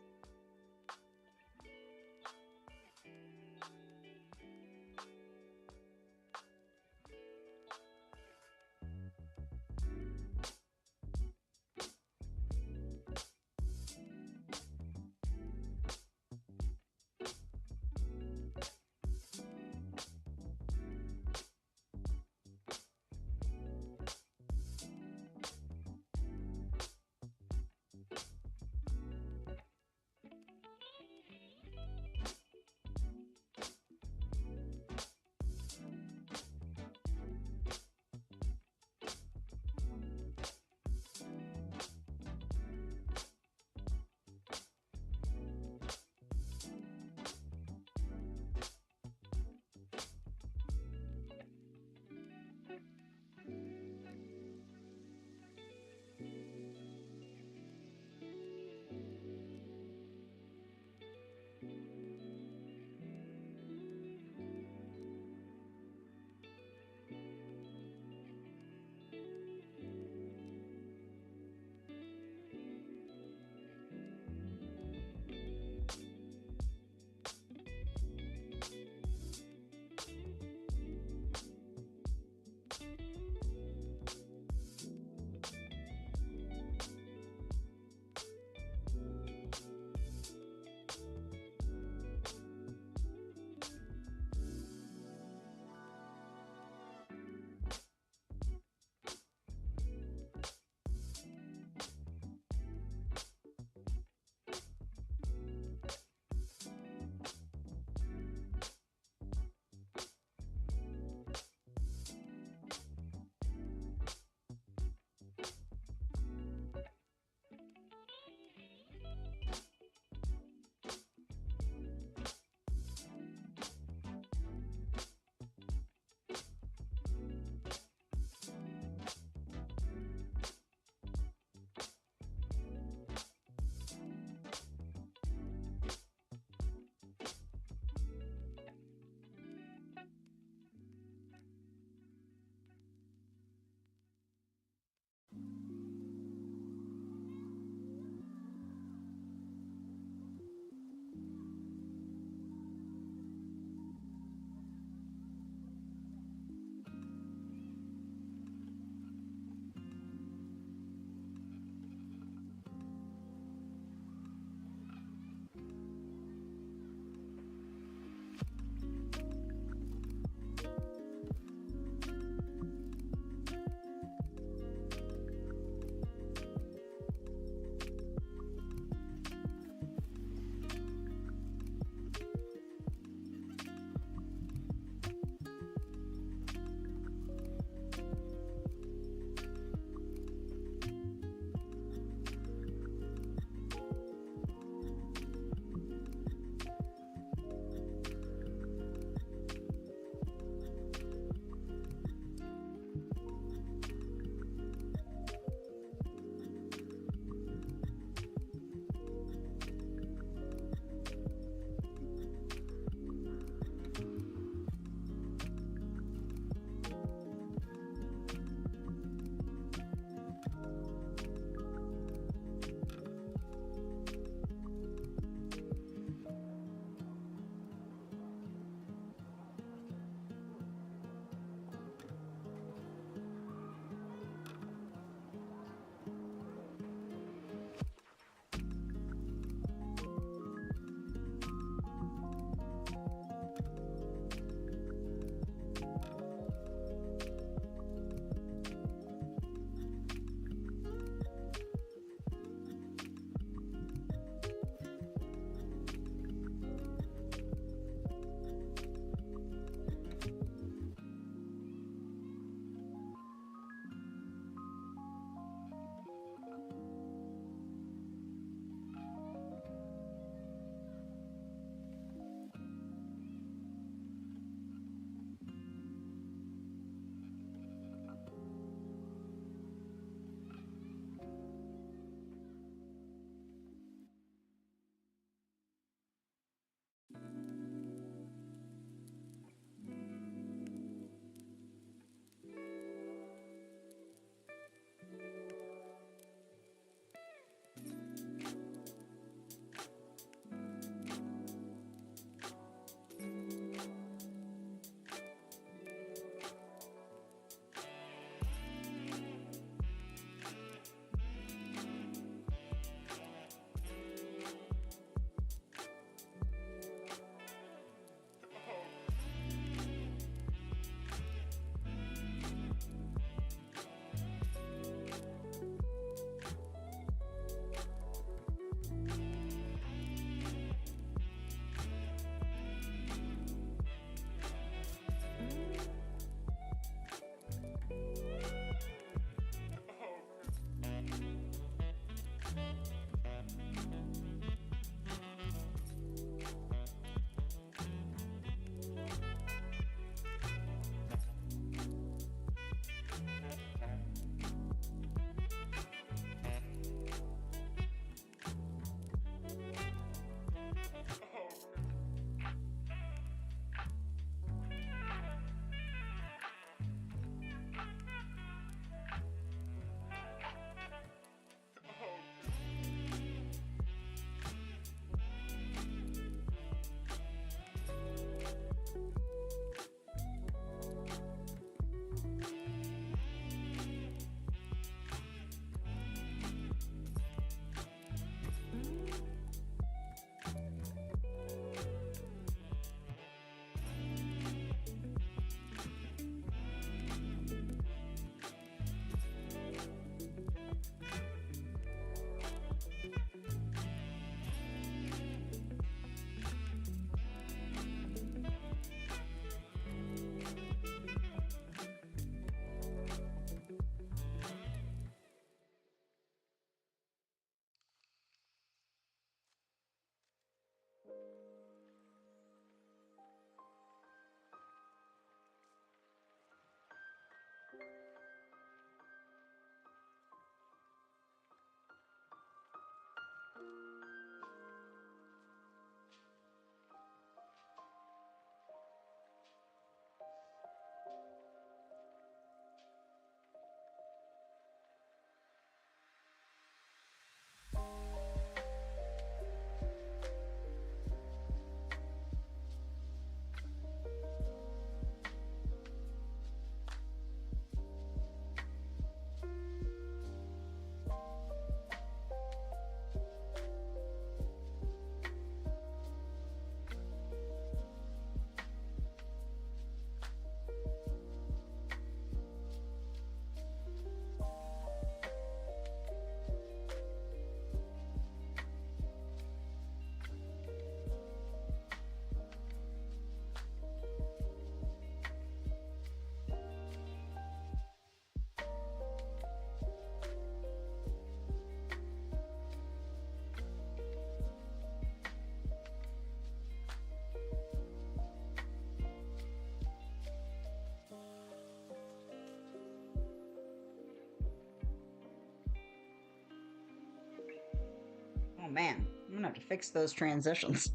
man, I'm gonna have to fix those transitions.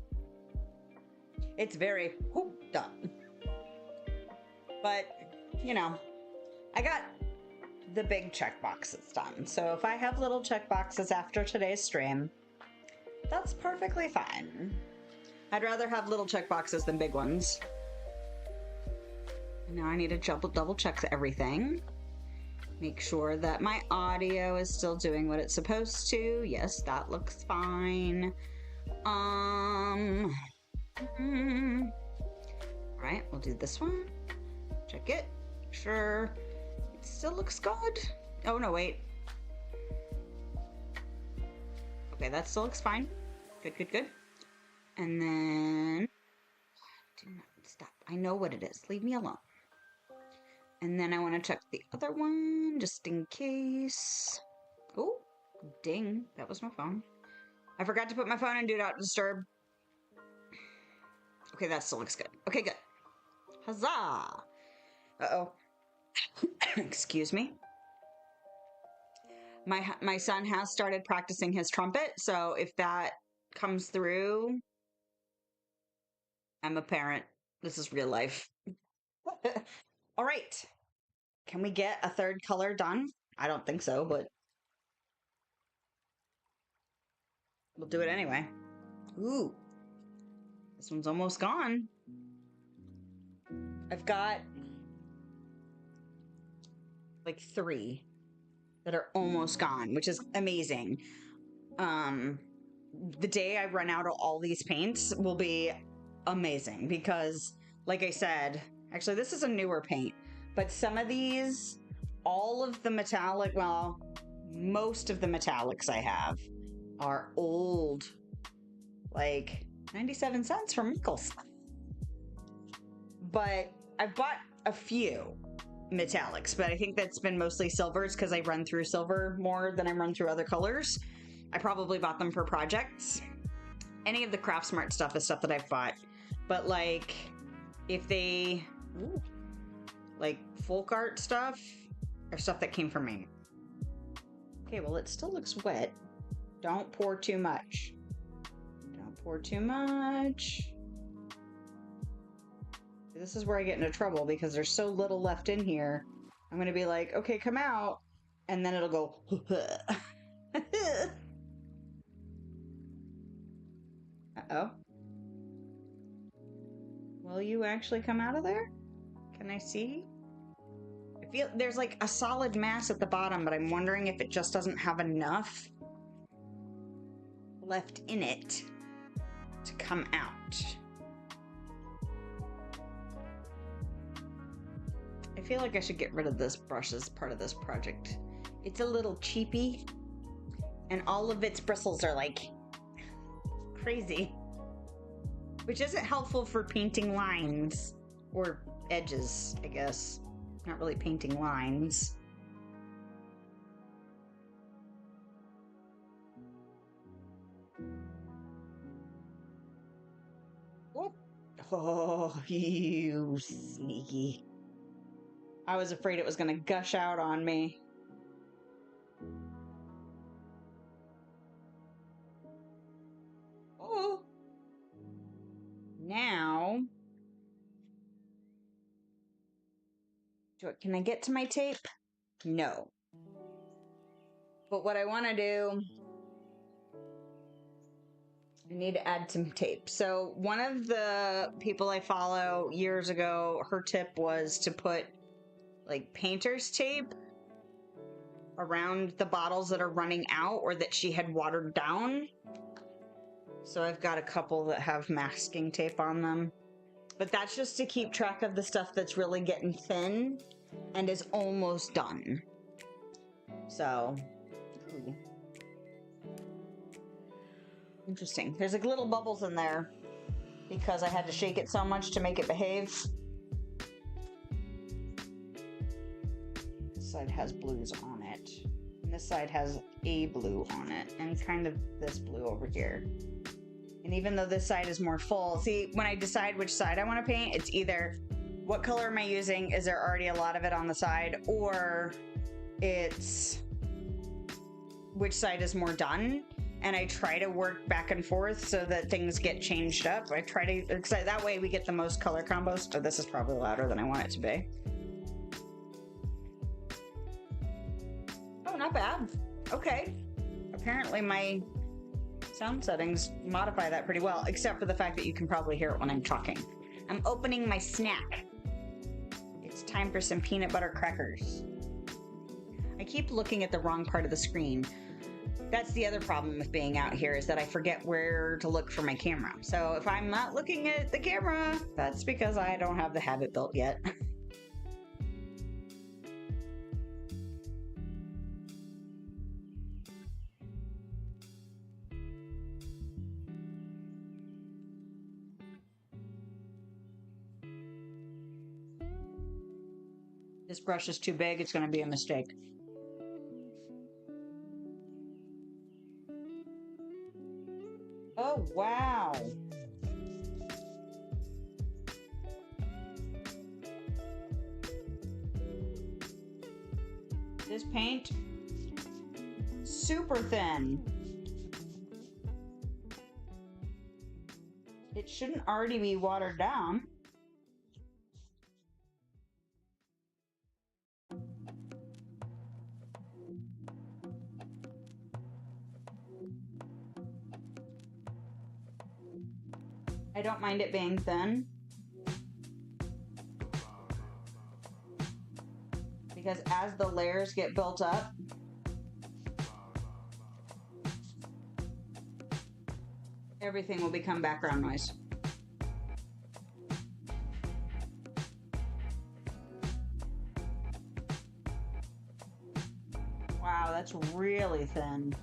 It's very done. But, you know, I got the big check boxes done. So if I have little check boxes after today's stream, that's perfectly fine. I'd rather have little check boxes than big ones. Now I need to double check everything. Make sure that my audio is still doing what it's supposed to. Yes, that looks fine. All right, we'll do this one. Check it. Make sure it still looks good. Oh, no, wait. Okay, that still looks fine. Good. And then... do not stop. I know what it is. Leave me alone. And then I want to check the other one, just in case. Oh, ding. That was my phone. I forgot to put my phone in Do Not Disturb. Okay, that still looks good. Okay, good. Huzzah! Uh-oh. Excuse me. My son has started practicing his trumpet, so if that comes through, I'm a parent. This is real life. All right. Can we get a third color done? I don't think so, but we'll do it anyway. Ooh. This one's almost gone. I've got like 3 that are almost gone, which is amazing. The day I run out of all these paints will be amazing because, like I said, actually this is a newer paint, but some of these, all of the metallic, well, most of the metallics I have are old, like 97 cents from Michaels. But I've bought a few metallics, but I think that's been mostly silvers because I run through silver more than I run through other colors. I probably bought them for projects. Any of the Craftsmart stuff is stuff that I've bought. But like, if they, like folk art stuff, or stuff that came from me. Okay, well it still looks wet. Don't pour too much. Don't pour too much. This is where I get into trouble because there's so little left in here. I'm gonna be like, okay, come out, and then it'll go. Uh-oh. Will you actually come out of there? Can I see? I feel there's like a solid mass at the bottom, but I'm wondering if it just doesn't have enough left in it to come out. I feel like I should get rid of this brush as part of this project. It's a little cheapy, and all of its bristles are like crazy, which isn't helpful for painting lines or edges, I guess. Not really painting lines. Oh, you sneaky. I was afraid it was going to gush out on me. Oh. Now. Can I get to my tape? No. But what I want to do, I need to add some tape. So one of the people I follow years ago, her tip was to put like painter's tape around the bottles that are running out or that she had watered down. So I've got a couple that have masking tape on them. But that's just to keep track of the stuff that's really getting thin and is almost done. So, ooh. Interesting. There's like little bubbles in there because I had to shake it so much to make it behave. This side has blues on it. And this side has a blue on it. And kind of this blue over here. And even though this side is more full, see, when I decide which side I want to paint, it's either what color am I using? Is there already a lot of it on the side? Or it's which side is more done? and I try to work back and forth so that things get changed up. I try to, because that way we get the most color combos. So this is probably louder than I want it to be. Oh, not bad. Okay. Apparently my sound settings modify that pretty well, except for the fact that you can probably hear it when I'm talking. I'm opening my snack. It's time for some peanut butter crackers. I keep looking at the wrong part of the screen. That's the other problem with being out here, is that I forget where to look for my camera. So if I'm not looking at the camera, that's because I don't have the habit built yet. This brush is too big, it's going to be a mistake. Oh, wow. This paint, super thin. It shouldn't already be watered down. I don't mind it being thin, because as the layers get built up, everything will become background noise. Wow, that's really thin.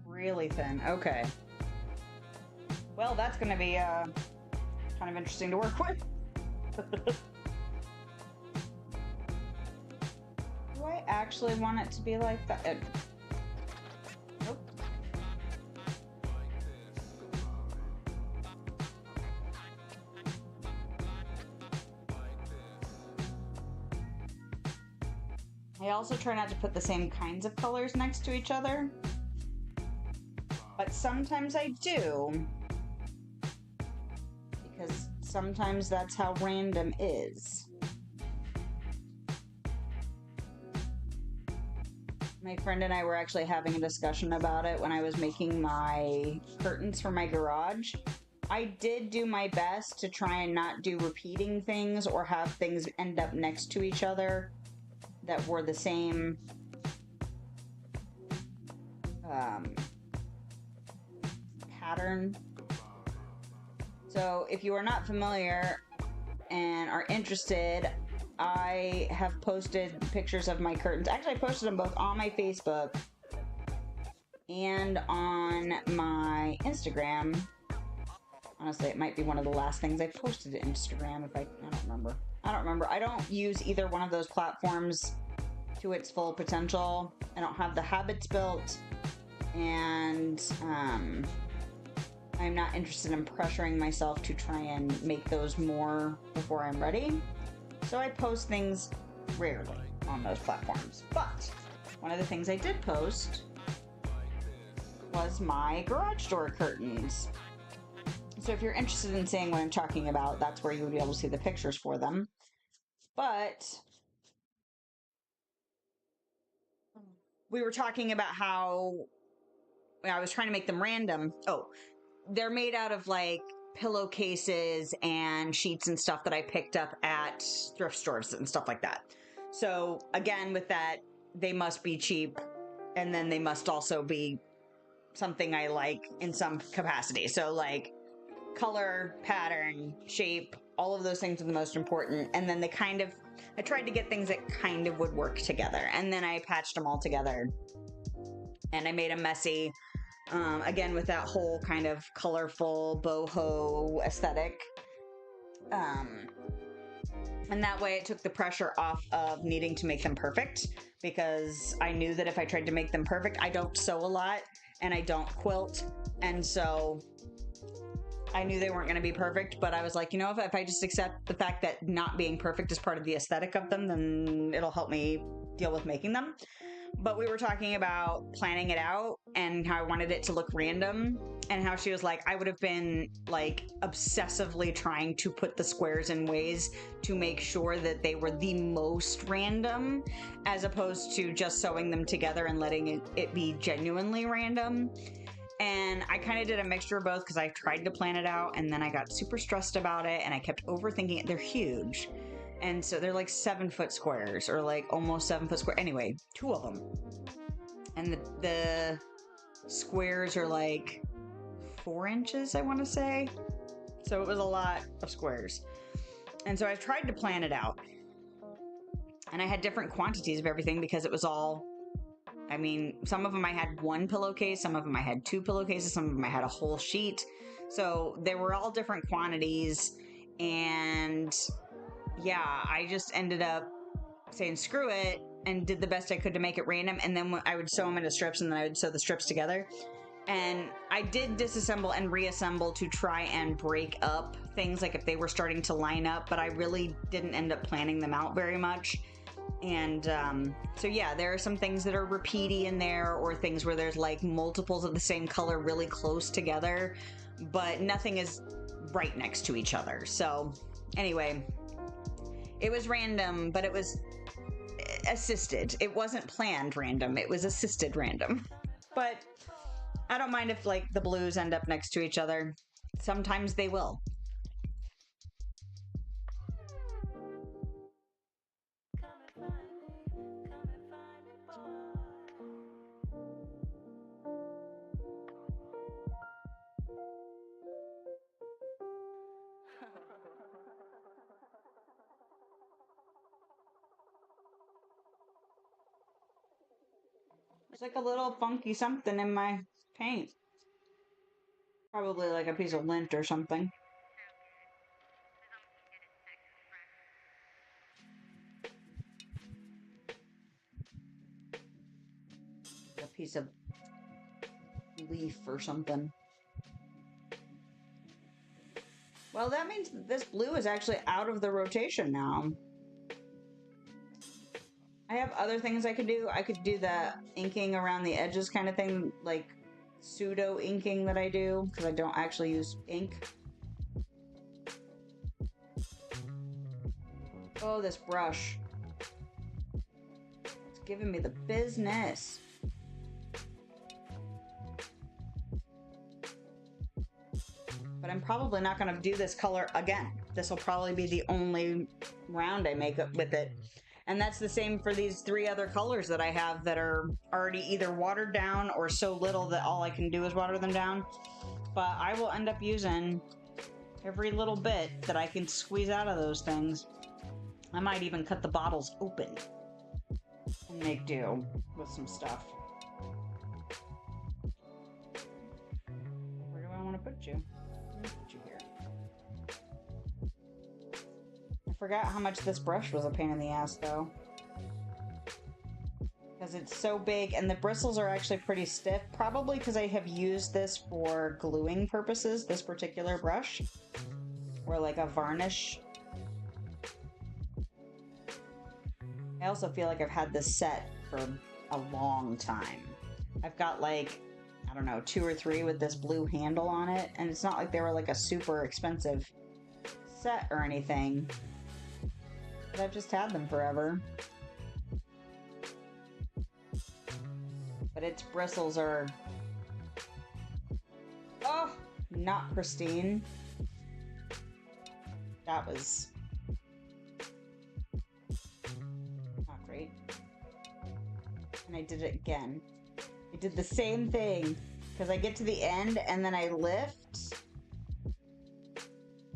Really thin. Okay. Well, that's going to be kind of interesting to work with. Do I actually want it to be like that? Nope. I also try not to put the same kinds of colors next to each other. But sometimes I do, because sometimes that's how random is. My friend and I were actually having a discussion about it when I was making my curtains for my garage. I did do my best to try and not do repeating things or have things end up next to each other that were the same pattern. So if you are not familiar and are interested, I have posted pictures of my curtains. Actually, I posted them both on my Facebook and on my Instagram. Honestly, it might be one of the last things I posted to Instagram. I don't remember. I don't use either one of those platforms to its full potential. I don't have the habits built, and I'm not interested in pressuring myself to try and make those more before I'm ready. So I post things rarely on those platforms. But one of the things I did post was my garage door curtains. So if you're interested in seeing what I'm talking about, that's where you would be able to see the pictures for them. But we were talking about how I was trying to make them random. Oh, they're made out of like pillowcases and sheets and stuff that I picked up at thrift stores and stuff like that. So again, with that, they must be cheap, and then they must also be something I like in some capacity. So like color, pattern, shape, all of those things are the most important. And then I tried to get things that kind of would work together. And then I patched them all together. And I made them messy. Again, with that whole kind of colorful boho aesthetic. And that way it took the pressure off of needing to make them perfect, because I knew that if I tried to make them perfect, I don't sew a lot and I don't quilt. And so I knew they weren't going to be perfect, but I was like, you know, if I just accept the fact that not being perfect is part of the aesthetic of them, then it'll help me deal with making them. But we were talking about planning it out and how I wanted it to look random, and how she was like, I would have been like obsessively trying to put the squares in ways to make sure that they were the most random, as opposed to just sewing them together and letting it be genuinely random. And I kind of did a mixture of both because I tried to plan it out and then I got super stressed about it and I kept overthinking it. They're huge. And so they're like 7-foot squares, or like almost 7-foot square. Anyway, two of them. And the squares are like 4 inches, I want to say. So it was a lot of squares. And so I tried to plan it out. And I had different quantities of everything because it was all, I mean, some of them I had 1 pillowcase, some of them I had 2 pillowcases, some of them I had a whole sheet. So they were all different quantities. And yeah, I just ended up saying screw it and did the best I could to make it random. And then I would sew them into strips, and then I would sew the strips together. And I did disassemble and reassemble to try and break up things, like if they were starting to line up, but I really didn't end up planning them out very much. And so yeah, there are some things that are repeaty in there, or things where there's like multiples of the same color really close together, but nothing is right next to each other. So anyway, it was random, but it was assisted. It wasn't planned random, it was assisted random. But I don't mind if like the blues end up next to each other. Sometimes they will. There's like a little funky something in my paint. Probably like a piece of lint or something. A piece of leaf or something. Well, that means this blue is actually out of the rotation now. I have other things I could do. I could do the inking around the edges kind of thing, like pseudo inking that I do, because I don't actually use ink. Oh, this brush. It's giving me the business. But I'm probably not going to do this color again. This will probably be the only round I make with it. And that's the same for these 3 other colors that I have that are already either watered down or so little that all I can do is water them down. But I will end up using every little bit that I can squeeze out of those things. I might even cut the bottles open and make do with some stuff. Where do I want to put you? Put you here. I forgot how much this brush was a pain in the ass, though. Because it's so big, and the bristles are actually pretty stiff. Probably because I have used this for gluing purposes, this particular brush. Or like a varnish. I also feel like I've had this set for a long time. I've got like, I don't know, 2 or 3 with this blue handle on it, and it's not like they were like a super expensive set or anything, but I've just had them forever. But its bristles are, oh, not pristine. That was not great. And I did it again. I did the same thing, because I get to the end and then I lift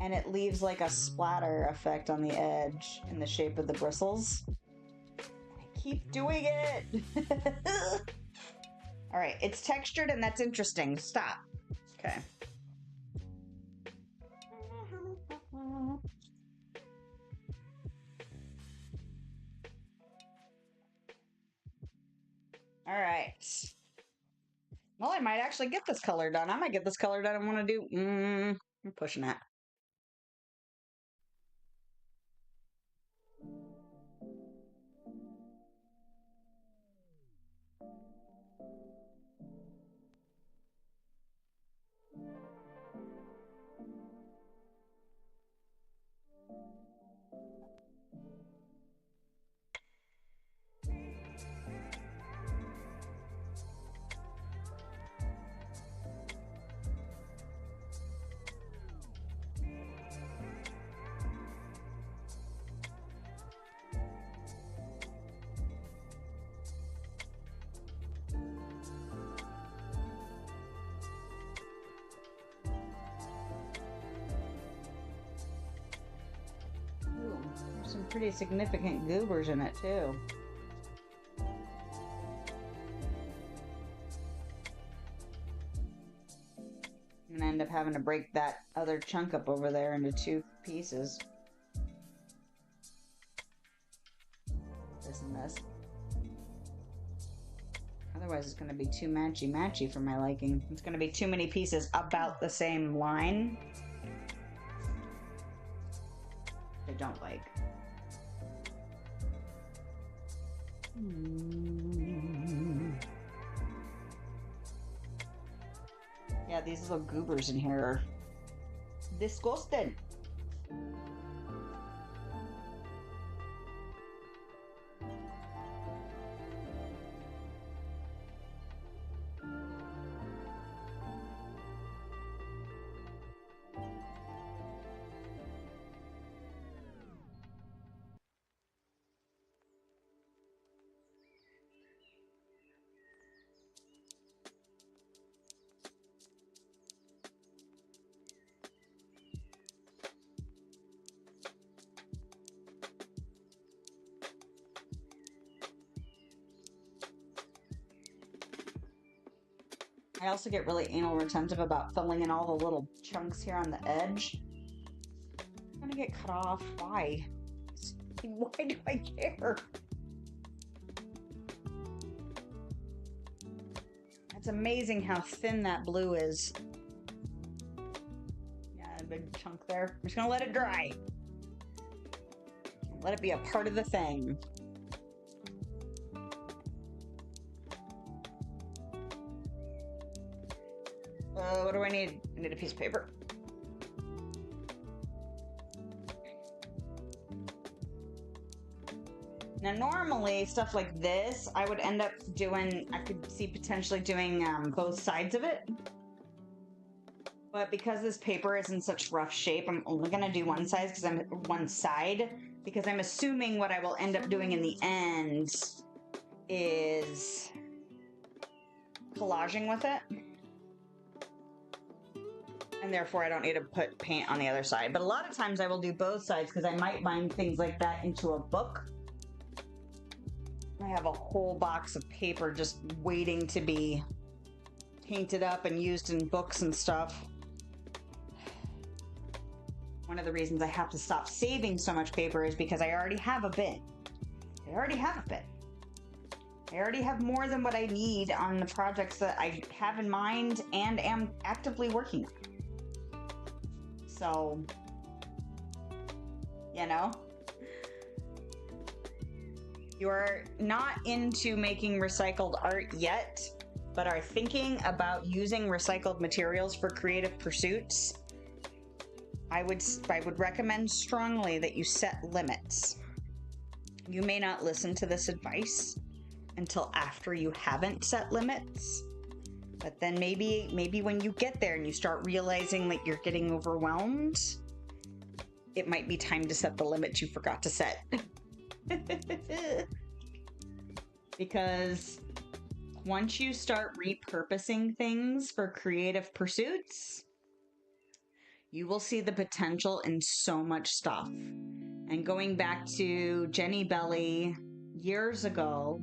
and it leaves like a splatter effect on the edge in the shape of the bristles. I keep doing it. All right, it's textured and that's interesting. Stop. Okay. All right. Well, I might actually get this color done. I might get this color done. I want to do, I'm pushing it. Ooh, there's some pretty significant goobers in it too. I'm gonna end up having to break that other chunk up over there into 2 pieces. This and this. Otherwise it's gonna be too matchy-matchy for my liking. It's gonna be too many pieces about the same line. I don't like. Yeah, these little goobers in here are disgusting. I also get really anal retentive about filling in all the little chunks here on the edge. I'm gonna get cut off. Why? Why do I care? It's amazing how thin that blue is. Yeah, a big chunk there. I'm just gonna let it dry. Let it be a part of the thing. What do I need? I need a piece of paper. Now, normally, stuff like this, I would end up doing, I could see potentially doing both sides of it. But because this paper is in such rough shape, I'm only going to do one side because I'm assuming what I will end up doing in the end is collaging with it. And therefore, I don't need to put paint on the other side. But a lot of times I will do both sides because I might bind things like that into a book. I have a whole box of paper just waiting to be painted up and used in books and stuff. One of the reasons I have to stop saving so much paper is because I already have a bin. I already have more than what I need on the projects that I have in mind and am actively working on. So, you know, you're not into making recycled art yet, but are thinking about using recycled materials for creative pursuits, I would recommend strongly that you set limits. You may not listen to this advice until after you haven't set limits. But then maybe when you get there and you start realizing that you're getting overwhelmed, it might be time to set the limits you forgot to set. Because once you start repurposing things for creative pursuits, you will see the potential in so much stuff. And going back to Jenny Belly years ago,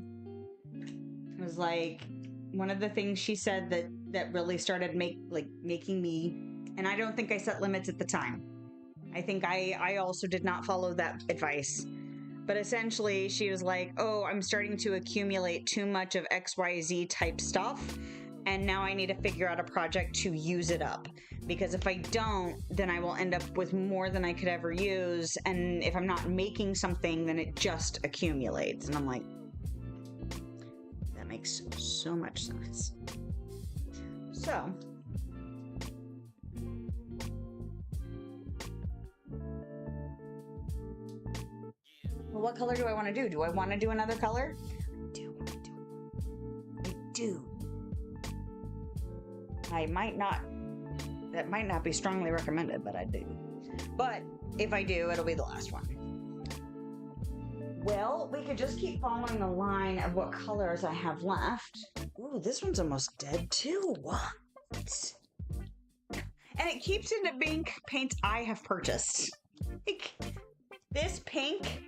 it was like one of the things she said that really started making me, and I don't think I set limits at the time. I think I also did not follow that advice. But essentially, she was like, oh, I'm starting to accumulate too much of XYZ type stuff, and now I need to figure out a project to use it up. Because if I don't, then I will end up with more than I could ever use, and if I'm not making something, then it just accumulates. And I'm like, that makes so much sense. So, well, what color do I want to do? Do I want to do another color? I do. I might not. That might not be strongly recommended, but I do. But if I do, it'll be the last one. Well, we could just keep following the line of what colors I have left. Ooh, this one's almost dead too. What? And it keeps into being paints I have purchased. Like, this pink,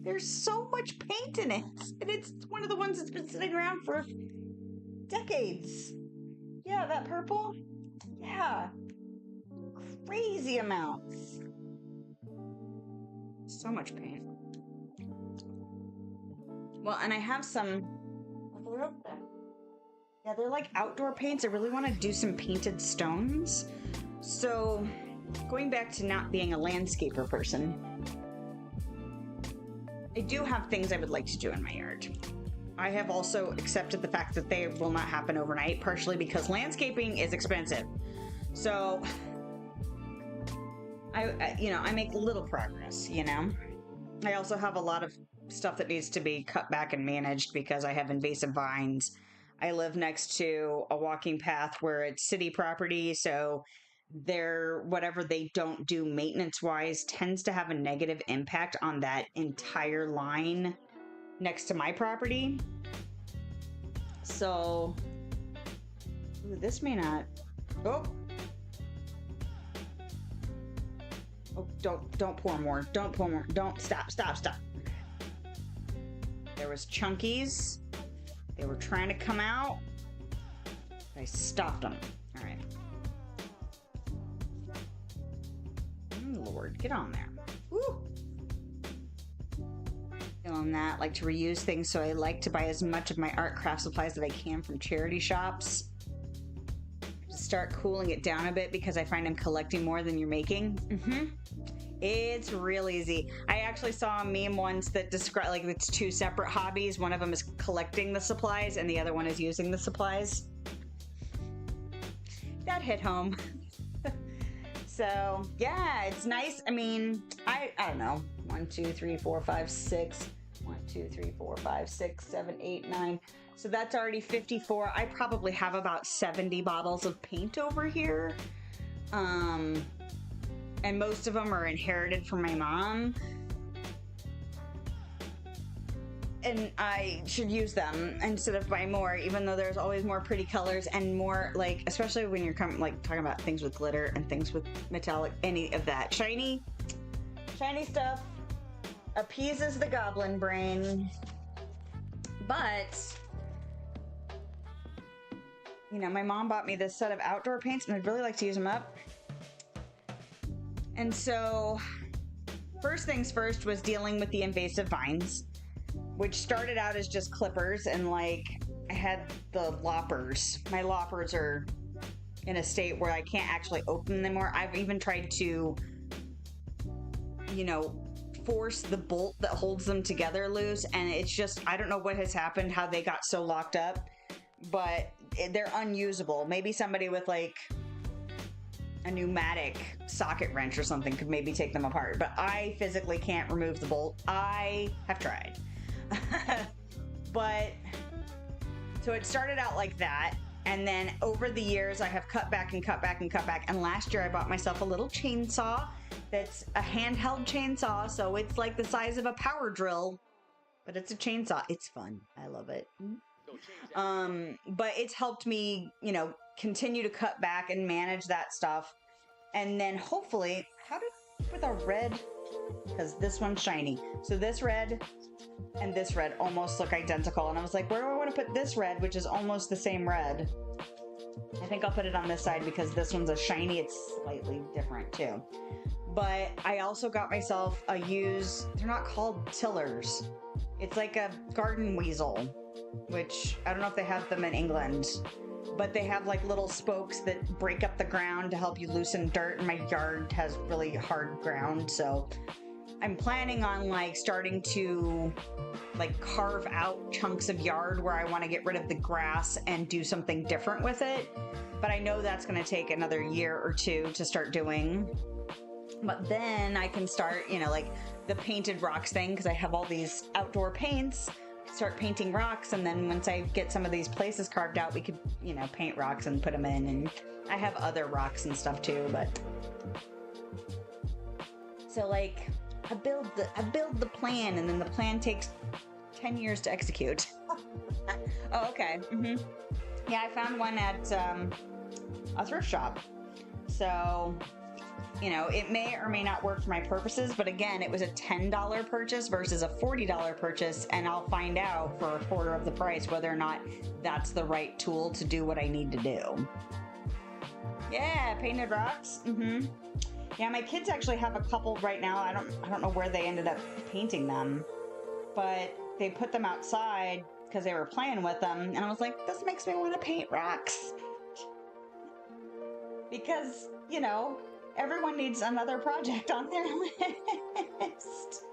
there's so much paint in it. And it's one of the ones that's been sitting around for decades. Yeah, that purple. Yeah. Crazy amounts. So much paint. Well, and I have some. Yeah, they're like outdoor paints. I really want to do some painted stones. So, going back to not being a landscaper person, I do have things I would like to do in my yard. I have also accepted the fact that they will not happen overnight, partially because landscaping is expensive. So, I make little progress, I also have a lot of stuff that needs to be cut back and managed because I have invasive vines. I live next to a walking path where it's city property, so whatever they don't do maintenance-wise tends to have a negative impact on that entire line next to my property. So, this may not. Oh, don't pour more. Don't pour more. Don't stop. There was chunkies. They were trying to come out. I stopped them. All right. Lord, get on there. Woo! On that, like to reuse things, so I like to buy as much of my art craft supplies that I can from charity shops. Start cooling it down a bit because I find I'm collecting more than you're making. It's real easy. I actually saw a meme once that described like it's two separate hobbies. One of them is collecting the supplies and the other one is using the supplies. That hit home. So yeah, it's nice. I mean, I don't know. 1, 2, 3, 4, 5, 6. 1, 2, 3, 4, 5, 6, 7, 8, 9. So that's already 54. I probably have about 70 bottles of paint over here. And most of them are inherited from my mom. And I should use them instead of buy more, even though there's always more pretty colors and more, like, especially when you're talking about things with glitter and things with metallic, any of that. Shiny stuff appeases the goblin brain. But, my mom bought me this set of outdoor paints and I'd really like to use them up. And so, first things first was dealing with the invasive vines, which started out as just clippers, and I had the loppers. My loppers are in a state where I can't actually open them more. I've even tried to, force the bolt that holds them together loose, and it's just, I don't know what has happened, how they got so locked up, but they're unusable. Maybe somebody with a pneumatic socket wrench or something could maybe take them apart, but I physically can't remove the bolt. I have tried. But so it started out like that, and then over the years I have cut back, and last year I bought myself a little chainsaw that's a handheld chainsaw, so it's like the size of a power drill, but it's a chainsaw. It's fun. I love it. But it's helped me, continue to cut back and manage that stuff. And then hopefully, with a red, because this one's shiny. So this red and this red almost look identical. And I was like, where do I want to put this red, which is almost the same red? I think I'll put it on this side because this one's a shiny. It's slightly different too. But I also got myself they're not called tillers. It's like a garden weasel, which I don't know if they have them in England, but they have like little spokes that break up the ground to help you loosen dirt, and my yard has really hard ground, so I'm planning on like starting to like carve out chunks of yard where I want to get rid of the grass and do something different with it. But I know that's going to take another year or two to start doing. But then I can start, you know, like the painted rocks thing, because I have all these outdoor paints, start painting rocks. And then once I get some of these places carved out, we could, you know, paint rocks and put them in. And I have other rocks and stuff too, but so like I build the plan, and then the plan takes 10 years to execute. Oh, okay. Yeah, I found one at a thrift shop. So, you know, it may or may not work for my purposes, but again, it was a $10 purchase versus a $40 purchase, and I'll find out for a quarter of the price whether or not that's the right tool to do what I need to do. Yeah, painted rocks. Yeah, my kids actually have a couple right now. I don't know where they ended up painting them, but they put them outside because they were playing with them, and I was like, this makes me want to paint rocks. Because, you know, everyone needs another project on their list.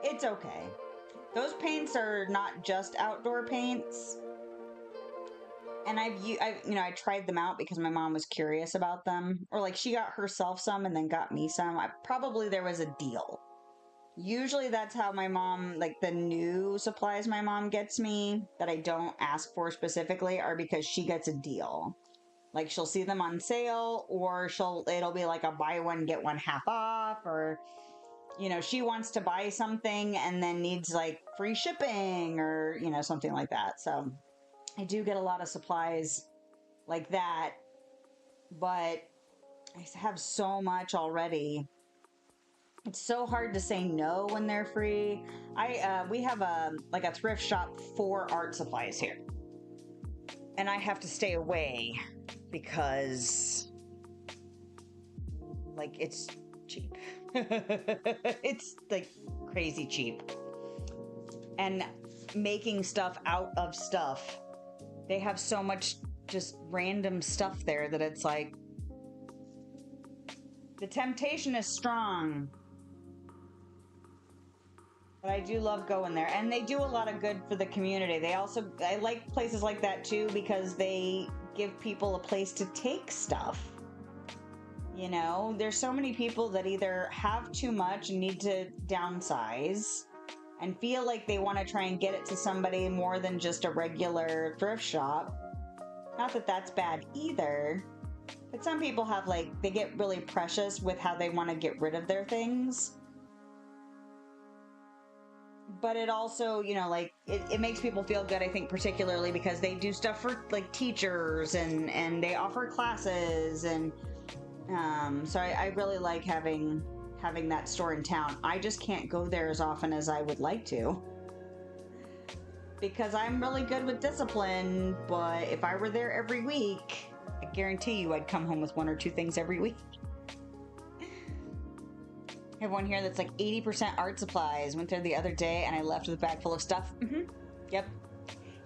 It's okay. Those paints are not just outdoor paints. And I tried them out because my mom was curious about them. Or like she got herself some and then got me some. Probably there was a deal. Usually that's how my mom, like the new supplies my mom gets me that I don't ask for specifically are because she gets a deal. Like she'll see them on sale, or it'll be like a buy one, get one half off, or, you know, she wants to buy something and then needs like free shipping or, you know, something like that. So I do get a lot of supplies like that, but I have so much already. It's so hard to say no when they're free. We have a thrift shop for art supplies here, and I have to stay away because like it's cheap. It's like crazy cheap, and making stuff out of stuff. They have so much just random stuff there that it's like the temptation is strong. But I do love going there, and they do a lot of good for the community. I like places like that too because they give people a place to take stuff. You know, there's so many people that either have too much and need to downsize and feel like they want to try and get it to somebody more than just a regular thrift shop. Not that that's bad either, but some people have they get really precious with how they want to get rid of their things. But it also, you know, it makes people feel good, I think, particularly because they do stuff for teachers and they offer classes, and so I really like having that store in town. I just can't go there as often as I would like to because I'm really good with discipline, but if I were there every week, I guarantee you I'd come home with one or two things every week. I have one here that's like 80% art supplies. Went there the other day and I left with a bag full of stuff. Yep.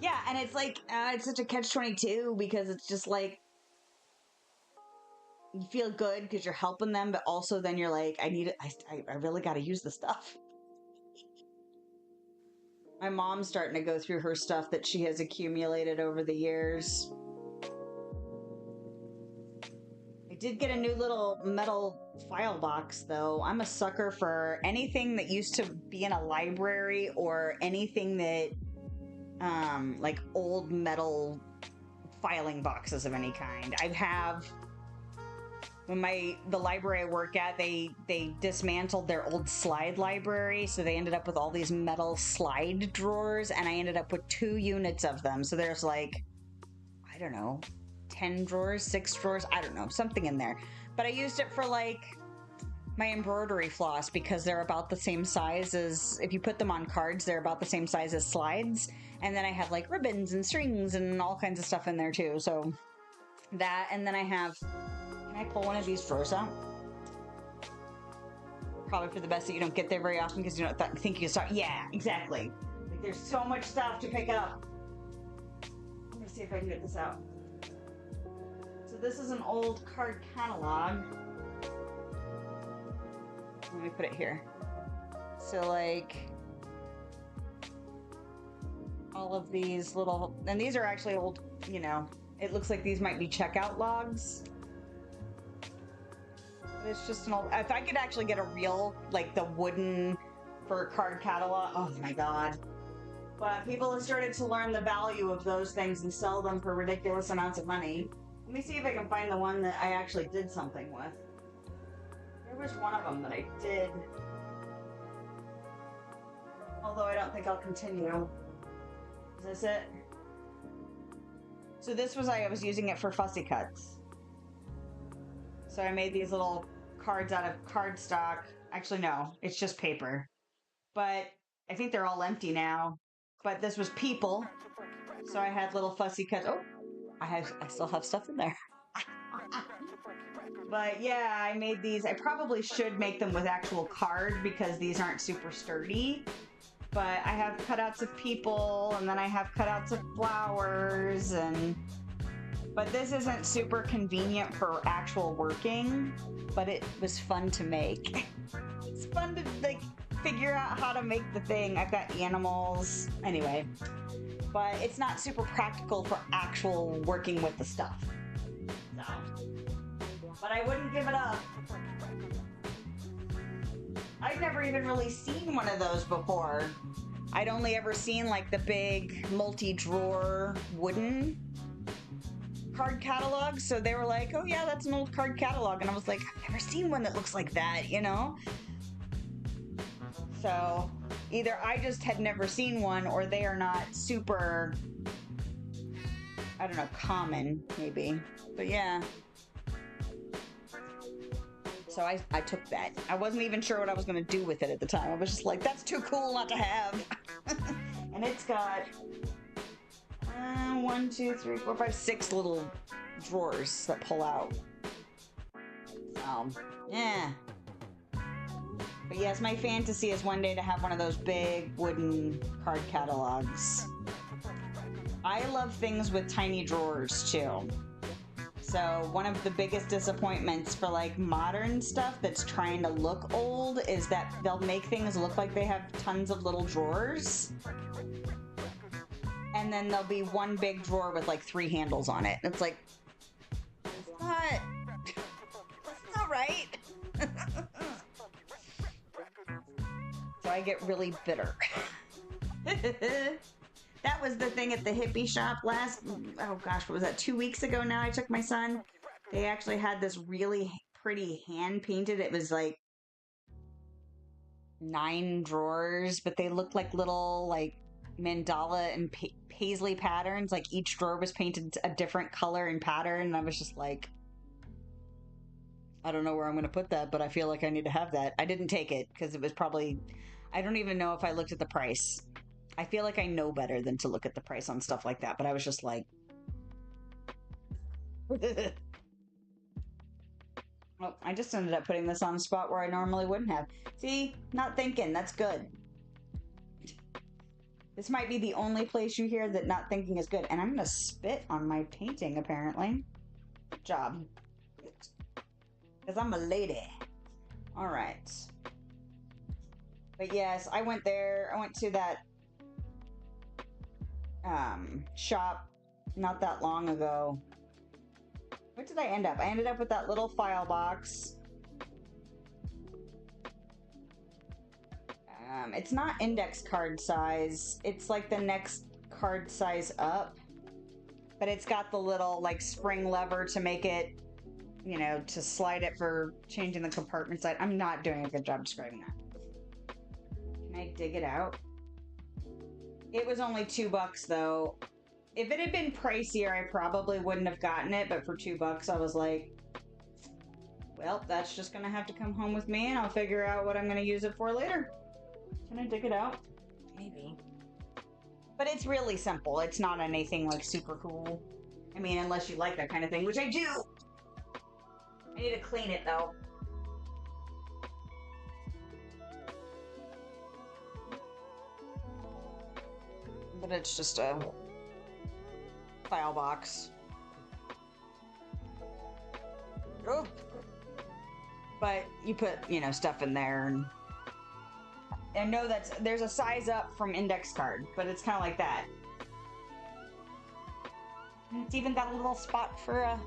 Yeah, and it's like, it's such a catch-22 because it's just like, you feel good because you're helping them, but also then you're like, I really got to use the stuff. My mom's starting to go through her stuff that she has accumulated over the years. I did get a new little metal file box, though. I'm a sucker for anything that used to be in a library or anything that, like old metal filing boxes of any kind. I have... When the library I work at, they dismantled their old slide library, so they ended up with all these metal slide drawers, and I ended up with 2 units of them. So there's like, I don't know, 10 drawers, 6 drawers, I don't know, something in there. But I used it for like my embroidery floss because they're about the same size as, if you put them on cards, they're about the same size as slides. And then I have like ribbons and strings and all kinds of stuff in there too. So that, and then I have... Can I pull one of these drawers out? Probably for the best that you don't get there very often because you don't think you can start. Yeah, exactly. Like there's so much stuff to pick up. I'm gonna Let's see if I can get this out. So this is an old card catalog. Let me put it here. So like all of these little, and these are actually old, you know, it looks like these might be checkout logs. It's just an old, if I could actually get a real, like the wooden for card catalog, oh my God. But people have started to learn the value of those things and sell them for ridiculous amounts of money. Let me see if I can find the one that I actually did something with. There was one of them that I did. Although I don't think I'll continue. Is this it? So this was, I was using it for fussy cuts. So I made these little cards out of cardstock. Actually, no, it's just paper. But I think they're all empty now. But this was people. So I had little fussy cuts. Oh, I still have stuff in there. But yeah, I made these. I probably should make them with actual card because these aren't super sturdy. But I have cutouts of people, and then I have cutouts of flowers, and but this isn't super convenient for actual working, but it was fun to make. It's fun to like figure out how to make the thing. I've got animals anyway, but it's not super practical for actual working with the stuff. So, but I wouldn't give it up. I'd never even really seen one of those before. I'd only ever seen like the big multi-drawer wooden card catalog. So they were like, oh yeah, that's an old card catalog. And I was like, I've never seen one that looks like that, you know? So either I just had never seen one or they are not super, I don't know, common maybe. But yeah. So I took that. I wasn't even sure what I was going to do with it at the time. I was just like, that's too cool not to have. And it's got 1, 2, 3, 4, 5, 6 little drawers that pull out. So, yeah. But yes, my fantasy is one day to have one of those big wooden card catalogs. I love things with tiny drawers too. So one of the biggest disappointments for like modern stuff that's trying to look old is that they'll make things look like they have tons of little drawers. And then there'll be one big drawer with like 3 handles on it. It's like, that's not right. So I get really bitter. That was the thing at the hippie shop oh gosh, what was that, 2 weeks ago now I took my son. They actually had this really pretty hand painted, it was like 9 drawers, but they looked like little like mandala and paisley patterns. Like each drawer was painted a different color and pattern, and I was just like, I don't know where I'm going to put that, but I feel like I need to have that. I didn't take it because it was probably, I don't even know if I looked at the price. I feel like I know better than to look at the price on stuff like that, but I was just like... Oh, I just ended up putting this on a spot where I normally wouldn't have. See? Not thinking. That's good. This might be the only place you hear that not thinking is good. And I'm going to spit on my painting, apparently. Good job. Because I'm a lady. Alright. But yes, I went there. I went to that shop not that long ago. What did I end up? I ended up with that little file box. It's not index card size. It's like the next card size up. But it's got the little like spring lever to make it, you know, to slide it for changing the compartment side. I'm not doing a good job describing that. Can I dig it out? It was only $2 though. If it had been pricier, I probably wouldn't have gotten it, but for $2, I was like, well, that's just gonna have to come home with me and I'll figure out what I'm gonna use it for later. Can I dig it out? Maybe. But it's really simple. It's not anything like super cool. I mean, unless you like that kind of thing, which I do. I need to clean it though. But it's just a file box. Oh. But you put, you know, stuff in there, and I know there's a size up from index card, but it's kind of like that. And it's even got a little spot for a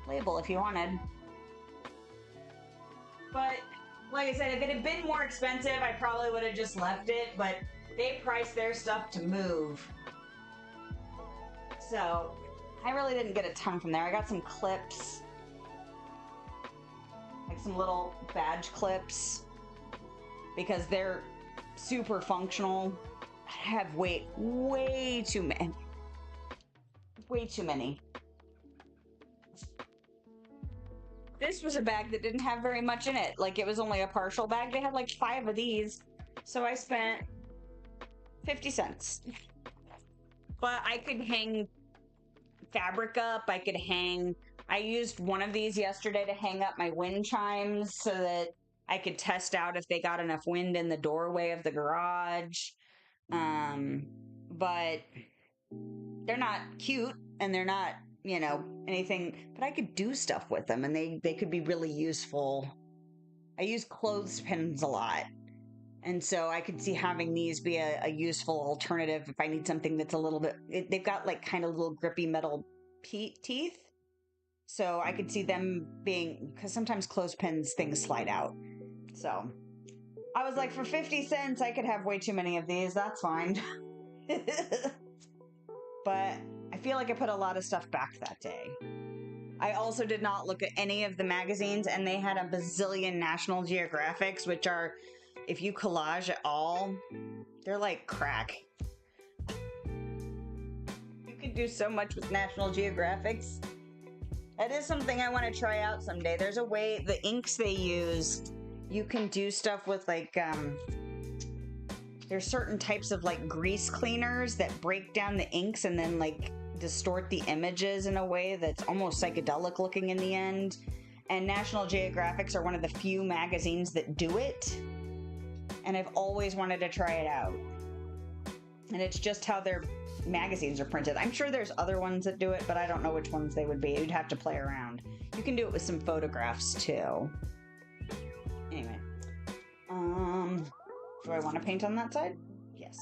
label if you wanted. But like I said, if it had been more expensive, I probably would have just left it, but they priced their stuff to move. So I really didn't get a ton from there. I got some clips, like some little badge clips, because they're super functional. I have way too many. Way too many. This was a bag that didn't have very much in it. Like, it was only a partial bag. They had like 5 of these. So I spent 50 cents. But I could hang fabric up. I used one of these yesterday to hang up my wind chimes so that I could test out if they got enough wind in the doorway of the garage. But they're not cute, and they're not, you know, anything, but I could do stuff with them, and they could be really useful. I use clothespins a lot, and so I could see having these be a useful alternative if I need something that's a little bit, they've got like kind of little grippy metal teeth, so I could see them being, because sometimes clothespins things slide out. So I was like, for 50 cents I could have way too many of these, that's fine. But I feel like I put a lot of stuff back that day. I also did not look at any of the magazines, and they had a bazillion National Geographics, which are, if you collage at all, they're like crack. You can do so much with National Geographics. That is something I want to try out someday. There's a way, the inks they use, you can do stuff with, like, there's certain types of like grease cleaners that break down the inks and then like distort the images in a way that's almost psychedelic looking in the end. And National Geographics are one of the few magazines that do it. And I've always wanted to try it out. And it's just how their magazines are printed. I'm sure there's other ones that do it, but I don't know which ones they would be. You'd have to play around. You can do it with some photographs too. Anyway. Do I want to paint on that side? Yes.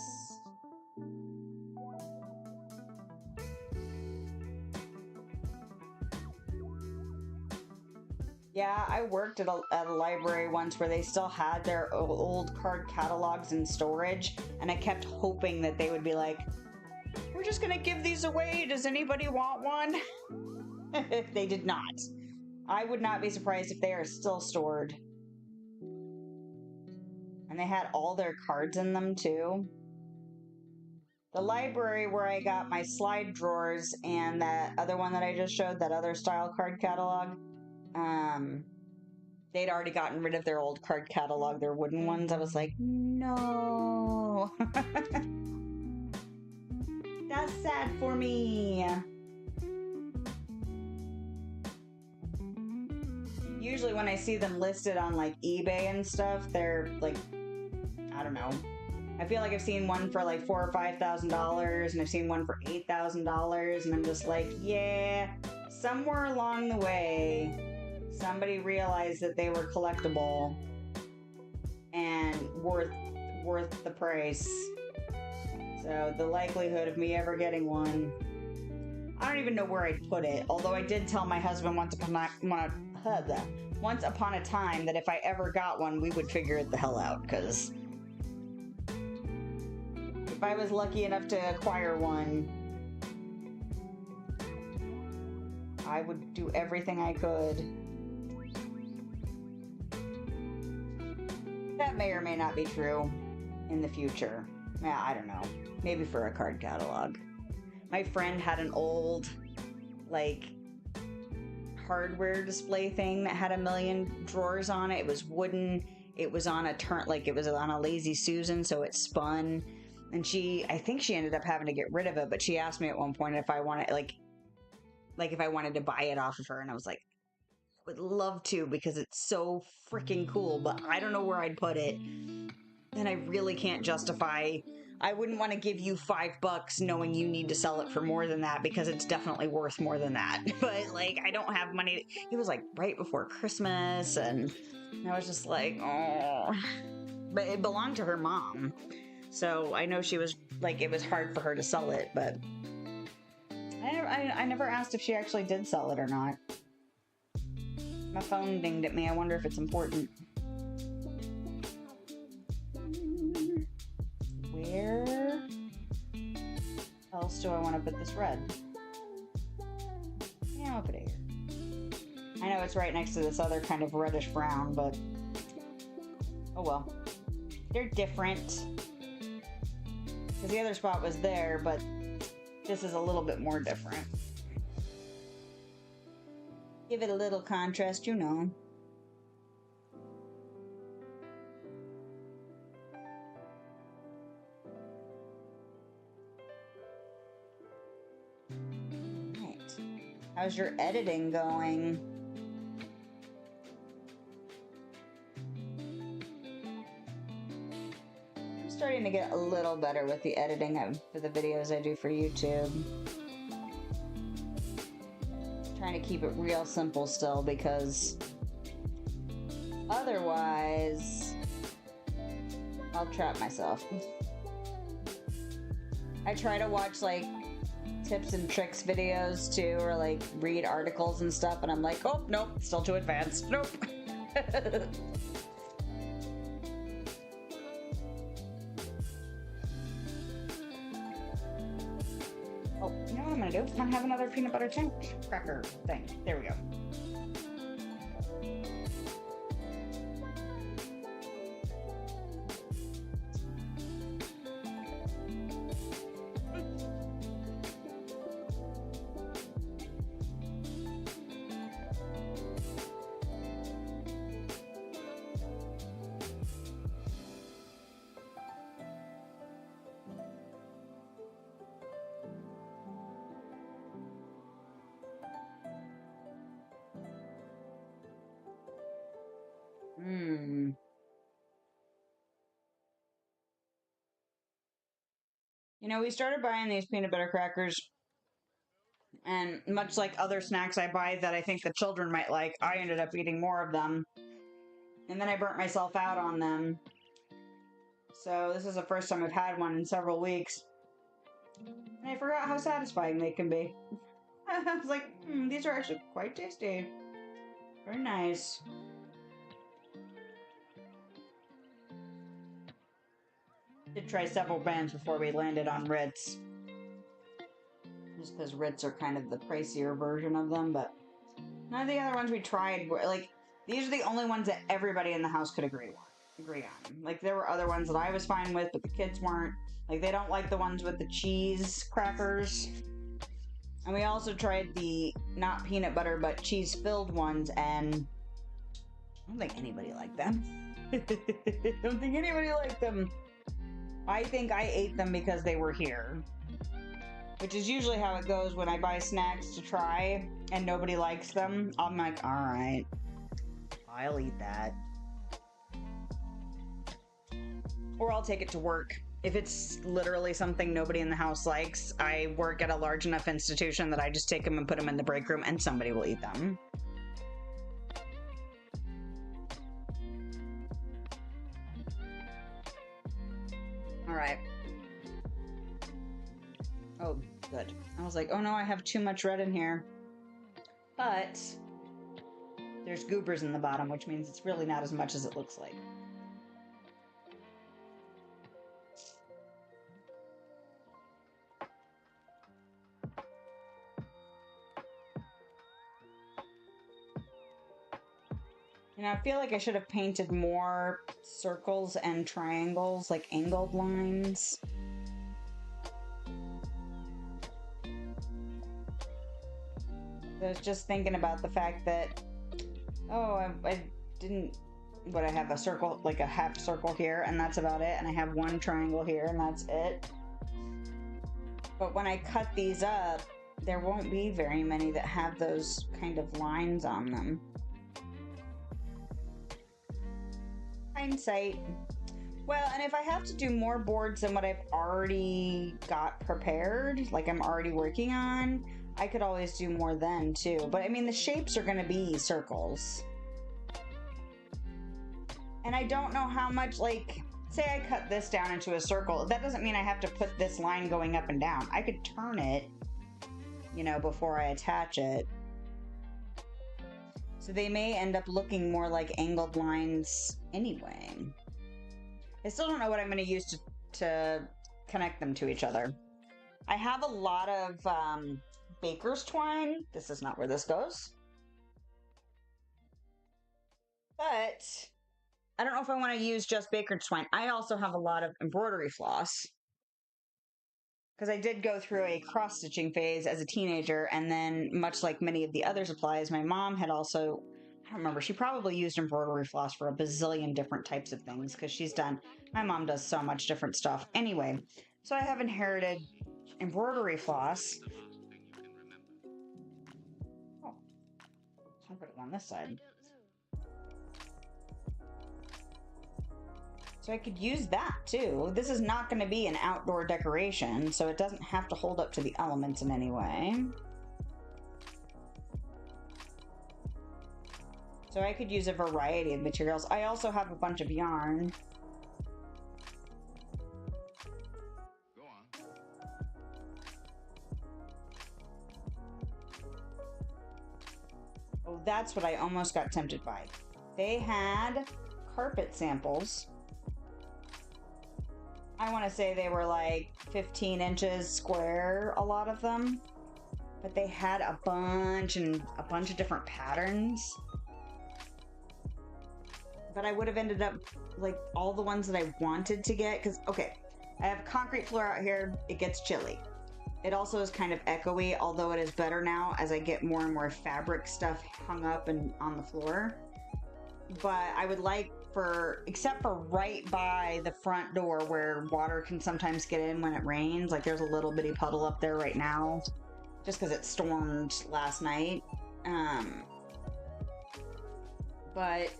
Yeah, I worked at a library once where they still had their old card catalogs in storage, and I kept hoping that they would be like, we're just gonna give these away, does anybody want one? They did not. I would not be surprised if they are still stored. And they had all their cards in them too. The library where I got my slide drawers and that other one that I just showed, that other style card catalog, they'd already gotten rid of their old card catalog, their wooden ones. I was like, no. That's sad for me. Usually when I see them listed on like eBay and stuff, they're like, I don't know. I feel like I've seen one for like $4,000 or $5,000, and I've seen one for $8,000, and I'm just like, yeah, somewhere along the way, somebody realized that they were collectible and worth the price. So the likelihood of me ever getting one, I don't even know where I'd put it. Although I did tell my husband once upon a time that if I ever got one, we would figure it the hell out, because if I was lucky enough to acquire one, I would do everything I could. That may or may not be true in the future. Yeah, I don't know. Maybe for a card catalog. My friend had an old, like, hardware display thing that had 1,000,000 drawers on it. It was wooden. It was on it was on a Lazy Susan, so it spun. And I think she ended up having to get rid of it, but she asked me at one point if I wanted, like if I wanted to buy it off of her, and I was like, I would love to, because it's so freaking cool, but I don't know where I'd put it. And I really can't justify I wouldn't want to give you $5 knowing you need to sell it for more than that because it's definitely worth more than that. But like, I don't have money. It was like right before Christmas, and I was just like, oh. But it belonged to her mom, so I know she was like, it was hard for her to sell it. But I never asked if she actually did sell it or not. My phone dinged at me. I wonder if it's important. Where else do I want to put this red? Yeah, I'll put it here. I know it's right next to this other kind of reddish brown, but oh well. They're different. Because the other spot was there, but this is a little bit more different. Give it a little contrast, you know. How's your editing going? I'm starting to get a little better with the editing for the videos I do for YouTube. Trying to keep it real simple still, because otherwise I'll trap myself. I try to watch like tips and tricks videos too, or like read articles and stuff, and I'm like, oh nope, still too advanced. Nope. Oh, you know what I'm gonna do? I'm gonna have another peanut butter cracker thing. There we go. You know, we started buying these peanut butter crackers, and much like other snacks I buy that I think the children might like, I ended up eating more of them. And then I burnt myself out on them. So this is the first time I've had one in several weeks. And I forgot how satisfying they can be. I was like, these are actually quite tasty. Very nice. Did try several brands before we landed on Ritz. Just because Ritz are kind of the pricier version of them, but none of the other ones we tried were like, these are the only ones that everybody in the house could agree on. Like, there were other ones that I was fine with, but the kids weren't. Like, they don't like the ones with the cheese crackers. And we also tried the not peanut butter but cheese filled ones, and I don't think anybody liked them. I don't think anybody liked them. I think I ate them because they were here. Which is usually how it goes when I buy snacks to try and nobody likes them. I'm like, alright, I'll eat that. Or I'll take it to work. If it's literally something nobody in the house likes, I work at a large enough institution that I just take them and put them in the break room and somebody will eat them. Alright. Oh, good. I was like, oh no, I have too much red in here. But there's goobers in the bottom, which means it's really not as much as it looks like. And I feel like I should have painted more circles and triangles, like angled lines. I was just thinking about the fact that, oh, I didn't, but I have a circle, like a half circle here, and that's about it, and I have one triangle here, and that's it. But when I cut these up, there won't be very many that have those kind of lines on them. Hindsight. Well, and if I have to do more boards than what I've already got prepared, like I'm already working on, I could always do more then too. But I mean, the shapes are going to be circles. And I don't know how much, like, say I cut this down into a circle. That doesn't mean I have to put this line going up and down. I could turn it, you know, before I attach it. So they may end up looking more like angled lines anyway. I still don't know what I'm going to use to connect them to each other. I have a lot of baker's twine. This is not where this goes. But I don't know if I want to use just baker's twine. I also have a lot of embroidery floss. Because I did go through a cross-stitching phase as a teenager, and then, much like many of the other supplies, my mom had also, I don't remember, she probably used embroidery floss for a bazillion different types of things, because my mom does so much different stuff. Anyway, so I have inherited embroidery floss. Oh, I'll put it on this side. So I could use that too. This is not going to be an outdoor decoration, so it doesn't have to hold up to the elements in any way. So I could use a variety of materials. I also have a bunch of yarn. Go on. Oh, that's what I almost got tempted by. They had carpet samples. I want to say they were like 15 inches square, a lot of them. But they had a bunch of different patterns. But I would have ended up like all the ones that I wanted to get, because, okay, I have concrete floor out here. It gets chilly. It also is kind of echoey, although it is better now as I get more and more fabric stuff hung up and on the floor. But I would like except for right by the front door where water can sometimes get in when it rains, like there's a little bitty puddle up there right now, just because it stormed last night. But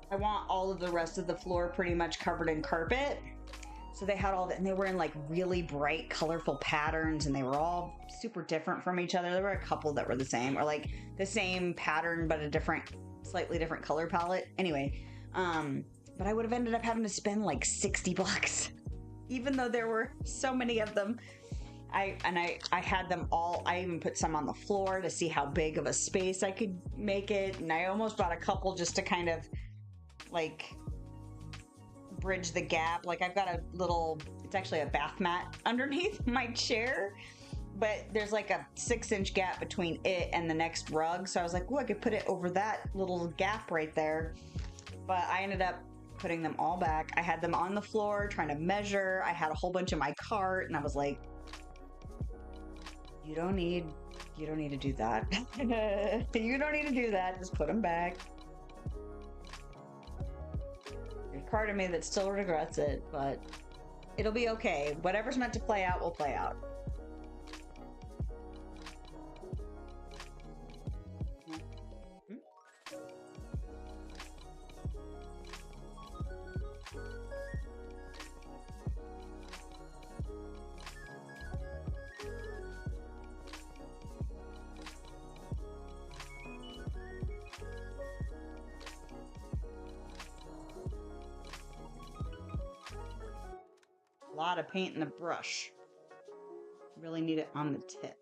I want all of the rest of the floor pretty much covered in carpet. So they had all that, and they were in like really bright, colorful patterns, and they were all super different from each other. There were a couple that were the same, or like the same pattern, but a slightly different color palette. Anyway, but I would have ended up having to spend like $60, even though there were so many of them. I had them all. I even put some on the floor to see how big of a space I could make it, and I almost bought a couple just to kind of like bridge the gap. Like I've got a little, it's actually a bath mat underneath my chair, but there's like a 6-inch gap between it and the next rug. So I was like, oh, I could put it over that little gap right there. But I ended up putting them all back. I had them on the floor trying to measure. I had a whole bunch in my cart, and I was like, you don't need to do that. You don't need to do that. Just put them back. There's part of me that still regrets it, but it'll be okay. Whatever's meant to play out will play out. A lot of paint in the brush. Really need it on the tip.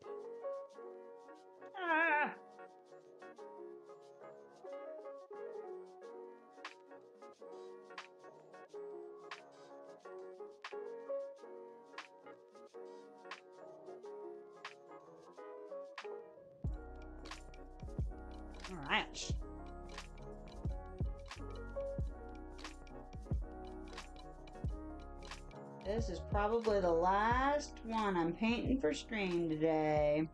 Ah! All right. This is probably the last one I'm painting for stream today.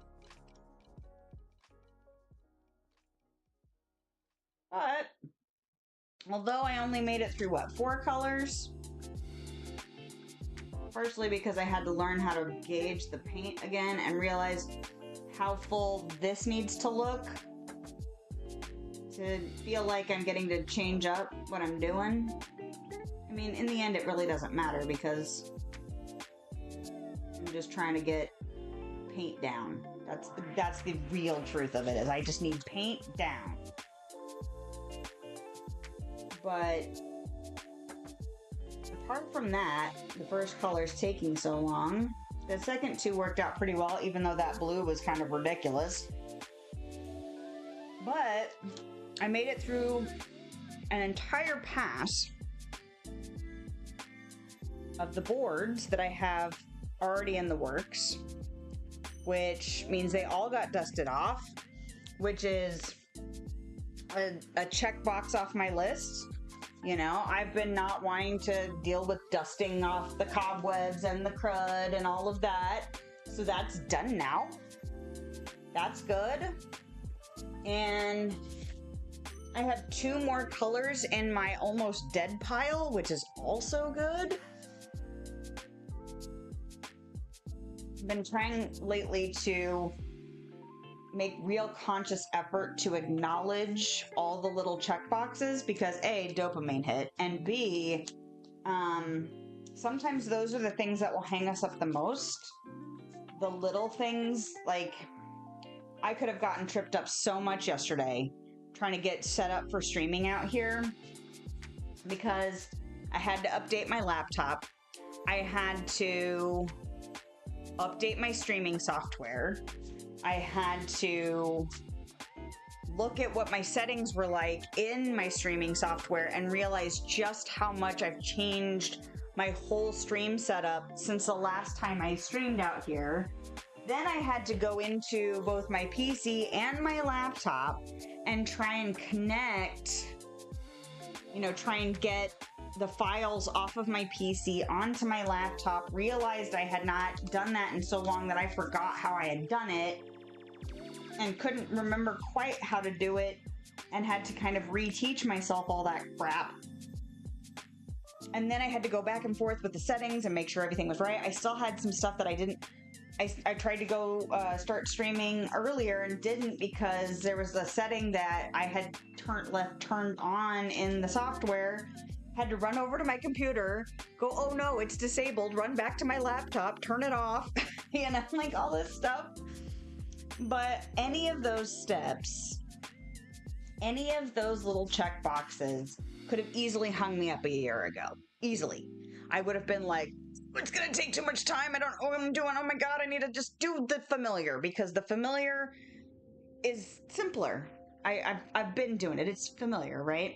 But, although I only made it through, what, 4 colors? Firstly, because I had to learn how to gauge the paint again and realize how full this needs to look to feel like I'm getting to change up what I'm doing. I mean, in the end, it really doesn't matter because I'm just trying to get paint down. That's the real truth of it, is I just need paint down. But apart from that, the first color's taking so long. The second two worked out pretty well, even though that blue was kind of ridiculous. But I made it through an entire pass of the boards that I have already in the works, which means they all got dusted off, which is a checkbox off my list. You know, I've been not wanting to deal with dusting off the cobwebs and the crud and all of that. So that's done now. That's good. And I have 2 more colors in my almost dead pile, which is also good. I've been trying lately to make real conscious effort to acknowledge all the little check boxes because A, dopamine hit, and B, sometimes those are the things that will hang us up the most. The little things, like I could have gotten tripped up so much yesterday trying to get set up for streaming out here because I had to update my laptop. I had to update my streaming software. I had to look at what my settings were like in my streaming software and realize just how much I've changed my whole stream setup since the last time I streamed out here. Then I had to go into both my PC and my laptop and try and connect, try and get the files off of my PC onto my laptop. Realized I had not done that in so long that I forgot how I had done it and couldn't remember quite how to do it and had to kind of reteach myself all that crap. And then I had to go back and forth with the settings and make sure everything was right. I still had some stuff that I didn't. I tried to go start streaming earlier and didn't because there was a setting that I had turned on in the software. Had to run over to my computer, go, oh no, it's disabled, run back to my laptop, turn it off, like all this stuff. But any of those steps, any of those little check boxes could have easily hung me up a year ago. Easily. I would have been like, it's gonna take too much time, I don't know what I'm doing, oh my god, I need to just do the familiar, because the familiar is simpler. I've been doing it, it's familiar, right?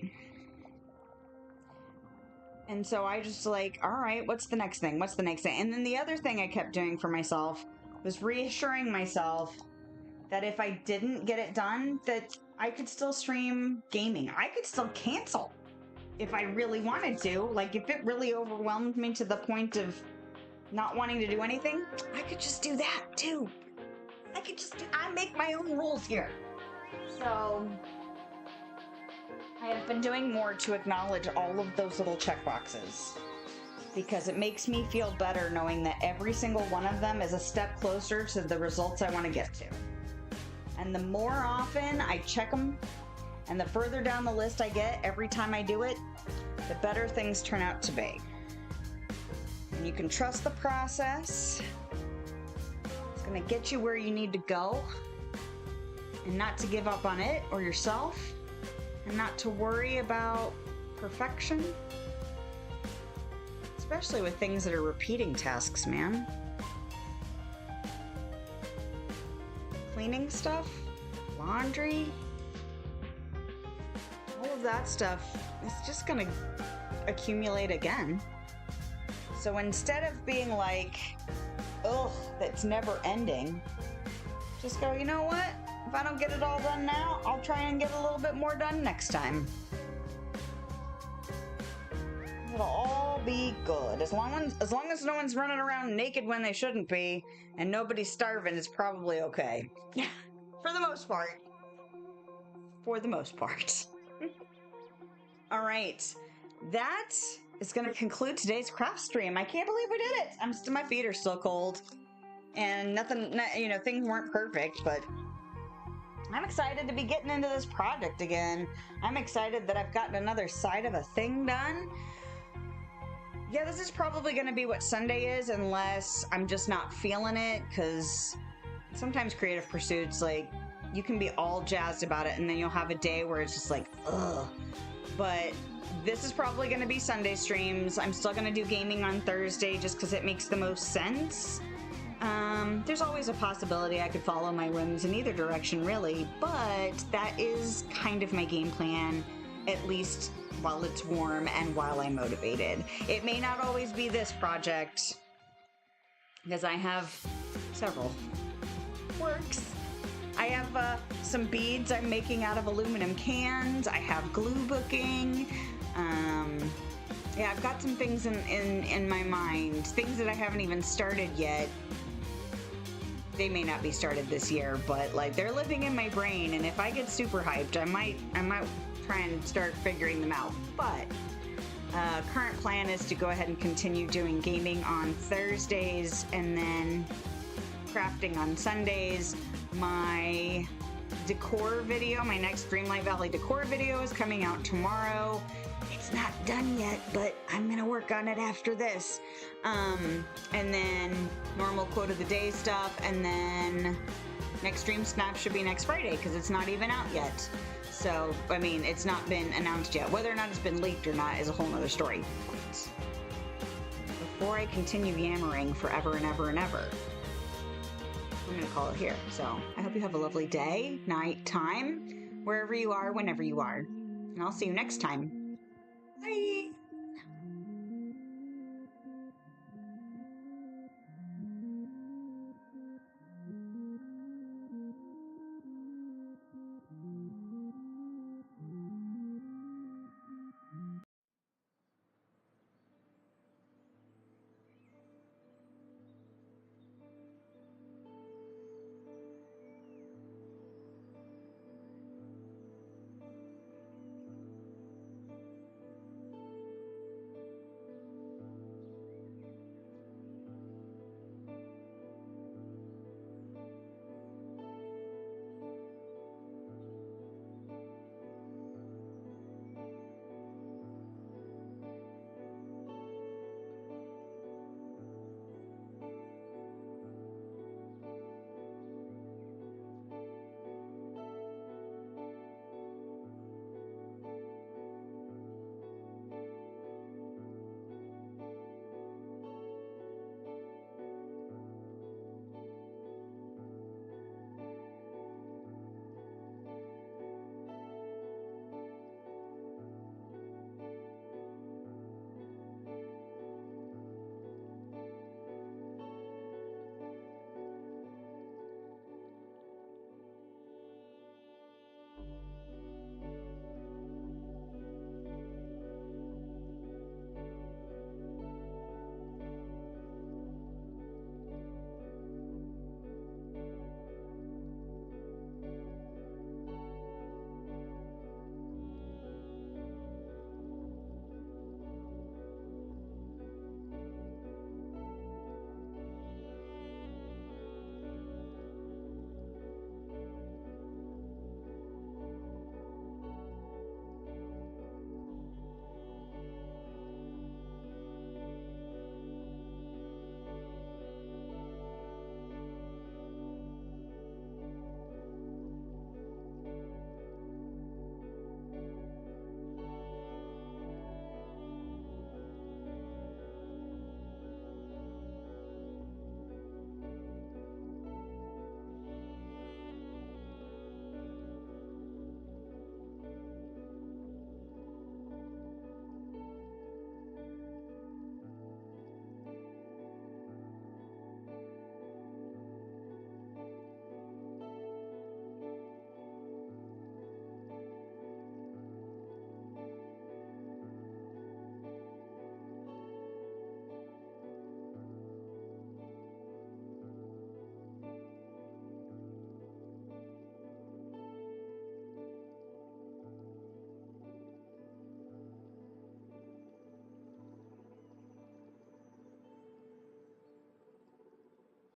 And so I just like, all right, what's the next thing? What's the next thing? And then the other thing I kept doing for myself was reassuring myself that if I didn't get it done, that I could still stream gaming. I could still cancel if I really wanted to. Like, if it really overwhelmed me to the point of not wanting to do anything, I could just do that too. I make my own rules here. So I have been doing more to acknowledge all of those little check boxes because it makes me feel better knowing that every single one of them is a step closer to the results I want to get to. And the more often I check them and the further down the list I get every time I do it, the better things turn out to be. And you can trust the process. It's going to get you where you need to go, and not to give up on it or yourself. And not to worry about perfection, especially with things that are repeating tasks, man. Cleaning stuff, laundry, all of that stuff is just gonna accumulate again. So instead of being like, ugh, that's never ending, just go, you know what? If I don't get it all done now, I'll try and get a little bit more done next time. It'll all be good. As long as no one's running around naked when they shouldn't be, and nobody's starving, it's probably okay. For the most part. For the most part. All right. That is going to conclude today's craft stream. I can't believe we did it. My feet are still cold. And things weren't perfect, but I'm excited to be getting into this project again. I'm excited that I've gotten another side of a thing done. Yeah, this is probably going to be what Sunday is, unless I'm just not feeling it, because sometimes creative pursuits, like, you can be all jazzed about it, and then you'll have a day where it's just like, ugh. But this is probably going to be Sunday streams. I'm still going to do gaming on Thursday just because it makes the most sense. There's always a possibility I could follow my whims in either direction, really, but that is kind of my game plan, at least while it's warm and while I'm motivated. It may not always be this project, because I have several works. I have some beads I'm making out of aluminum cans. I have glue booking. Yeah, I've got some things in my mind, things that I haven't even started yet. They may not be started this year, but like they're living in my brain, and if I get super hyped, I might try and start figuring them out. But current plan is to go ahead and continue doing gaming on Thursdays and then crafting on Sundays. My decor video, my next Dreamlight Valley decor video, is coming out tomorrow. It's not done yet, but I'm gonna work on it after this. And then normal quote of the day stuff, and then next Dream Snap should be next Friday, because it's not even out yet. So, I mean, it's not been announced yet. Whether or not it's been leaked or not is a whole nother story. Before I continue yammering forever and ever and ever, I'm gonna call it here. So, I hope you have a lovely day, night, time, wherever you are, whenever you are. And I'll see you next time. Bye!